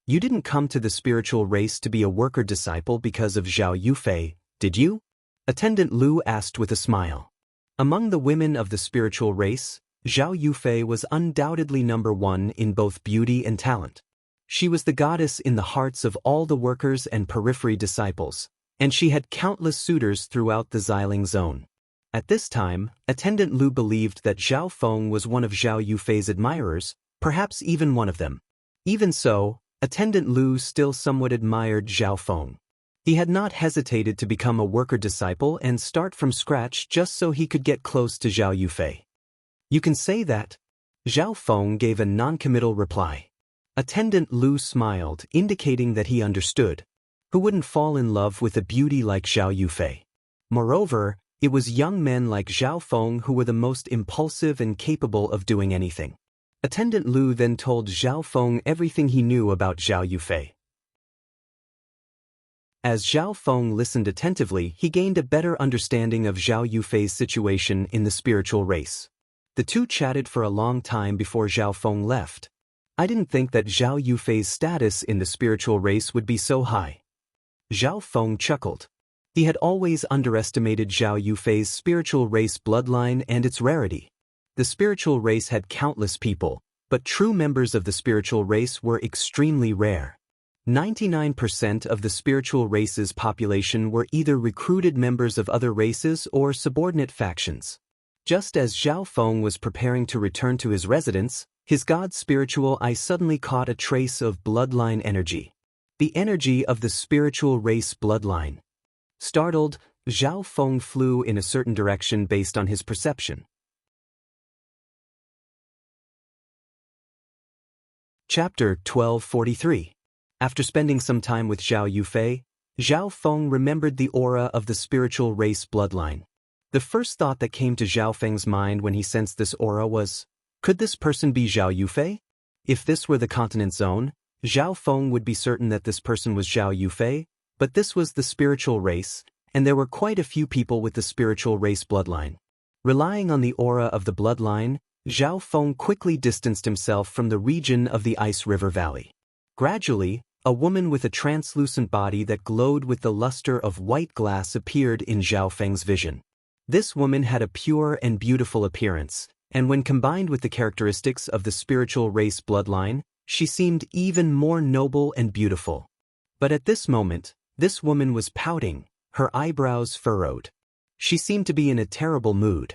You didn't come to the spiritual race to be a worker disciple because of Zhao Yufei, did you? Attendant Lu asked with a smile. Among the women of the spiritual race, Zhao Yufei was undoubtedly number one in both beauty and talent. She was the goddess in the hearts of all the workers and periphery disciples, and she had countless suitors throughout the Xiling zone. At this time, Attendant Lu believed that Zhao Feng was one of Zhao Yufei's admirers, perhaps even one of them. Even so, Attendant Lu still somewhat admired Zhao Feng. He had not hesitated to become a worker disciple and start from scratch just so he could get close to Zhao Yufei. You can say that. Zhao Feng gave a non-committal reply. Attendant Lu smiled, indicating that he understood. Who wouldn't fall in love with a beauty like Zhao Yufei? Moreover, it was young men like Zhao Feng who were the most impulsive and capable of doing anything. Attendant Lu then told Zhao Feng everything he knew about Zhao Yufei. As Zhao Feng listened attentively, he gained a better understanding of Zhao Yufei's situation in the spiritual race. The two chatted for a long time before Zhao Feng left. I didn't think that Zhao Yufei's status in the spiritual race would be so high. Zhao Feng chuckled. He had always underestimated Zhao Yufei's spiritual race bloodline and its rarity. The spiritual race had countless people, but true members of the spiritual race were extremely rare. 99% of the spiritual race's population were either recruited members of other races or subordinate factions. Just as Zhao Feng was preparing to return to his residence, his god's spiritual eye suddenly caught a trace of bloodline energy. The energy of the spiritual race bloodline. Startled, Zhao Feng flew in a certain direction based on his perception. Chapter 1243. After spending some time with Zhao Yufei, Zhao Feng remembered the aura of the spiritual race bloodline. The first thought that came to Zhao Feng's mind when he sensed this aura was, could this person be Zhao Yufei? If this were the continent zone, Zhao Feng would be certain that this person was Zhao Yufei, but this was the spiritual race, and there were quite a few people with the spiritual race bloodline. Relying on the aura of the bloodline, Zhao Feng quickly distanced himself from the region of the Ice River Valley. Gradually, a woman with a translucent body that glowed with the luster of white glass appeared in Zhao Feng's vision. This woman had a pure and beautiful appearance, and when combined with the characteristics of the spiritual race bloodline, she seemed even more noble and beautiful. But at this moment, this woman was pouting, her eyebrows furrowed. She seemed to be in a terrible mood.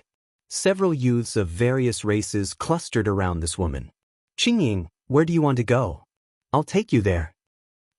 Several youths of various races clustered around this woman. Qingying, where do you want to go? I'll take you there.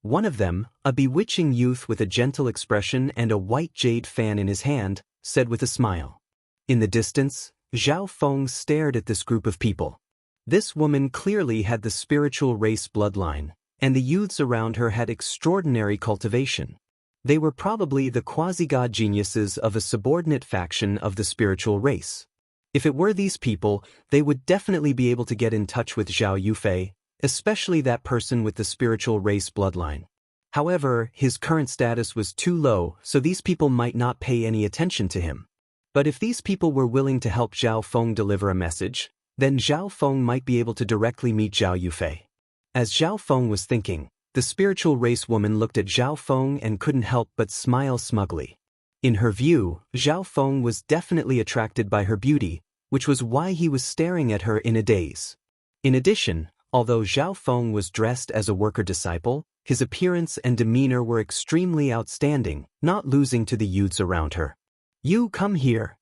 One of them, a bewitching youth with a gentle expression and a white jade fan in his hand, said with a smile. In the distance, Zhao Feng stared at this group of people. This woman clearly had the spiritual race bloodline, and the youths around her had extraordinary cultivation. They were probably the quasi-god geniuses of a subordinate faction of the spiritual race. If it were these people, they would definitely be able to get in touch with Zhao Yufei, especially that person with the spiritual race bloodline. However, his current status was too low, so these people might not pay any attention to him. But if these people were willing to help Zhao Feng deliver a message, then Zhao Feng might be able to directly meet Zhao Yufei. As Zhao Feng was thinking, the spiritual race woman looked at Zhao Feng and couldn't help but smile smugly. In her view, Zhao Feng was definitely attracted by her beauty, which was why he was staring at her in a daze. In addition, although Zhao Feng was dressed as a worker disciple, his appearance and demeanor were extremely outstanding, not losing to the youths around her. You come here.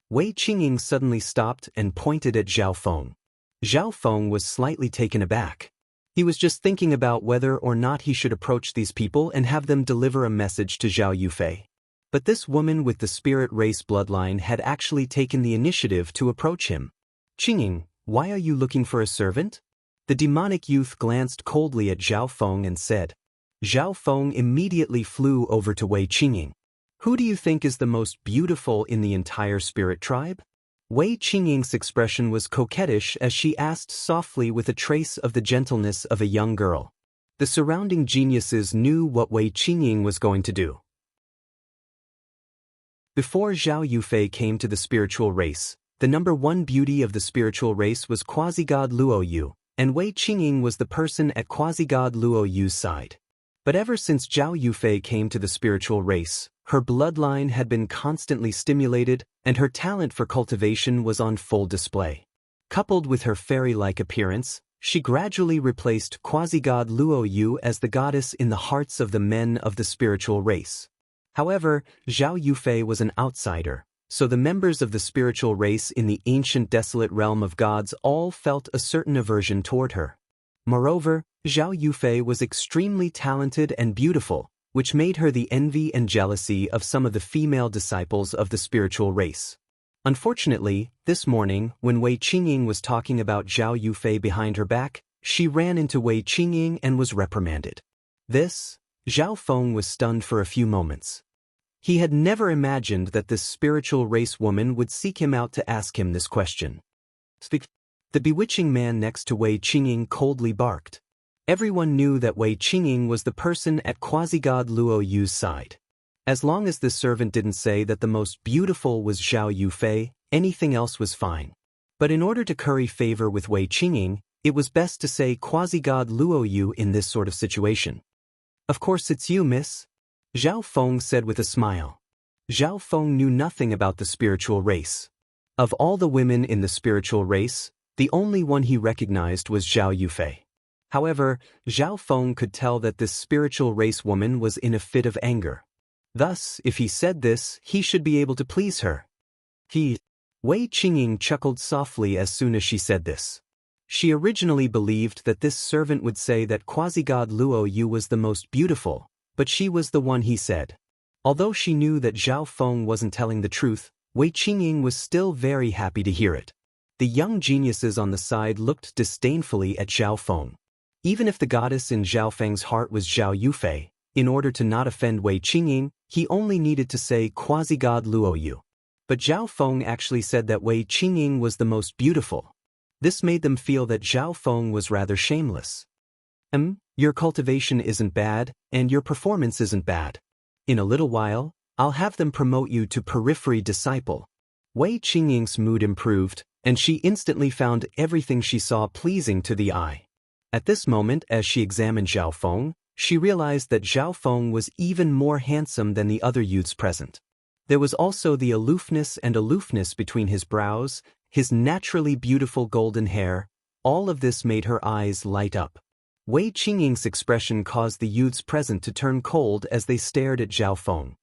Wei Qingying suddenly stopped and pointed at Zhao Feng. Zhao Feng was slightly taken aback. He was just thinking about whether or not he should approach these people and have them deliver a message to Zhao Yufei. But this woman with the spirit race bloodline had actually taken the initiative to approach him. Qingying, why are you looking for a servant? The demonic youth glanced coldly at Zhao Feng and said. Zhao Feng immediately flew over to Wei Qingying. Who do you think is the most beautiful in the entire spirit tribe? Wei Qingying's expression was coquettish as she asked softly with a trace of the gentleness of a young girl. The surrounding geniuses knew what Wei Qingying was going to do. Before Zhao Yufei came to the spiritual race, the number one beauty of the spiritual race was quasi-god Luo Yu, and Wei Qingying was the person at quasi-god Luo Yu's side. But ever since Zhao Yufei came to the spiritual race, her bloodline had been constantly stimulated, and her talent for cultivation was on full display. Coupled with her fairy-like appearance, she gradually replaced quasi-god Luo Yu as the goddess in the hearts of the men of the spiritual race. However, Zhao Yufei was an outsider, so the members of the spiritual race in the ancient desolate realm of gods all felt a certain aversion toward her. Moreover, Zhao Yufei was extremely talented and beautiful, which made her the envy and jealousy of some of the female disciples of the spiritual race. Unfortunately, this morning, when Wei Qingying was talking about Zhao Yufei behind her back, she ran into Wei Qingying and was reprimanded. Zhao Feng was stunned for a few moments. He had never imagined that this spiritual race woman would seek him out to ask him this question. The bewitching man next to Wei Qingying coldly barked. Everyone knew that Wei Qingying was the person at quasi-god Luo Yu's side. As long as this servant didn't say that the most beautiful was Zhao Yufei, anything else was fine. But in order to curry favor with Wei Qingying, it was best to say quasi-god Luo Yu in this sort of situation. Of course it's you, miss. Zhao Feng said with a smile. Zhao Feng knew nothing about the spiritual race. Of all the women in the spiritual race, the only one he recognized was Zhao Yufei. However, Zhao Feng could tell that this spiritual race woman was in a fit of anger. Thus, if he said this, he should be able to please her. Wei Qingying chuckled softly as soon as she said this. She originally believed that this servant would say that quasi-god Luo Yu was the most beautiful, but she was the one he said. Although she knew that Zhao Feng wasn't telling the truth, Wei Qingying was still very happy to hear it. The young geniuses on the side looked disdainfully at Zhao Feng. Even if the goddess in Zhao Feng's heart was Zhao Yufei, in order to not offend Wei Qingying, he only needed to say quasi-god Luo Yu. But Zhao Feng actually said that Wei Qingying was the most beautiful. This made them feel that Zhao Feng was rather shameless. Your cultivation isn't bad, and your performance isn't bad. In a little while, I'll have them promote you to periphery disciple. Wei Qingying's mood improved, and she instantly found everything she saw pleasing to the eye. At this moment, as she examined Zhao Feng, she realized that Zhao Feng was even more handsome than the other youths present. There was also the aloofness between his brows, his naturally beautiful golden hair. All of this made her eyes light up. Wei Qingying's expression caused the youths present to turn cold as they stared at Zhao Feng.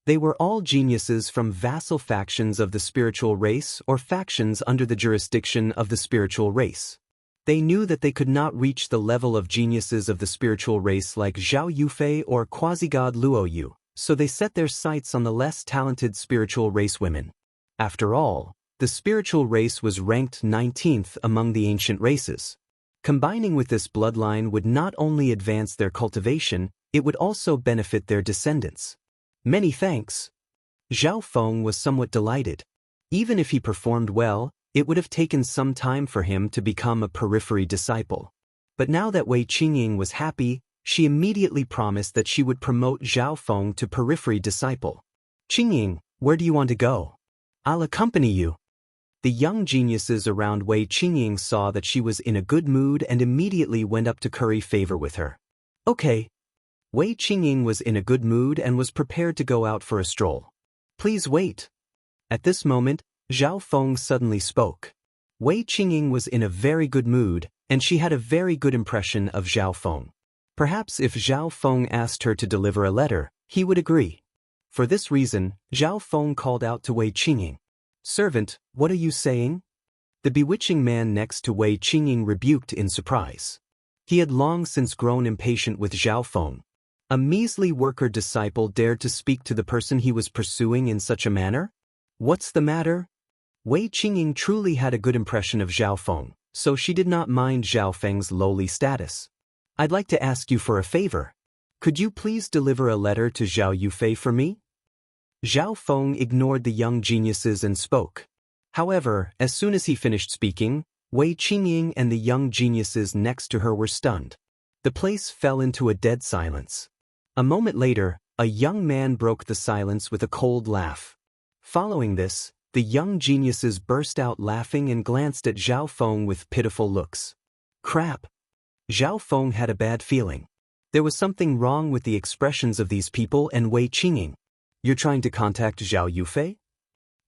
They were all geniuses from vassal factions of the spiritual race or factions under the jurisdiction of the spiritual race. They knew that they could not reach the level of geniuses of the spiritual race like Zhao Yufei or quasi-god Luo Yu, so they set their sights on the less talented spiritual race women. After all, the spiritual race was ranked 19th among the ancient races. Combining with this bloodline would not only advance their cultivation, it would also benefit their descendants. Many thanks. Zhao Feng was somewhat delighted. Even if he performed well, it would have taken some time for him to become a periphery disciple. But now that Wei Qingying was happy, she immediately promised that she would promote Zhao Feng to periphery disciple. Qingying, where do you want to go? I'll accompany you. The young geniuses around Wei Qingying saw that she was in a good mood and immediately went up to curry favor with her. Okay. Wei Qingying was in a good mood and was prepared to go out for a stroll. Please wait. At this moment, Zhao Feng suddenly spoke. Wei Qingying was in a very good mood, and she had a very good impression of Zhao Feng. Perhaps if Zhao Feng asked her to deliver a letter, he would agree. For this reason, Zhao Feng called out to Wei Qingying. Servant, what are you saying? The bewitching man next to Wei Qingying rebuked in surprise. He had long since grown impatient with Zhao Feng. A measly worker disciple dared to speak to the person he was pursuing in such a manner? What's the matter? Wei Qingying truly had a good impression of Zhao Feng, so she did not mind Zhao Feng's lowly status. I'd like to ask you for a favor. Could you please deliver a letter to Zhao Yufei for me? Zhao Feng ignored the young geniuses and spoke. However, as soon as he finished speaking, Wei Qingying and the young geniuses next to her were stunned. The place fell into a dead silence. A moment later, a young man broke the silence with a cold laugh. Following this, the young geniuses burst out laughing and glanced at Zhao Feng with pitiful looks. Crap! Zhao Feng had a bad feeling. There was something wrong with the expressions of these people and Wei Qingying. You're trying to contact Zhao Yufei?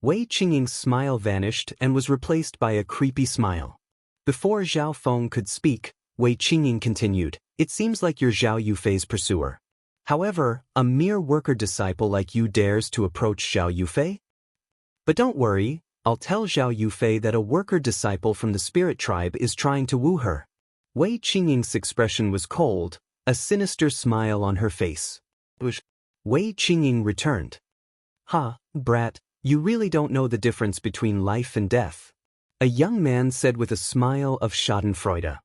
Wei Qingying's smile vanished and was replaced by a creepy smile. Before Zhao Feng could speak, Wei Qingying continued, It seems like you're Zhao Yufei's pursuer. However, a mere worker disciple like you dares to approach Zhao Yufei? But don't worry, I'll tell Zhao Yufei that a worker disciple from the spirit tribe is trying to woo her. Wei Qingying's expression was cold, a sinister smile on her face. Wei Qingying returned. Ha, brat, you really don't know the difference between life and death. A young man said with a smile of schadenfreude.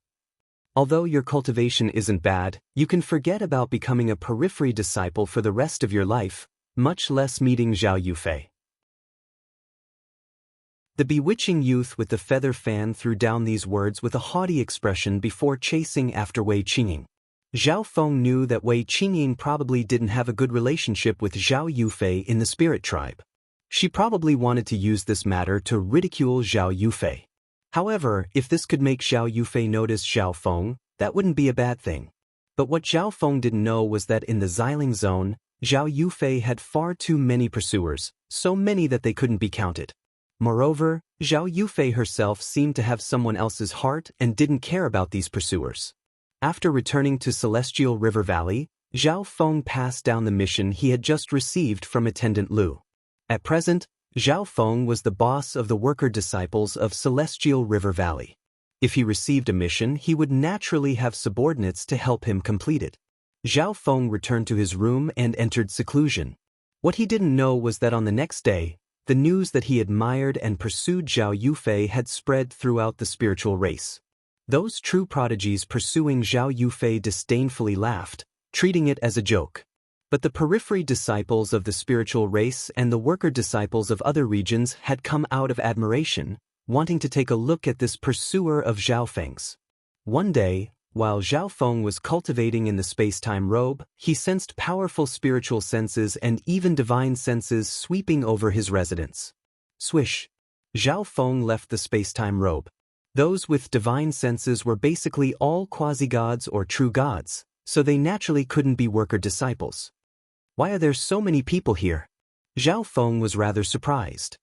Although your cultivation isn't bad, you can forget about becoming a periphery disciple for the rest of your life, much less meeting Zhao Yufei. The bewitching youth with the feather fan threw down these words with a haughty expression before chasing after Wei Qingying. Zhao Feng knew that Wei Qingying probably didn't have a good relationship with Zhao Yufei in the spirit tribe. She probably wanted to use this matter to ridicule Zhao Yufei. However, if this could make Zhao Yufei notice Zhao Feng, that wouldn't be a bad thing. But what Zhao Feng didn't know was that in the Xiling zone, Zhao Yufei had far too many pursuers, so many that they couldn't be counted. Moreover, Zhao Yufei herself seemed to have someone else's heart and didn't care about these pursuers. After returning to Celestial River Valley, Zhao Feng passed down the mission he had just received from Attendant Lu. At present, Zhao Feng was the boss of the worker disciples of Celestial River Valley. If he received a mission, he would naturally have subordinates to help him complete it. Zhao Feng returned to his room and entered seclusion. What he didn't know was that on the next day, the news that he admired and pursued Zhao Yufei had spread throughout the spiritual race. Those true prodigies pursuing Zhao Yufei disdainfully laughed, treating it as a joke. But the periphery disciples of the spiritual race and the worker disciples of other regions had come out of admiration, wanting to take a look at this pursuer of Zhao Feng's. One day, while Zhao Feng was cultivating in the space-time robe, he sensed powerful spiritual senses and even divine senses sweeping over his residence. Swish! Zhao Feng left the space-time robe. Those with divine senses were basically all quasi-gods or true gods, so they naturally couldn't be worker disciples. Why are there so many people here? Zhao Feng was rather surprised.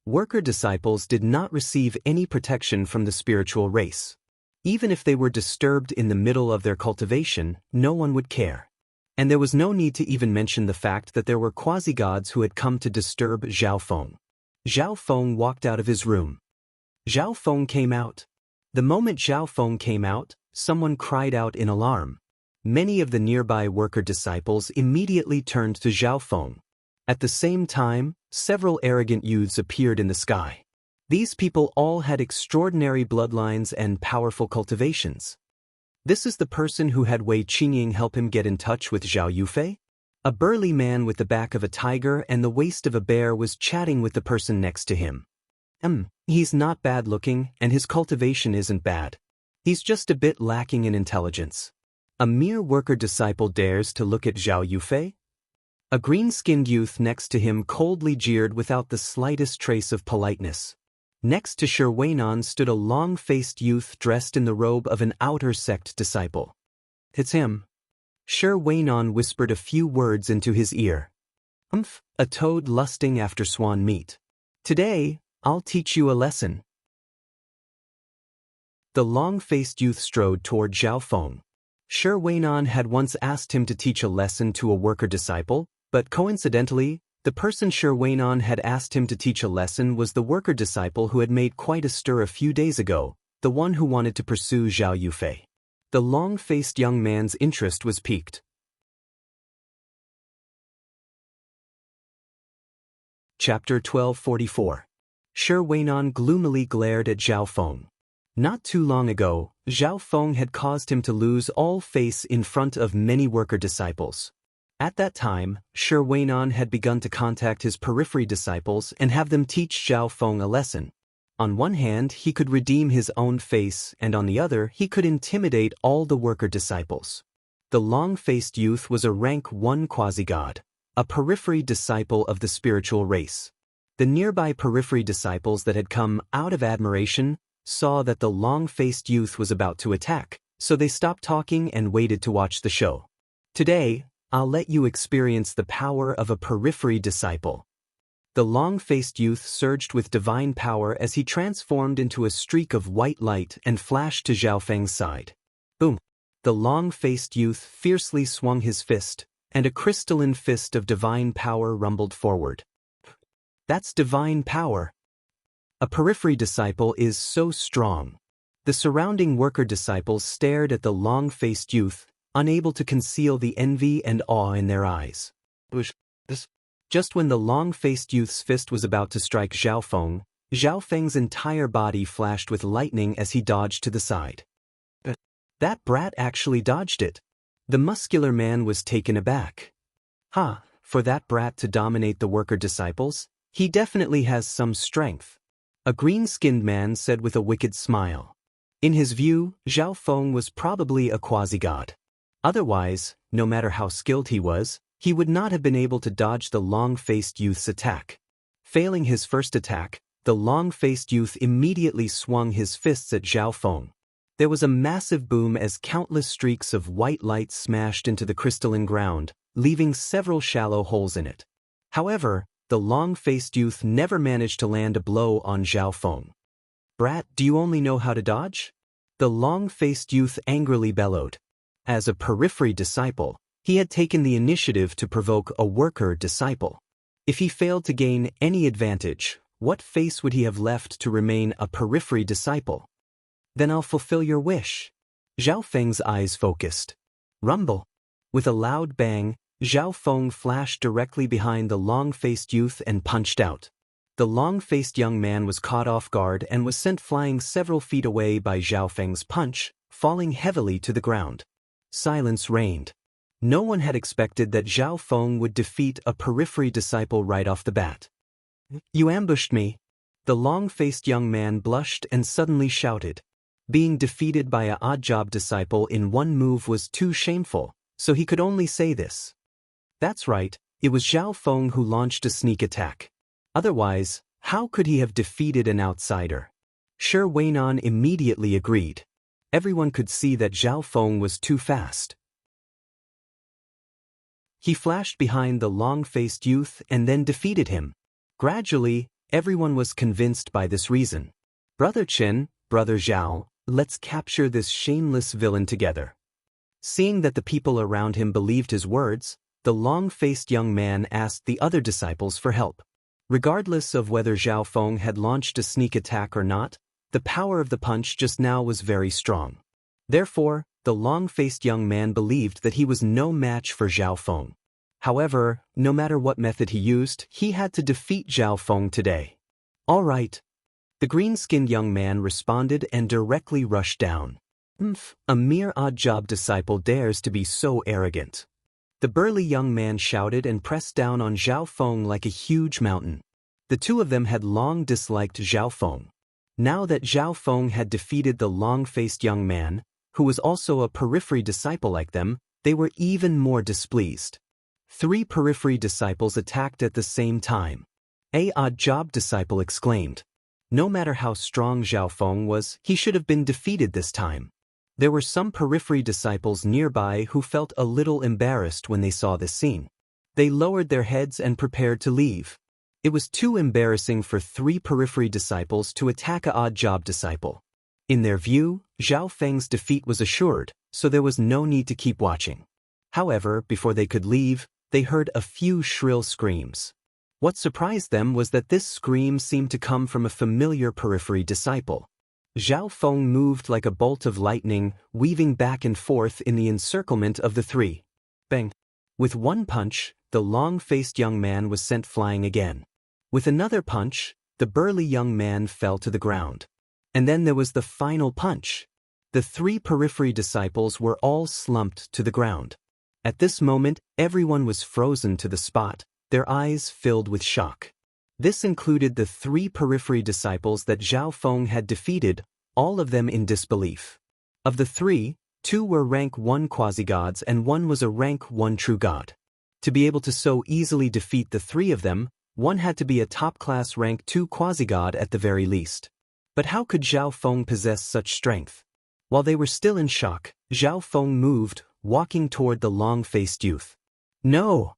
Worker disciples did not receive any protection from the spiritual race. Even if they were disturbed in the middle of their cultivation, no one would care. And there was no need to even mention the fact that there were quasi-gods who had come to disturb Zhao Feng. Zhao Feng walked out of his room. Zhao Feng came out. The moment Zhao Feng came out, someone cried out in alarm. Many of the nearby worker disciples immediately turned to Zhao Feng. At the same time, several arrogant youths appeared in the sky. These people all had extraordinary bloodlines and powerful cultivations. This is the person who had Wei Qingying help him get in touch with Zhao Yufei? A burly man with the back of a tiger and the waist of a bear was chatting with the person next to him. He's not bad looking and his cultivation isn't bad. He's just a bit lacking in intelligence. A mere worker disciple dares to look at Zhao Yufei? A green-skinned youth next to him coldly jeered without the slightest trace of politeness. Next to Shi Weinan stood a long-faced youth dressed in the robe of an outer sect disciple. It's him. Shi Weinan whispered a few words into his ear. A toad lusting after swan meat. Today, I'll teach you a lesson. The long-faced youth strode toward Zhao Feng. Shi Weinan had once asked him to teach a lesson to a worker disciple, but coincidentally, The person Shi Weinan had asked him to teach a lesson was the worker disciple who had made quite a stir a few days ago, the one who wanted to pursue Zhao Yufei. The long-faced young man's interest was piqued. Chapter 1244. Shi Weinan gloomily glared at Zhao Feng. Not too long ago, Zhao Feng had caused him to lose all face in front of many worker disciples. At that time, Shi Weinan had begun to contact his periphery disciples and have them teach Zhao Feng a lesson. On one hand, he could redeem his own face, and on the other, he could intimidate all the worker disciples. The long-faced youth was a rank 1 quasi-god, a periphery disciple of the spiritual race. The nearby periphery disciples that had come out of admiration saw that the long-faced youth was about to attack, so they stopped talking and waited to watch the show. Today, I'll let you experience the power of a periphery disciple. The long-faced youth surged with divine power as he transformed into a streak of white light and flashed to Zhao Feng's side. Boom! The long-faced youth fiercely swung his fist, and a crystalline fist of divine power rumbled forward. That's divine power. A periphery disciple is so strong. The surrounding worker disciples stared at the long-faced youth, unable to conceal the envy and awe in their eyes. Just when the long-faced youth's fist was about to strike Zhao Feng's entire body flashed with lightning as he dodged to the side. That brat actually dodged it. The muscular man was taken aback. For that brat to dominate the worker disciples, he definitely has some strength. A green-skinned man said with a wicked smile. In his view, Zhao Feng was probably a quasi-god. Otherwise, no matter how skilled he was, he would not have been able to dodge the long-faced youth's attack. Failing his first attack, the long-faced youth immediately swung his fists at Zhao Feng. There was a massive boom as countless streaks of white light smashed into the crystalline ground, leaving several shallow holes in it. However, the long-faced youth never managed to land a blow on Zhao Feng. "Brat, do you only know how to dodge?" The long-faced youth angrily bellowed. As a periphery disciple, he had taken the initiative to provoke a worker disciple. If he failed to gain any advantage, what face would he have left to remain a periphery disciple? "Then I'll fulfill your wish." Zhao Feng's eyes focused. Rumble. With a loud bang, Zhao Feng flashed directly behind the long-faced youth and punched out. The long-faced young man was caught off guard and was sent flying several feet away by Zhao Feng's punch, falling heavily to the ground. Silence reigned. No one had expected that Zhao Feng would defeat a periphery disciple right off the bat. "You ambushed me." The long-faced young man blushed and suddenly shouted. Being defeated by an odd-job disciple in one move was too shameful, so he could only say this. That's right, it was Zhao Feng who launched a sneak attack. Otherwise, how could he have defeated an outsider? Shi Weinan immediately agreed. Everyone could see that Zhao Feng was too fast. He flashed behind the long-faced youth and then defeated him. Gradually, everyone was convinced by this reason. "Brother Chen, Brother Zhao, let's capture this shameless villain together." Seeing that the people around him believed his words, the long-faced young man asked the other disciples for help. Regardless of whether Zhao Feng had launched a sneak attack or not, the power of the punch just now was very strong. Therefore, the long-faced young man believed that he was no match for Zhao Feng. However, no matter what method he used, he had to defeat Zhao Feng today. "All right." The green-skinned young man responded and directly rushed down. A mere odd-job disciple dares to be so arrogant." The burly young man shouted and pressed down on Zhao Feng like a huge mountain. The two of them had long disliked Zhao Feng. Now that Zhao Feng had defeated the long-faced young man, who was also a periphery disciple like them, they were even more displeased. 3 periphery disciples attacked at the same time. "A odd-job disciple exclaimed. No matter how strong Zhao Feng was, he should have been defeated this time. There were some periphery disciples nearby who felt a little embarrassed when they saw this scene. They lowered their heads and prepared to leave. It was too embarrassing for 3 periphery disciples to attack an odd-job disciple. In their view, Zhao Feng's defeat was assured, so there was no need to keep watching. However, before they could leave, they heard a few shrill screams. What surprised them was that this scream seemed to come from a familiar periphery disciple. Zhao Feng moved like a bolt of lightning, weaving back and forth in the encirclement of the three. Bang! With one punch, the long-faced young man was sent flying again. With another punch, the burly young man fell to the ground. And then there was the final punch. The three periphery disciples were all slumped to the ground. At this moment, everyone was frozen to the spot, their eyes filled with shock. This included the three periphery disciples that Zhao Feng had defeated, all of them in disbelief. Of the three, two were rank 1 quasi-gods and one was a rank 1 true god. To be able to so easily defeat the three of them, one had to be a top-class rank 2 quasi-god at the very least. But how could Zhao Feng possess such strength? While they were still in shock, Zhao Feng moved, walking toward the long-faced youth. No!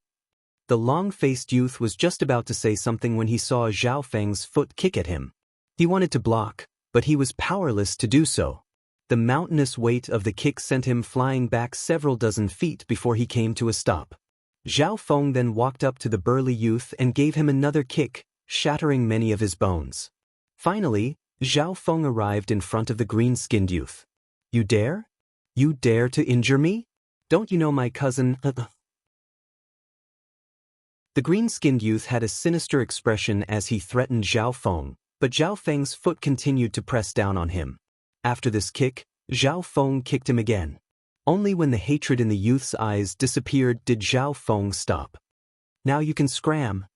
The long-faced youth was just about to say something when he saw Zhao Feng's foot kick at him. He wanted to block, but he was powerless to do so. The mountainous weight of the kick sent him flying back several dozen feet before he came to a stop. Zhao Feng then walked up to the burly youth and gave him another kick, shattering many of his bones. Finally, Zhao Feng arrived in front of the green-skinned youth. You dare? You dare to injure me? Don't you know my cousin? The green-skinned youth had a sinister expression as he threatened Zhao Feng, but Zhao Feng's foot continued to press down on him. After this kick, Zhao Feng kicked him again. Only when the hatred in the youth's eyes disappeared did Zhao Feng stop. Now you can scram.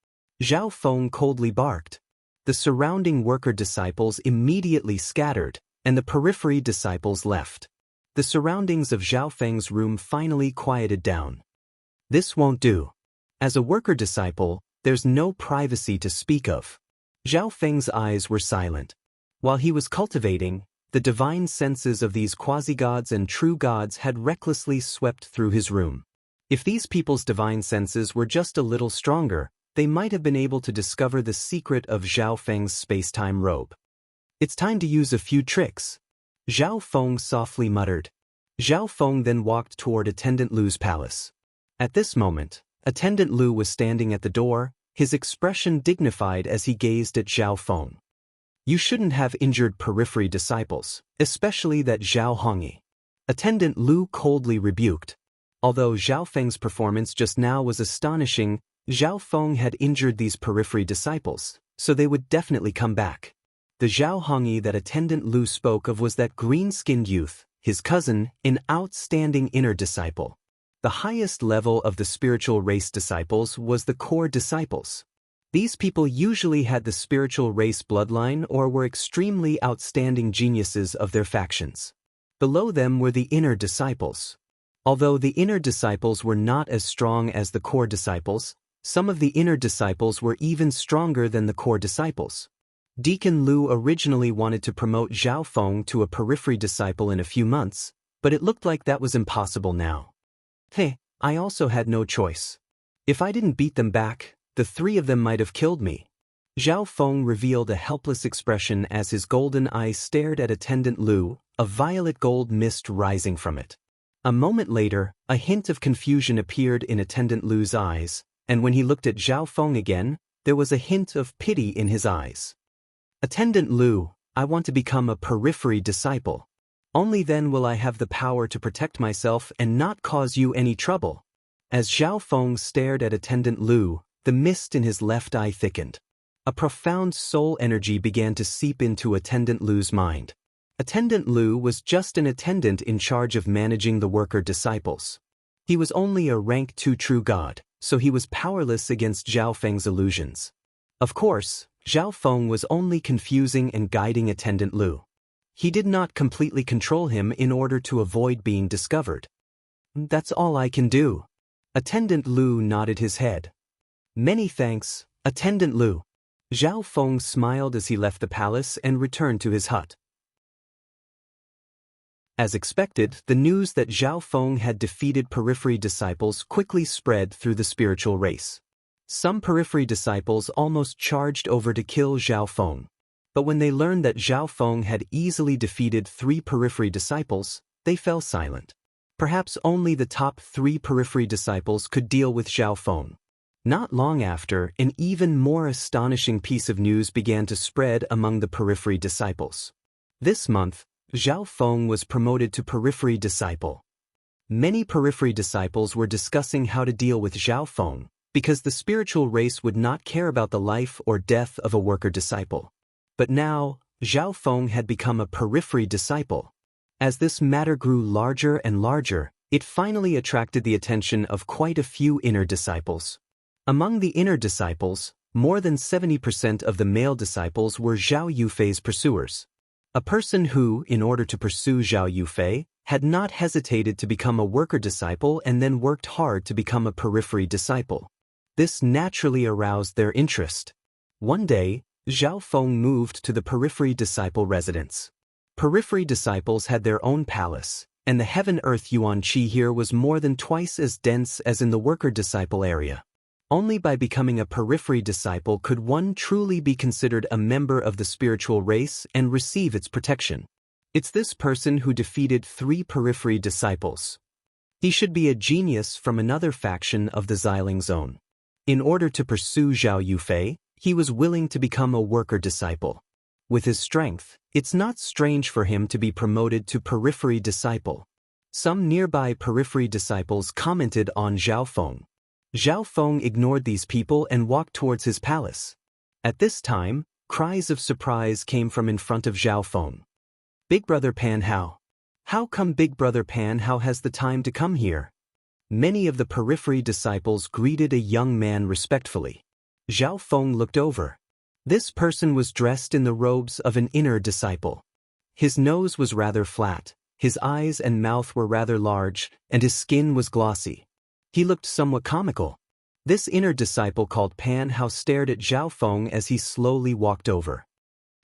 Zhao Feng coldly barked. The surrounding worker disciples immediately scattered, and the periphery disciples left. The surroundings of Zhao Feng's room finally quieted down. This won't do. As a worker disciple, there's no privacy to speak of. Zhao Feng's eyes were silent. While he was cultivating, the divine senses of these quasi-gods and true gods had recklessly swept through his room. If these people's divine senses were just a little stronger, they might have been able to discover the secret of Zhao Feng's space-time robe. It's time to use a few tricks. Zhao Feng softly muttered. Zhao Feng then walked toward Attendant Lu's palace. At this moment, Attendant Lu was standing at the door, his expression dignified as he gazed at Zhao Feng. You shouldn't have injured periphery disciples, especially that Zhao Hongyi. Attendant Lu coldly rebuked. Although Zhao Feng's performance just now was astonishing, Zhao Feng had injured these periphery disciples, so they would definitely come back. The Zhao Hongyi that Attendant Lu spoke of was that green-skinned youth, his cousin, an outstanding inner disciple. The highest level of the spiritual race disciples was the core disciples. These people usually had the spiritual race bloodline or were extremely outstanding geniuses of their factions. Below them were the inner disciples. Although the inner disciples were not as strong as the core disciples, some of the inner disciples were even stronger than the core disciples. Deacon Lu originally wanted to promote Zhao Feng to a periphery disciple in a few months, but it looked like that was impossible now. Hey, I also had no choice. If I didn't beat them back, the three of them might have killed me. Zhao Feng revealed a helpless expression as his golden eyes stared at Attendant Lu, a violet gold mist rising from it. A moment later, a hint of confusion appeared in Attendant Lu's eyes, and when he looked at Zhao Feng again, there was a hint of pity in his eyes. Attendant Lu, I want to become a periphery disciple. Only then will I have the power to protect myself and not cause you any trouble. As Zhao Feng stared at Attendant Lu, the mist in his left eye thickened. A profound soul energy began to seep into Attendant Lu's mind. Attendant Lu was just an attendant in charge of managing the worker disciples. He was only a rank 2 true god, so he was powerless against Zhao Feng's illusions. Of course, Zhao Feng was only confusing and guiding Attendant Lu. He did not completely control him in order to avoid being discovered. That's all I can do. Attendant Lu nodded his head. Many thanks, Attendant Lu. Zhao Feng smiled as he left the palace and returned to his hut. As expected, the news that Zhao Feng had defeated periphery disciples quickly spread through the spiritual race. Some periphery disciples almost charged over to kill Zhao Feng. But when they learned that Zhao Feng had easily defeated 3 periphery disciples, they fell silent. Perhaps only the top 3 periphery disciples could deal with Zhao Feng. Not long after, an even more astonishing piece of news began to spread among the periphery disciples. This month, Zhao Feng was promoted to periphery disciple. Many periphery disciples were discussing how to deal with Zhao Feng, because the spiritual race would not care about the life or death of a worker disciple. But now, Zhao Feng had become a periphery disciple. As this matter grew larger and larger, it finally attracted the attention of quite a few inner disciples. Among the inner disciples, more than 70% of the male disciples were Zhao Yufei's pursuers. A person who, in order to pursue Zhao Yufei, had not hesitated to become a worker disciple and then worked hard to become a periphery disciple. This naturally aroused their interest. One day, Zhao Feng moved to the periphery disciple residence. Periphery disciples had their own palace, and the heaven-earth yuan qi here was more than twice as dense as in the worker disciple area. Only by becoming a periphery disciple could one truly be considered a member of the spiritual race and receive its protection. It's this person who defeated 3 periphery disciples. He should be a genius from another faction of the Xiling zone. In order to pursue Zhao Yufei, he was willing to become a worker disciple. With his strength, it's not strange for him to be promoted to periphery disciple. Some nearby periphery disciples commented on Zhao Feng. Zhao Feng ignored these people and walked towards his palace. At this time, cries of surprise came from in front of Zhao Feng. Big Brother Pan Hao. How come Big Brother Pan Hao has the time to come here? Many of the periphery disciples greeted a young man respectfully. Zhao Feng looked over. This person was dressed in the robes of an inner disciple. His nose was rather flat, his eyes and mouth were rather large, and his skin was glossy. He looked somewhat comical. This inner disciple called Pan Hao stared at Zhao Feng as he slowly walked over.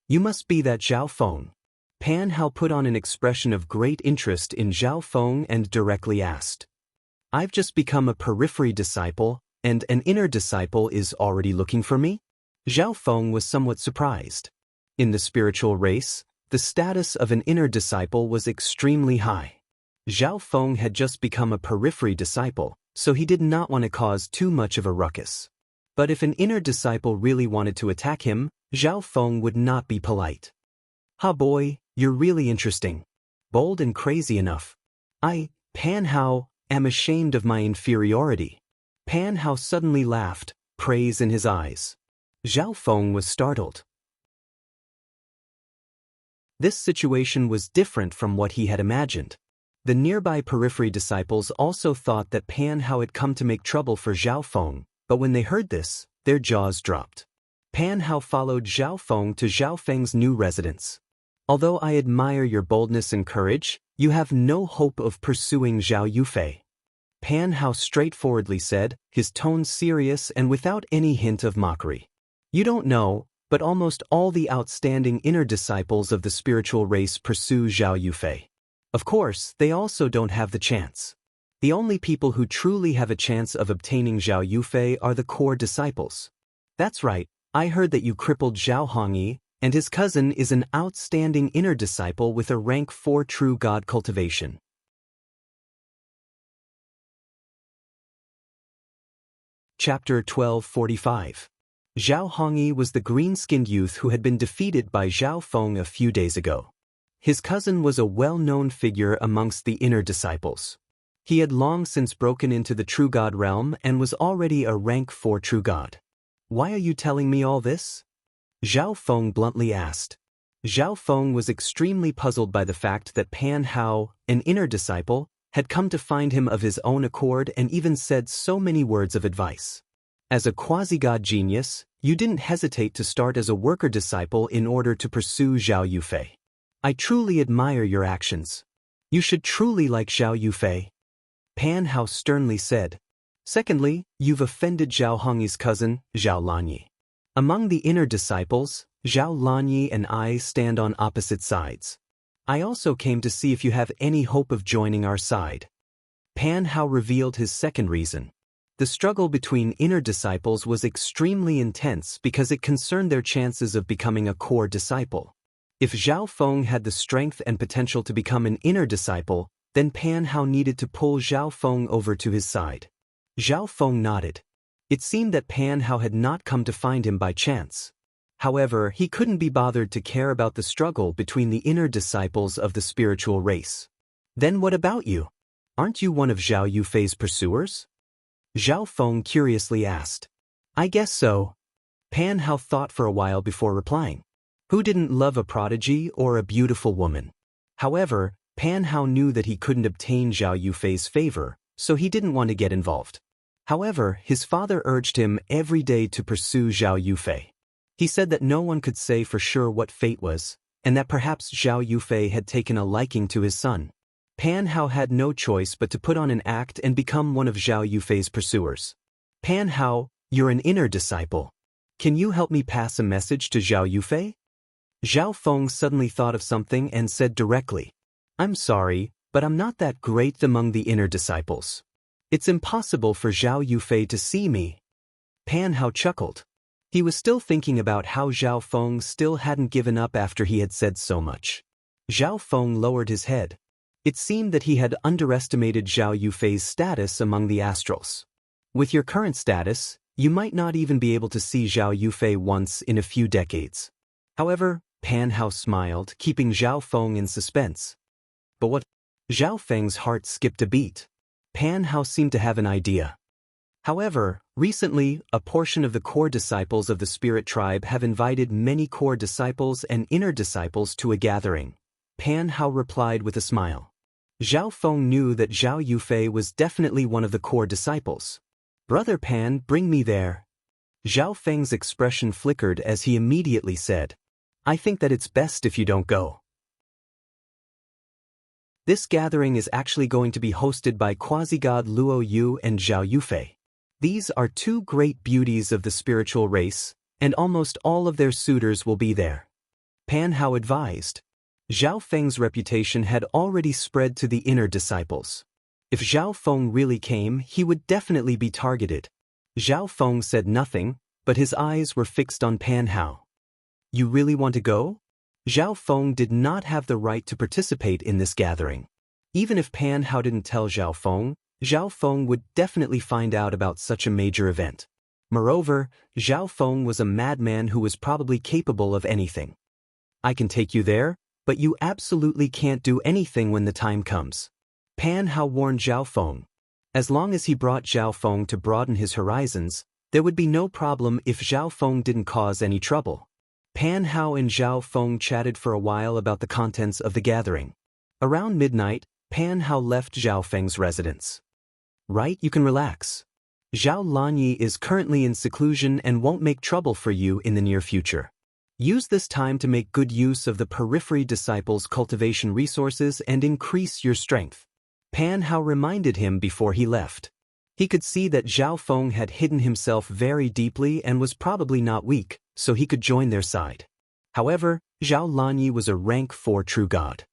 You must be that Zhao Feng. Pan Hao put on an expression of great interest in Zhao Feng and directly asked. I've just become a periphery disciple, and an inner disciple is already looking for me? Zhao Feng was somewhat surprised. In the spiritual race, the status of an inner disciple was extremely high. Zhao Feng had just become a periphery disciple, so he did not want to cause too much of a ruckus. But if an inner disciple really wanted to attack him, Zhao Feng would not be polite. Ha boy, you're really interesting. Bold and crazy enough. I, Pan Hao, am ashamed of my inferiority. Pan Hao suddenly laughed, praise in his eyes. Zhao Feng was startled. This situation was different from what he had imagined. The nearby periphery disciples also thought that Pan Hao had come to make trouble for Zhao Feng, but when they heard this, their jaws dropped. Pan Hao followed Zhao Feng to Zhao Feng's new residence. Although I admire your boldness and courage, you have no hope of pursuing Zhao Yufei. Pan Hao straightforwardly said, his tone serious and without any hint of mockery. You don't know, but almost all the outstanding inner disciples of the spiritual race pursue Zhao Yufei. Of course, they also don't have the chance. The only people who truly have a chance of obtaining Zhao Yufei are the core disciples. That's right, I heard that you crippled Zhao Hongyi, and his cousin is an outstanding inner disciple with a rank 4 true God cultivation. Chapter 1245. Zhao Hongyi was the green-skinned youth who had been defeated by Zhao Feng a few days ago. His cousin was a well-known figure amongst the inner disciples. He had long since broken into the true God realm and was already a rank 4 true God. Why are you telling me all this? Zhao Feng bluntly asked. Zhao Feng was extremely puzzled by the fact that Pan Hao, an inner disciple, had come to find him of his own accord and even said so many words of advice. As a quasi-God genius, you didn't hesitate to start as a worker disciple in order to pursue Zhao Yufei. I truly admire your actions. You should truly like Zhao Yufei. Pan Hao sternly said. Secondly, you've offended Zhao Hongyi's cousin, Zhao Lanyi. Among the inner disciples, Zhao Lanyi and I stand on opposite sides. I also came to see if you have any hope of joining our side. Pan Hao revealed his second reason. The struggle between inner disciples was extremely intense because it concerned their chances of becoming a core disciple. If Zhao Feng had the strength and potential to become an inner disciple, then Pan Hao needed to pull Zhao Feng over to his side. Zhao Feng nodded. It seemed that Pan Hao had not come to find him by chance. However, he couldn't be bothered to care about the struggle between the inner disciples of the spiritual race. Then what about you? Aren't you one of Zhao Yufei's pursuers? Zhao Feng curiously asked. I guess so. Pan Hao thought for a while before replying. Who didn't love a prodigy or a beautiful woman? However, Pan Hao knew that he couldn't obtain Zhao Yufei's favor, so he didn't want to get involved. However, his father urged him every day to pursue Zhao Yufei. He said that no one could say for sure what fate was, and that perhaps Zhao Yufei had taken a liking to his son. Pan Hao had no choice but to put on an act and become one of Zhao Yufei's pursuers. Pan Hao, you're an inner disciple. Can you help me pass a message to Zhao Yufei? Zhao Feng suddenly thought of something and said directly, I'm sorry, but I'm not that great among the inner disciples. It's impossible for Zhao Yufei to see me. Pan Hao chuckled. He was still thinking about how Zhao Feng still hadn't given up after he had said so much. Zhao Feng lowered his head. It seemed that he had underestimated Zhao Yufei's status among the astrals. With your current status, you might not even be able to see Zhao Yufei once in a few decades. However, Pan Hao smiled, keeping Zhao Feng in suspense. But what? Zhao Feng's heart skipped a beat. Pan Hao seemed to have an idea. However, recently, a portion of the core disciples of the spirit tribe have invited many core disciples and inner disciples to a gathering. Pan Hao replied with a smile. Zhao Feng knew that Zhao Yufei was definitely one of the core disciples. Brother Pan, bring me there. Zhao Feng's expression flickered as he immediately said, I think that it's best if you don't go. This gathering is actually going to be hosted by quasi-god Luo Yu and Zhao Yufei. These are two great beauties of the spiritual race, and almost all of their suitors will be there. Pan Hao advised. Zhao Feng's reputation had already spread to the inner disciples. If Zhao Feng really came, he would definitely be targeted. Zhao Feng said nothing, but his eyes were fixed on Pan Hao. You really want to go? Zhao Feng did not have the right to participate in this gathering. Even if Pan Hao didn't tell Zhao Feng would definitely find out about such a major event. Moreover, Zhao Feng was a madman who was probably capable of anything. I can take you there, but you absolutely can't do anything when the time comes. Pan Hao warned Zhao Feng. As long as he brought Zhao Feng to broaden his horizons, there would be no problem if Zhao Feng didn't cause any trouble. Pan Hao and Zhao Feng chatted for a while about the contents of the gathering. Around midnight, Pan Hao left Zhao Feng's residence. Right, you can relax. Zhao Lanyi is currently in seclusion and won't make trouble for you in the near future. Use this time to make good use of the periphery disciples' cultivation resources and increase your strength. Pan Hao reminded him before he left. He could see that Zhao Feng had hidden himself very deeply and was probably not weak, so he could join their side. However, Zhao Lanyi was a rank 4 true god.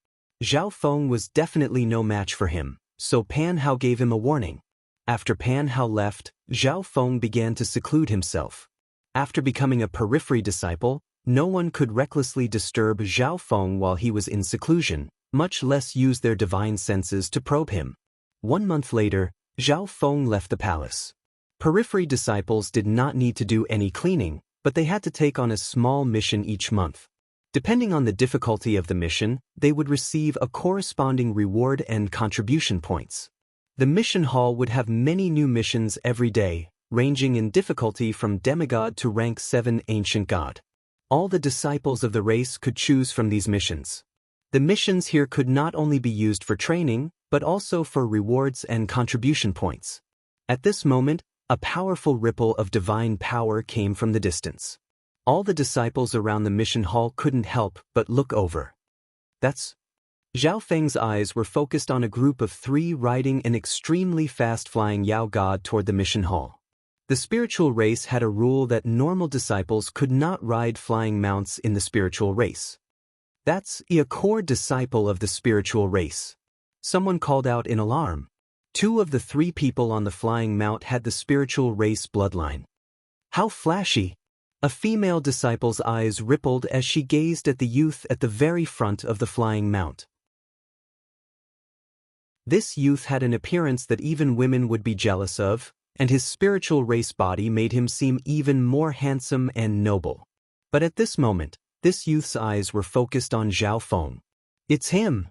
Zhao Feng was definitely no match for him, so Pan Hao gave him a warning. After Pan Hao left, Zhao Feng began to seclude himself. After becoming a periphery disciple, no one could recklessly disturb Zhao Feng while he was in seclusion, much less use their divine senses to probe him. 1 month later, Zhao Feng left the palace. Periphery disciples did not need to do any cleaning, but they had to take on a small mission each month. Depending on the difficulty of the mission, they would receive a corresponding reward and contribution points. The mission hall would have many new missions every day, ranging in difficulty from demigod to rank 7 ancient god. All the disciples of the race could choose from these missions. The missions here could not only be used for training, but also for rewards and contribution points. At this moment, a powerful ripple of divine power came from the distance. All the disciples around the mission hall couldn't help but look over. That's... Zhao Feng's eyes were focused on a group of 3 riding an extremely fast-flying Yao god toward the mission hall. The spiritual race had a rule that normal disciples could not ride flying mounts in the spiritual race. That's a core disciple of the spiritual race. Someone called out in alarm. 2 of the 3 people on the flying mount had the spiritual race bloodline. How flashy! A female disciple's eyes rippled as she gazed at the youth at the very front of the flying mount. This youth had an appearance that even women would be jealous of, and his spiritual race body made him seem even more handsome and noble. But at this moment, this youth's eyes were focused on Zhao Feng. "It's him!"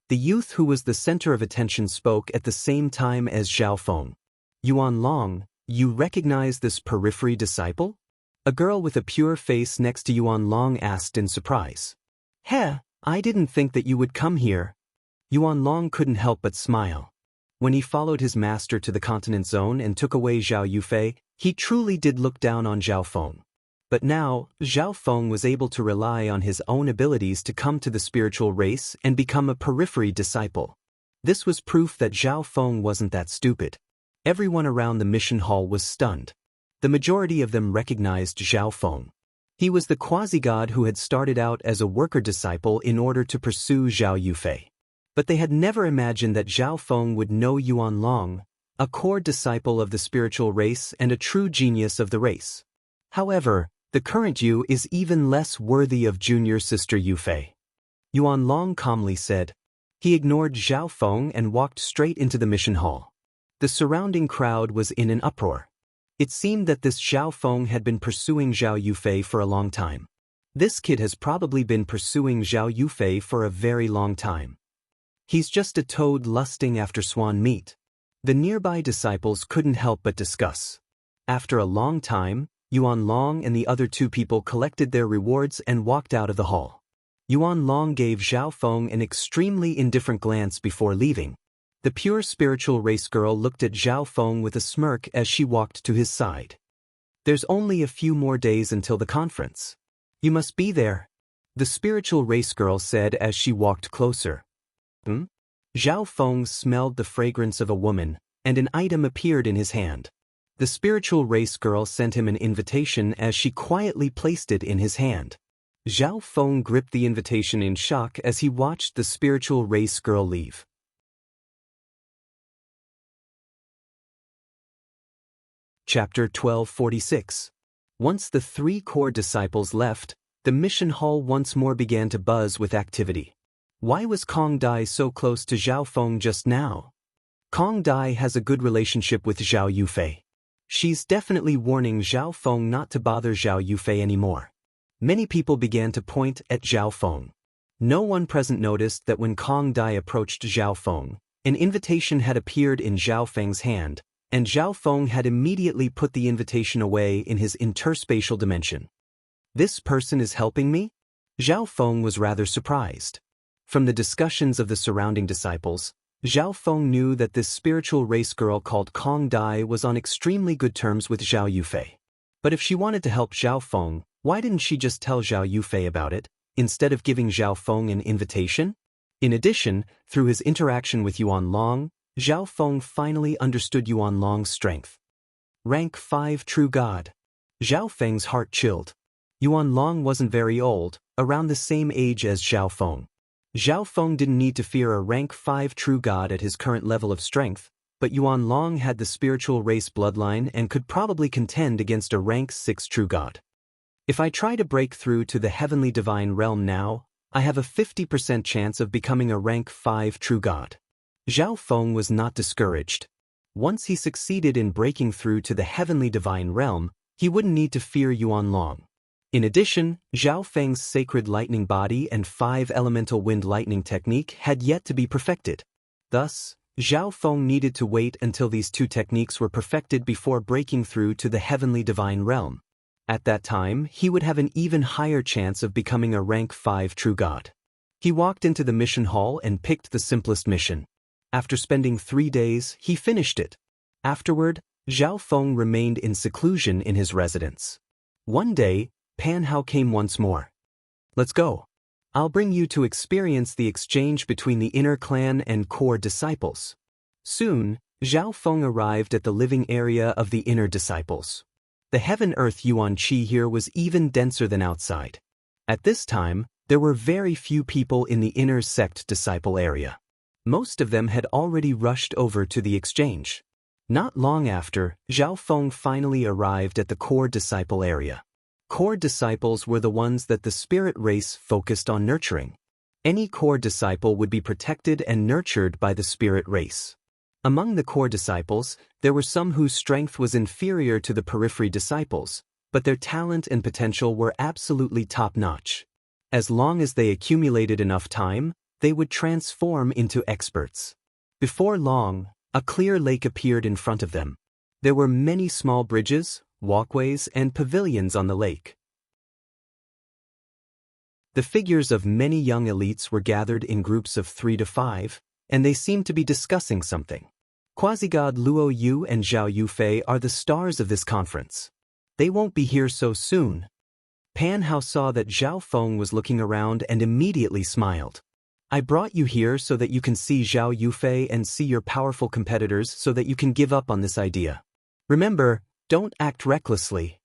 The youth who was the center of attention spoke at the same time as Zhao Feng. "Yuan Long, you recognize this periphery disciple?" A girl with a pure face next to Yuan Long asked in surprise. "Heh, I didn't think that you would come here." Yuan Long couldn't help but smile. When he followed his master to the continent zone and took away Zhao Yufei, he truly did look down on Zhao Feng. But now, Zhao Feng was able to rely on his own abilities to come to the spiritual race and become a periphery disciple. This was proof that Zhao Feng wasn't that stupid. Everyone around the mission hall was stunned. The majority of them recognized Zhao Feng. He was the quasi-god who had started out as a worker disciple in order to pursue Zhao Yufei. But they had never imagined that Zhao Feng would know Yuan Long, a core disciple of the spiritual race and a true genius of the race. However, the current Yu is even less worthy of junior sister Yufei. Yuan Long calmly said. He ignored Zhao Feng and walked straight into the mission hall. The surrounding crowd was in an uproar. It seemed that this Zhao Feng had been pursuing Zhao Yufei for a long time. This kid has probably been pursuing Zhao Yufei for a very long time. He's just a toad lusting after swan meat. The nearby disciples couldn't help but discuss. After a long time, Yuan Long and the other two people collected their rewards and walked out of the hall. Yuan Long gave Zhao Feng an extremely indifferent glance before leaving. The pure spiritual race girl looked at Zhao Feng with a smirk as she walked to his side. "There's only a few more days until the conference. You must be there," the spiritual race girl said as she walked closer. Zhao Feng smelled the fragrance of a woman, and an item appeared in his hand. The spiritual race girl sent him an invitation as she quietly placed it in his hand. Zhao Feng gripped the invitation in shock as he watched the spiritual race girl leave. Chapter 1246. Once the three core disciples left, the mission hall once more began to buzz with activity. Why was Kong Dai so close to Zhao Feng just now? Kong Dai has a good relationship with Zhao Yufei. She's definitely warning Zhao Feng not to bother Zhao Yufei anymore. Many people began to point at Zhao Feng. No one present noticed that when Kong Dai approached Zhao Feng, an invitation had appeared in Zhao Feng's hand, and Zhao Feng had immediately put the invitation away in his interspatial dimension. "This person is helping me?" Zhao Feng was rather surprised. From the discussions of the surrounding disciples, Zhao Feng knew that this spiritual race girl called Kong Dai was on extremely good terms with Zhao Yufei. But if she wanted to help Zhao Feng, why didn't she just tell Zhao Yufei about it, instead of giving Zhao Feng an invitation? In addition, through his interaction with Yuan Long, Zhao Feng finally understood Yuan Long's strength. Rank 5 True God. Zhao Feng's heart chilled. Yuan Long wasn't very old, around the same age as Zhao Feng. Zhao Feng didn't need to fear a rank 5 true god at his current level of strength, but Yuan Long had the spiritual race bloodline and could probably contend against a rank 6 true god. "If I try to break through to the heavenly divine realm now, I have a 50% chance of becoming a rank 5 true god." Zhao Feng was not discouraged. Once he succeeded in breaking through to the heavenly divine realm, he wouldn't need to fear Yuan Long. In addition, Zhao Feng's sacred lightning body and 5-elemental wind lightning technique had yet to be perfected. Thus, Zhao Feng needed to wait until these two techniques were perfected before breaking through to the heavenly divine realm. At that time, he would have an even higher chance of becoming a rank 5 true god. He walked into the mission hall and picked the simplest mission. After spending 3 days, he finished it. Afterward, Zhao Feng remained in seclusion in his residence. One day, Pan Hao came once more. "Let's go. I'll bring you to experience the exchange between the inner clan and core disciples." Soon, Zhao Feng arrived at the living area of the inner disciples. The heaven-earth yuan qi here was even denser than outside. At this time, there were very few people in the inner sect disciple area. Most of them had already rushed over to the exchange. Not long after, Zhao Feng finally arrived at the core disciple area. Core disciples were the ones that the spirit race focused on nurturing. Any core disciple would be protected and nurtured by the spirit race. Among the core disciples, there were some whose strength was inferior to the periphery disciples, but their talent and potential were absolutely top-notch. As long as they accumulated enough time, they would transform into experts. Before long, a clear lake appeared in front of them. There were many small bridges, walkways, and pavilions on the lake. The figures of many young elites were gathered in groups of 3 to 5, and they seemed to be discussing something. Quasi-God Luo Yu and Zhao Yufei are the stars of this conference. They won't be here so soon. Pan Hao saw that Zhao Feng was looking around and immediately smiled. I brought you here so that you can see Zhao Yufei and see your powerful competitors so that you can give up on this idea. Remember, don't act recklessly.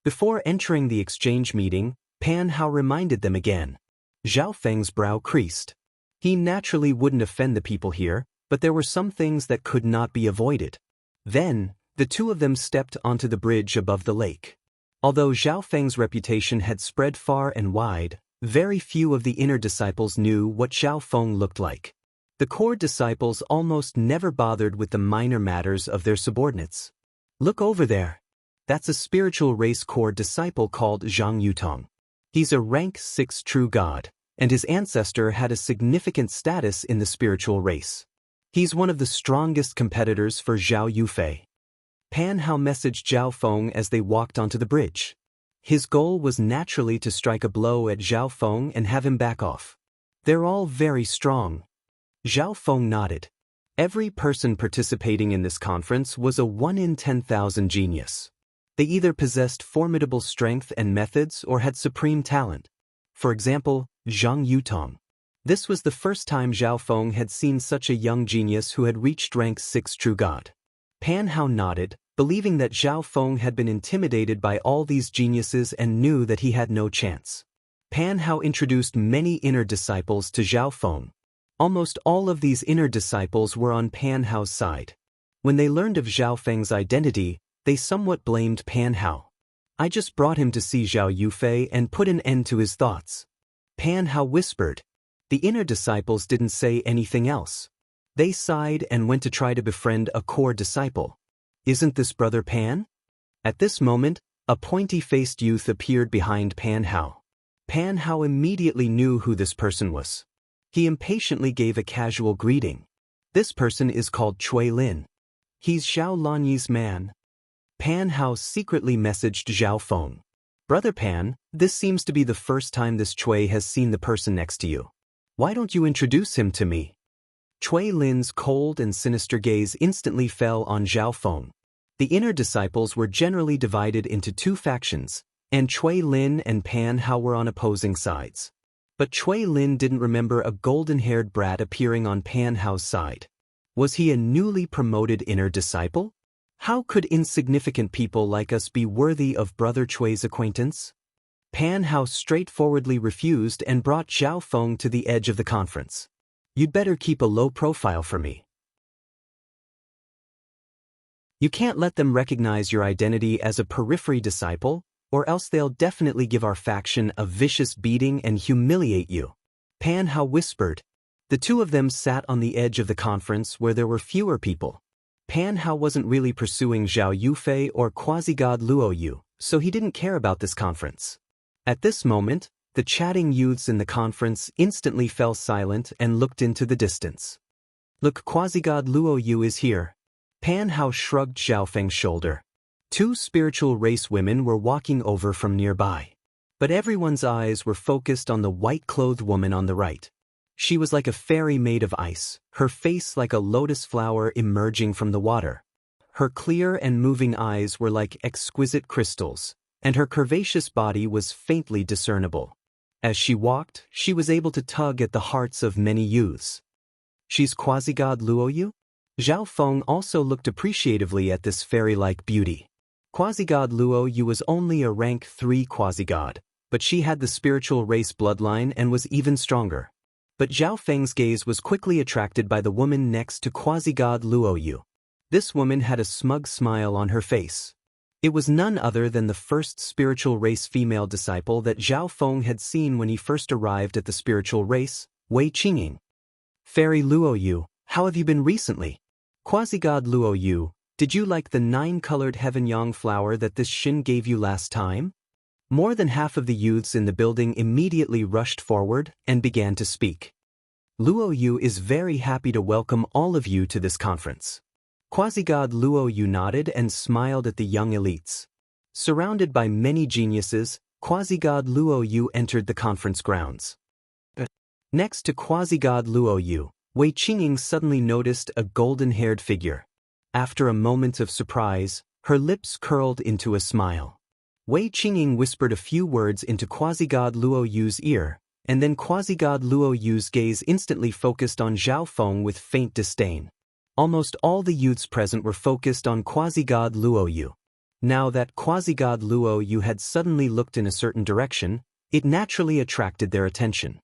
Before entering the exchange meeting, Pan Hao reminded them again. Zhao Feng's brow creased. He naturally wouldn't offend the people here, but there were some things that could not be avoided. Then, the two of them stepped onto the bridge above the lake. Although Zhao Feng's reputation had spread far and wide, very few of the inner disciples knew what Zhao Feng looked like. The core disciples almost never bothered with the minor matters of their subordinates. Look over there. That's a spiritual race core disciple called Zhang Yutong. He's a rank 6 true god, and his ancestor had a significant status in the spiritual race. He's one of the strongest competitors for Zhao Yufei. Pan Hao messaged Zhao Feng as they walked onto the bridge. His goal was naturally to strike a blow at Zhao Feng and have him back off. They're all very strong. Zhao Feng nodded. Every person participating in this conference was a 1 in 10,000 genius. They either possessed formidable strength and methods or had supreme talent. For example, Zhang Yutong. This was the first time Zhao Feng had seen such a young genius who had reached rank 6 true god. Pan Hao nodded, believing that Zhao Feng had been intimidated by all these geniuses and knew that he had no chance. Pan Hao introduced many inner disciples to Zhao Feng. Almost all of these inner disciples were on Pan Hao's side. When they learned of Zhao Feng's identity, they somewhat blamed Pan Hao. I just brought him to see Zhao Yufei and put an end to his thoughts. Pan Hao whispered. The inner disciples didn't say anything else. They sighed and went to try to befriend a core disciple. Isn't this Brother Pan? At this moment, a pointy-faced youth appeared behind Pan Hao. Pan Hao immediately knew who this person was. He impatiently gave a casual greeting. This person is called Cui Lin. He's Zhao Lanyi's man. Pan Hao secretly messaged Zhao Feng. Brother Pan, this seems to be the first time this Cui has seen the person next to you. Why don't you introduce him to me? Cui Lin's cold and sinister gaze instantly fell on Zhao Feng. The inner disciples were generally divided into 2 factions, and Cui Lin and Pan Hao were on opposing sides. But Cui Lin didn't remember a golden-haired brat appearing on Pan Hao's side. Was he a newly promoted inner disciple? How could insignificant people like us be worthy of Brother Cui's acquaintance? Pan Hao straightforwardly refused and brought Zhao Feng to the edge of the conference. You'd better keep a low profile for me. You can't let them recognize your identity as a periphery disciple, or else they'll definitely give our faction a vicious beating and humiliate you. Pan Hao whispered. The two of them sat on the edge of the conference where there were fewer people. Pan Hao wasn't really pursuing Zhao Yufei or quasi-god Luo Yu, so he didn't care about this conference. At this moment, the chatting youths in the conference instantly fell silent and looked into the distance. Look, quasi-god Luo Yu is here. Pan Hao shrugged Zhao Feng's shoulder. 2 spiritual race women were walking over from nearby. But everyone's eyes were focused on the white-clothed woman on the right. She was like a fairy made of ice, her face like a lotus flower emerging from the water. Her clear and moving eyes were like exquisite crystals, and her curvaceous body was faintly discernible. As she walked, she was able to tug at the hearts of many youths. She's quasi-god Luo Yu? Zhao Feng also looked appreciatively at this fairy-like beauty. Quasi-god Luo Yu was only a rank 3 quasi-god, but she had the spiritual race bloodline and was even stronger. But Zhao Feng's gaze was quickly attracted by the woman next to quasi-god Luo Yu. This woman had a smug smile on her face. It was none other than the first spiritual race female disciple that Zhao Feng had seen when he first arrived at the spiritual race, Wei Qingying. Fairy Luo Yu, how have you been recently? Quasi-god Luo Yu, did you like the 9-colored heaven yang flower that this Shin gave you last time? More than half of the youths in the building immediately rushed forward and began to speak. Luo Yu is very happy to welcome all of you to this conference. Quasi-god Luo Yu nodded and smiled at the young elites. Surrounded by many geniuses, Quasi-god Luo Yu entered the conference grounds. Next to Quasi-god Luo Yu, Wei Qingying suddenly noticed a golden-haired figure. After a moment of surprise, her lips curled into a smile. Wei Qingying whispered a few words into Quasi-god Luo Yu's ear, and then Quasi-god Luo Yu's gaze instantly focused on Zhao Feng with faint disdain. Almost all the youths present were focused on Quasi-god Luo Yu. Now that Quasi-god Luo Yu had suddenly looked in a certain direction, it naturally attracted their attention.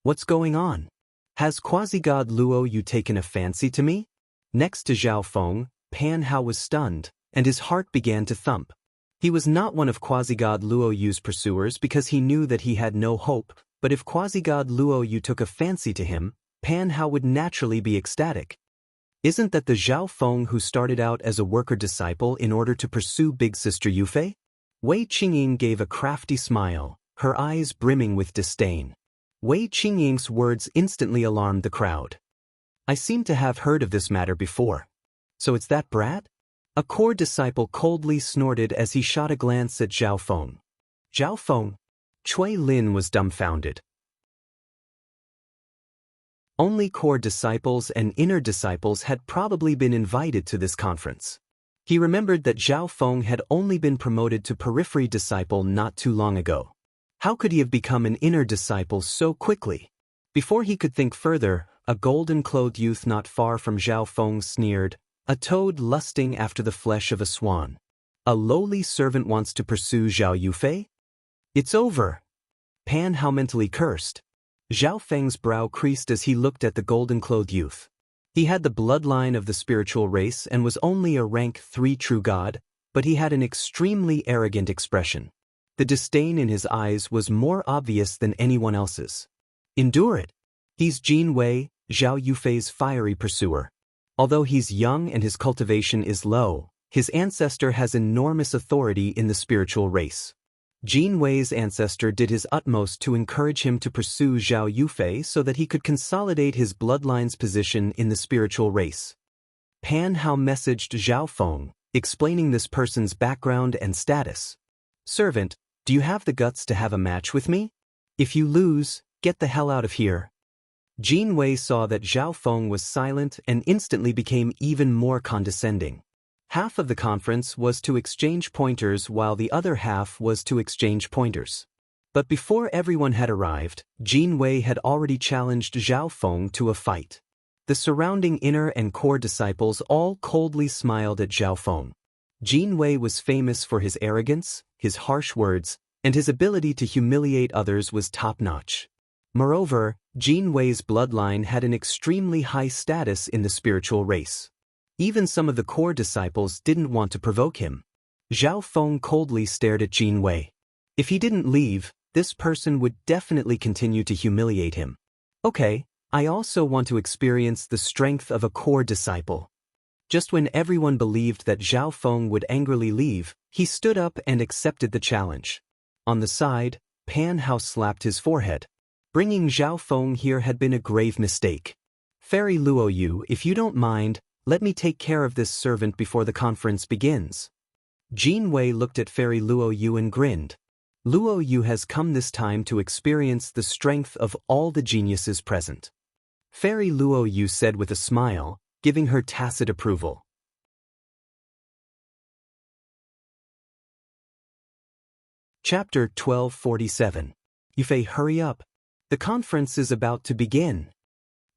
What's going on? Has Quasi-god Luo Yu taken a fancy to me? Next to Zhao Feng, Pan Hao was stunned, and his heart began to thump. He was not one of Quasi-god Luo Yu's pursuers because he knew that he had no hope, but if Quasi-god Luo Yu took a fancy to him, Pan Hao would naturally be ecstatic. Isn't that the Zhao Feng who started out as a worker disciple in order to pursue Big Sister Yufei? Wei Qingying gave a crafty smile, her eyes brimming with disdain. Wei Qingying's words instantly alarmed the crowd. I seem to have heard of this matter before. So it's that brat? A core disciple coldly snorted as he shot a glance at Zhao Feng. Zhao Feng? Cui Lin was dumbfounded. Only core disciples and inner disciples had probably been invited to this conference. He remembered that Zhao Feng had only been promoted to periphery disciple not too long ago. How could he have become an inner disciple so quickly? Before he could think further, a golden-clothed youth not far from Zhao Feng sneered, a toad lusting after the flesh of a swan. A lowly servant wants to pursue Zhao Yufei? It's over. Pan Hao mentally cursed. Zhao Feng's brow creased as he looked at the golden-clothed youth. He had the bloodline of the spiritual race and was only a rank 3 true god, but he had an extremely arrogant expression. The disdain in his eyes was more obvious than anyone else's. Endure it. He's Jin Wei, Zhao Yufei's fiery pursuer. Although he's young and his cultivation is low, his ancestor has enormous authority in the spiritual race. Jin Wei's ancestor did his utmost to encourage him to pursue Zhao Yufei so that he could consolidate his bloodline's position in the spiritual race. Pan Hao messaged Zhao Feng, explaining this person's background and status. Servant, do you have the guts to have a match with me? If you lose, get the hell out of here. Jin Wei saw that Zhao Feng was silent and instantly became even more condescending. Half of the conference was to exchange pointers while the other half was to exchange pointers. But before everyone had arrived, Jin Wei had already challenged Zhao Feng to a fight. The surrounding inner and core disciples all coldly smiled at Zhao Feng. Jin Wei was famous for his arrogance, his harsh words, and his ability to humiliate others was top-notch. Moreover, Jin Wei's bloodline had an extremely high status in the spiritual race. Even some of the core disciples didn't want to provoke him. Zhao Feng coldly stared at Jin Wei. If he didn't leave, this person would definitely continue to humiliate him. Okay, I also want to experience the strength of a core disciple. Just when everyone believed that Zhao Feng would angrily leave, he stood up and accepted the challenge. On the side, Pan Hao slapped his forehead. Bringing Zhao Feng here had been a grave mistake. Fairy Luo Yu, if you don't mind, let me take care of this servant before the conference begins. Jin Wei looked at Fairy Luo Yu and grinned. Luo Yu has come this time to experience the strength of all the geniuses present. Fairy Luo Yu said with a smile, giving her tacit approval. Chapter 1247. Yufei, hurry up. The conference is about to begin.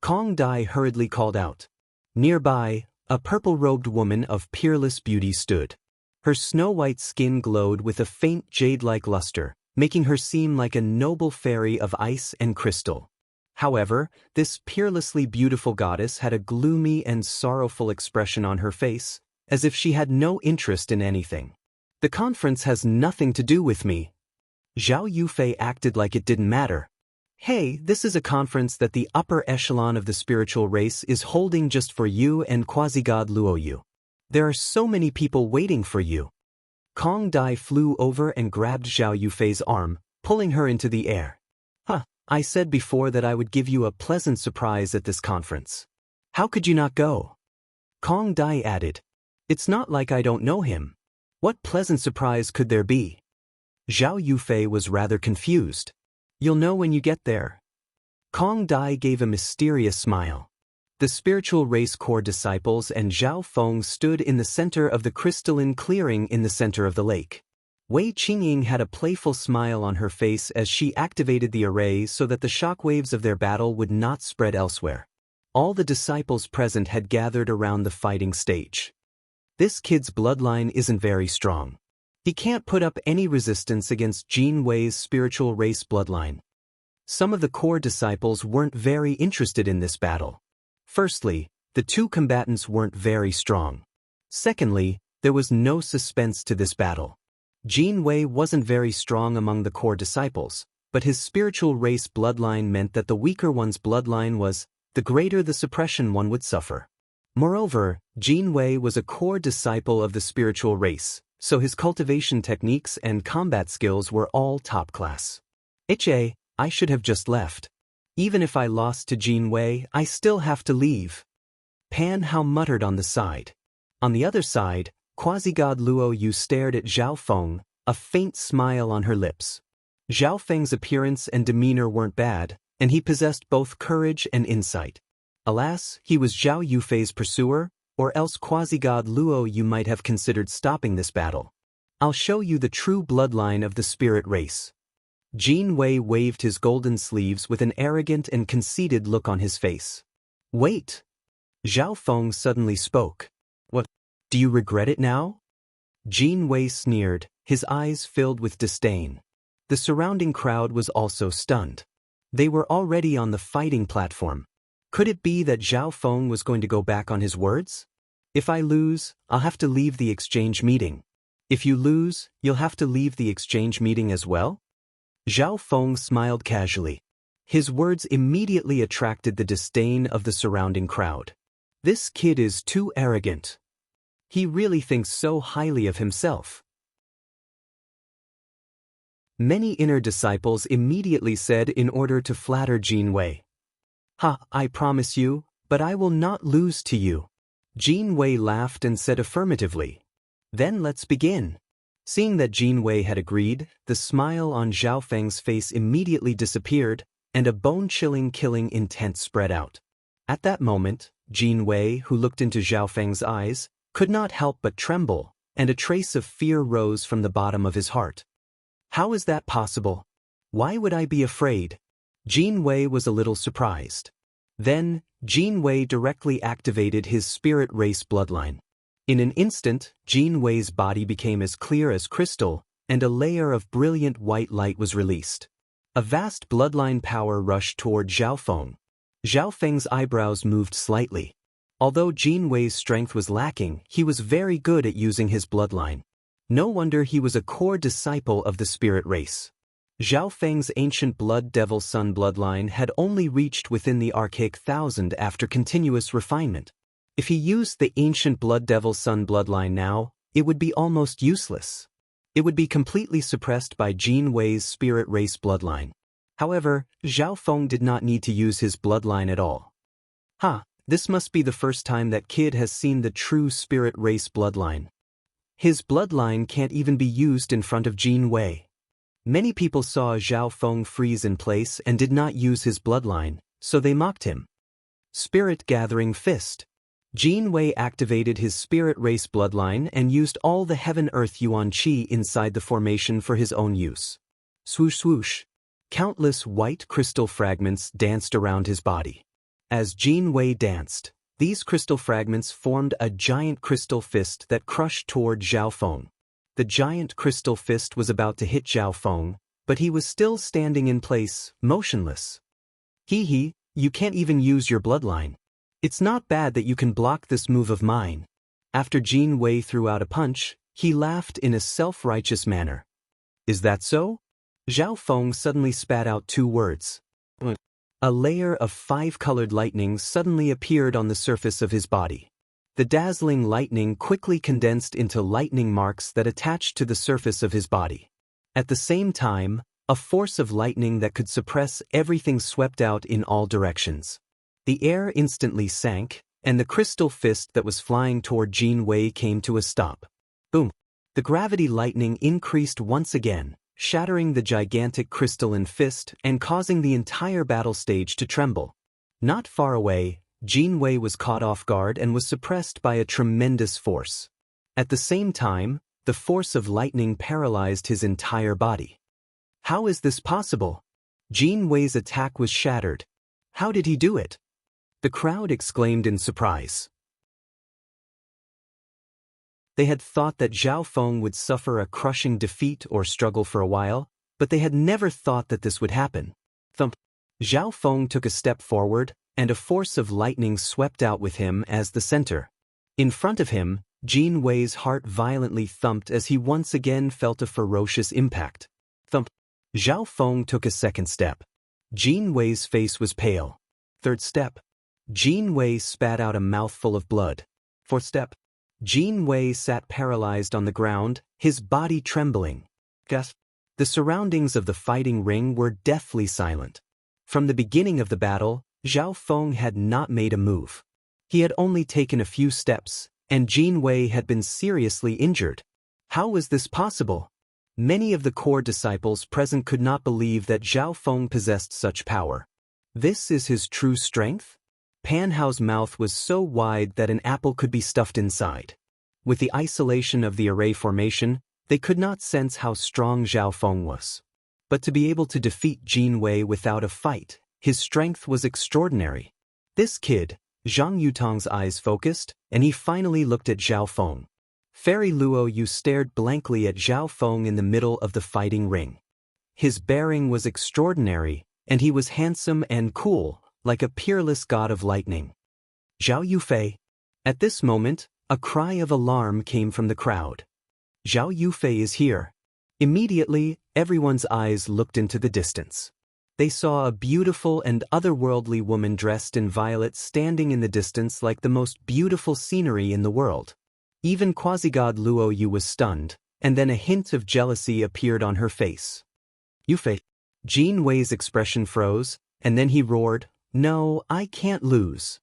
Kong Dai hurriedly called out. Nearby, a purple-robed woman of peerless beauty stood. Her snow-white skin glowed with a faint jade-like luster, making her seem like a noble fairy of ice and crystal. However, this peerlessly beautiful goddess had a gloomy and sorrowful expression on her face, as if she had no interest in anything. The conference has nothing to do with me. Zhao Yufei acted like it didn't matter. Hey, this is a conference that the upper echelon of the spiritual race is holding just for you and quasi-god Luo Yu. There are so many people waiting for you. Kong Dai flew over and grabbed Zhao Yufei's arm, pulling her into the air. I said before that I would give you a pleasant surprise at this conference. How could you not go? Kong Dai added. It's not like I don't know him. What pleasant surprise could there be? Zhao Yufei was rather confused. You'll know when you get there. Kong Dai gave a mysterious smile. The spiritual race core disciples and Zhao Feng stood in the center of the crystalline clearing in the center of the lake. Wei Qingying had a playful smile on her face as she activated the array so that the shockwaves of their battle would not spread elsewhere. All the disciples present had gathered around the fighting stage. This kid's bloodline isn't very strong. He can't put up any resistance against Jin Wei's spiritual race bloodline. Some of the core disciples weren't very interested in this battle. Firstly, the two combatants weren't very strong. Secondly, there was no suspense to this battle. Jin Wei wasn't very strong among the core disciples, but his spiritual race bloodline meant that the weaker one's bloodline was, the greater the suppression one would suffer. Moreover, Jin Wei was a core disciple of the spiritual race, so his cultivation techniques and combat skills were all top class. I should have just left. Even if I lost to Jin Wei, I still have to leave. Pan Hao muttered on the side. On the other side, quasi-god Luo Yu stared at Zhao Feng, a faint smile on her lips. Zhao Feng's appearance and demeanor weren't bad, and he possessed both courage and insight. Alas, he was Zhao Yufei's pursuer, or else quasi-god Luo Yu might have considered stopping this battle. I'll show you the true bloodline of the spirit race. Jin Wei waved his golden sleeves with an arrogant and conceited look on his face. Wait! Zhao Feng suddenly spoke. What? Do you regret it now? Jin Wei sneered, his eyes filled with disdain. The surrounding crowd was also stunned. They were already on the fighting platform. Could it be that Zhao Feng was going to go back on his words? If I lose, I'll have to leave the exchange meeting. If you lose, you'll have to leave the exchange meeting as well? Zhao Feng smiled casually. His words immediately attracted the disdain of the surrounding crowd. This kid is too arrogant. He really thinks so highly of himself. Many inner disciples immediately said in order to flatter Jin Wei. I promise you, but I will not lose to you. Jin Wei laughed and said affirmatively. Then let's begin. Seeing that Jin Wei had agreed, the smile on Zhao Feng's face immediately disappeared, and a bone-chilling killing intent spread out. At that moment, Jin Wei, who looked into Zhao Feng's eyes, could not help but tremble, and a trace of fear rose from the bottom of his heart. How is that possible? Why would I be afraid? Jin Wei was a little surprised. Then, Jin Wei directly activated his spirit race bloodline. In an instant, Jin Wei's body became as clear as crystal, and a layer of brilliant white light was released. A vast bloodline power rushed toward Zhao Feng. Zhao Feng's eyebrows moved slightly. Although Jin Wei's strength was lacking, he was very good at using his bloodline. No wonder he was a core disciple of the spirit race. Zhao Feng's ancient blood devil sun bloodline had only reached within the archaic 1000 after continuous refinement. If he used the ancient blood devil sun bloodline now, it would be almost useless. It would be completely suppressed by Jin Wei's spirit race bloodline. However, Zhao Feng did not need to use his bloodline at all. This must be the first time that kid has seen the true spirit race bloodline. His bloodline can't even be used in front of Jin Wei. Many people saw Zhao Feng freeze in place and did not use his bloodline, so they mocked him. Spirit Gathering Fist. Jin Wei activated his spirit race bloodline and used all the heaven-earth yuan qi inside the formation for his own use. Swoosh swoosh. Countless white crystal fragments danced around his body. As Jin Wei danced, these crystal fragments formed a giant crystal fist that crushed toward Zhao Feng. The giant crystal fist was about to hit Zhao Feng, but he was still standing in place, motionless. You can't even use your bloodline. It's not bad that you can block this move of mine. After Jin Wei threw out a punch, he laughed in a self-righteous manner. Is that so? Zhao Feng suddenly spat out two words. A layer of 5-colored lightning suddenly appeared on the surface of his body. The dazzling lightning quickly condensed into lightning marks that attached to the surface of his body. At the same time, a force of lightning that could suppress everything swept out in all directions. The air instantly sank, and the crystal fist that was flying toward Jin Wei came to a stop. Boom! The gravity lightning increased once again, shattering the gigantic crystalline fist and causing the entire battle stage to tremble. Not far away, Jin Wei was caught off guard and was suppressed by a tremendous force. At the same time, the force of lightning paralyzed his entire body. How is this possible? Jin Wei's attack was shattered. How did he do it? The crowd exclaimed in surprise. They had thought that Zhao Feng would suffer a crushing defeat or struggle for a while, but they had never thought that this would happen. Thump! Zhao Feng took a step forward, and a force of lightning swept out with him as the center. In front of him, Jin Wei's heart violently thumped as he once again felt a ferocious impact. Thump! Zhao Feng took a second step. Jin Wei's face was pale. Third step. Jin Wei spat out a mouthful of blood. Fourth step. Jin Wei sat paralyzed on the ground, his body trembling. Gasp! The surroundings of the fighting ring were deathly silent. From the beginning of the battle, Zhao Feng had not made a move. He had only taken a few steps, and Jin Wei had been seriously injured. How was this possible? Many of the core disciples present could not believe that Zhao Feng possessed such power. This is his true strength? Pan Hao's mouth was so wide that an apple could be stuffed inside. With the isolation of the array formation, they could not sense how strong Zhao Feng was. But to be able to defeat Jin Wei without a fight, his strength was extraordinary. This kid, Zhang Yutong's eyes focused, and he finally looked at Zhao Feng. Fairy Luo Yu stared blankly at Zhao Feng in the middle of the fighting ring. His bearing was extraordinary, and he was handsome and cool, like a peerless god of lightning. Zhao Yufei. At this moment, a cry of alarm came from the crowd. Zhao Yufei is here. Immediately, everyone's eyes looked into the distance. They saw a beautiful and otherworldly woman dressed in violet standing in the distance like the most beautiful scenery in the world. Even quasi-god Luo Yu was stunned, and then a hint of jealousy appeared on her face. Yufei. Jin Wei's expression froze, and then he roared, "No, I can't lose."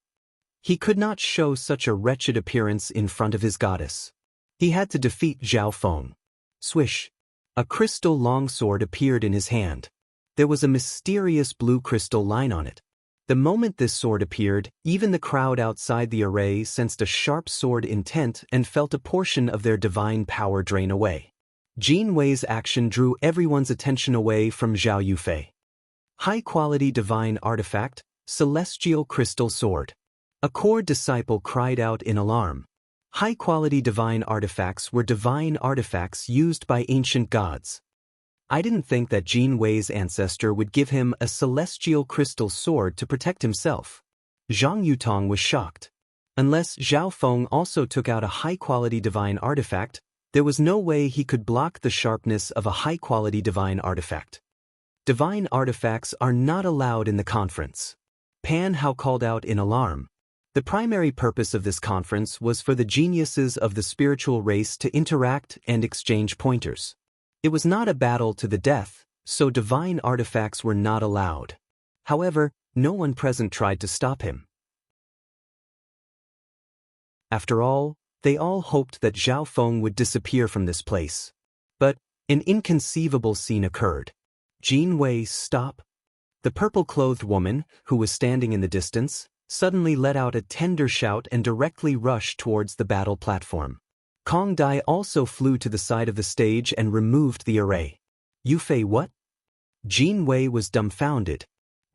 He could not show such a wretched appearance in front of his goddess. He had to defeat Zhao Feng. Swish! A crystal longsword appeared in his hand. There was a mysterious blue crystal line on it. The moment this sword appeared, even the crowd outside the array sensed a sharp sword intent and felt a portion of their divine power drain away. Jin Wei's action drew everyone's attention away from Zhao Yufei. High-quality divine artifact, celestial crystal sword. A core disciple cried out in alarm. High-quality divine artifacts were divine artifacts used by ancient gods. I didn't think that Jin Wei's ancestor would give him a celestial crystal sword to protect himself. Zhang Yutong was shocked. Unless Zhao Feng also took out a high-quality divine artifact, there was no way he could block the sharpness of a high-quality divine artifact. Divine artifacts are not allowed in the conference. Pan Hao called out in alarm. The primary purpose of this conference was for the geniuses of the spiritual race to interact and exchange pointers. It was not a battle to the death, so divine artifacts were not allowed. However, no one present tried to stop him. After all, they all hoped that Zhao Feng would disappear from this place. But an inconceivable scene occurred. Jin Wei, stop! The purple-clothed woman, who was standing in the distance, suddenly let out a tender shout and directly rushed towards the battle platform. Kong Dai also flew to the side of the stage and removed the array. Yufei, what? Jin Wei was dumbfounded.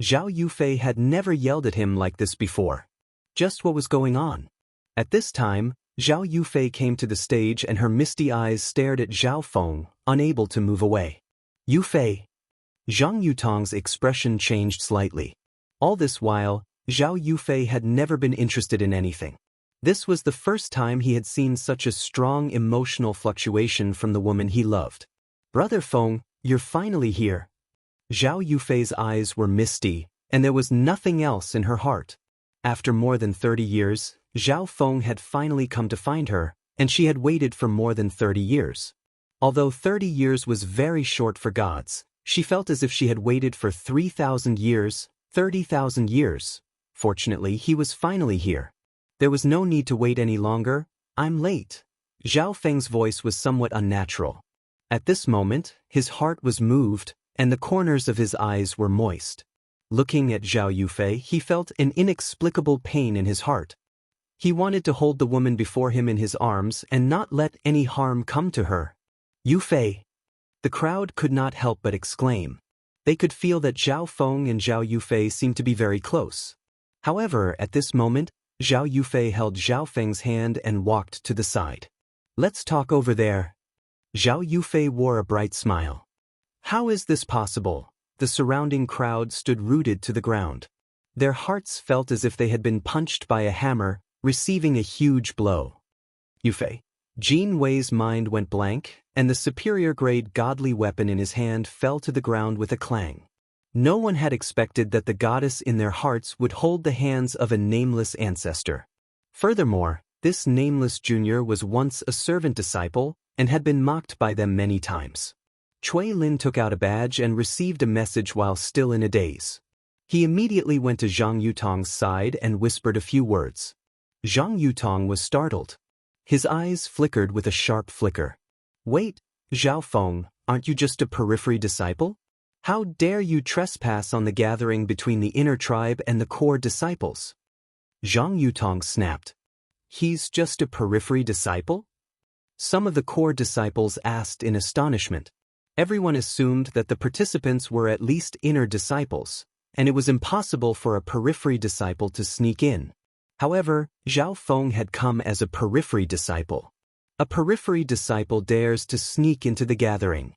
Zhao Yufei had never yelled at him like this before. Just what was going on? At this time, Zhao Yufei came to the stage and her misty eyes stared at Zhao Feng, unable to move away. Yufei. Zhang Yutong's expression changed slightly. All this while, Zhao Yufei had never been interested in anything. This was the first time he had seen such a strong emotional fluctuation from the woman he loved. Brother Feng, you're finally here. Zhao Yufei's eyes were misty, and there was nothing else in her heart. After more than 30 years, Zhao Feng had finally come to find her, and she had waited for more than 30 years. Although 30 years was very short for gods, she felt as if she had waited for 3,000 years, 30,000 years. Fortunately, he was finally here. There was no need to wait any longer. I'm late. Zhao Feng's voice was somewhat unnatural. At this moment, his heart was moved, and the corners of his eyes were moist. Looking at Zhao Yufei, he felt an inexplicable pain in his heart. He wanted to hold the woman before him in his arms and not let any harm come to her. Yufei! The crowd could not help but exclaim. They could feel that Zhao Feng and Zhao Yufei seemed to be very close. However, at this moment, Zhao Yufei held Zhao Feng's hand and walked to the side. Let's talk over there. Zhao Yufei wore a bright smile. How is this possible? The surrounding crowd stood rooted to the ground. Their hearts felt as if they had been punched by a hammer, receiving a huge blow. Yufei. Jin Wei's mind went blank, and the superior-grade godly weapon in his hand fell to the ground with a clang. No one had expected that the goddess in their hearts would hold the hands of a nameless ancestor. Furthermore, this nameless junior was once a servant disciple and had been mocked by them many times. Cui Lin took out a badge and received a message while still in a daze. He immediately went to Zhang Yutong's side and whispered a few words. Zhang Yutong was startled. His eyes flickered with a sharp flicker. Wait, Zhao Feng, aren't you just a periphery disciple? How dare you trespass on the gathering between the inner tribe and the core disciples? Zhang Yutong snapped. He's just a periphery disciple? Some of the core disciples asked in astonishment. Everyone assumed that the participants were at least inner disciples, and it was impossible for a periphery disciple to sneak in. However, Zhao Feng had come as a periphery disciple. A periphery disciple dares to sneak into the gathering.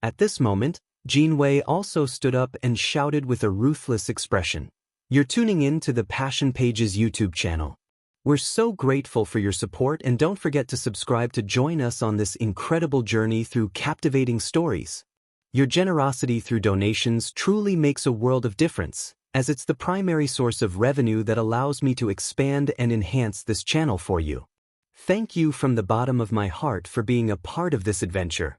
At this moment, Jin Wei also stood up and shouted with a ruthless expression. You're tuning in to the Passion Pages YouTube channel. We're so grateful for your support, and don't forget to subscribe to join us on this incredible journey through captivating stories. Your generosity through donations truly makes a world of difference, as it's the primary source of revenue that allows me to expand and enhance this channel for you. Thank you from the bottom of my heart for being a part of this adventure.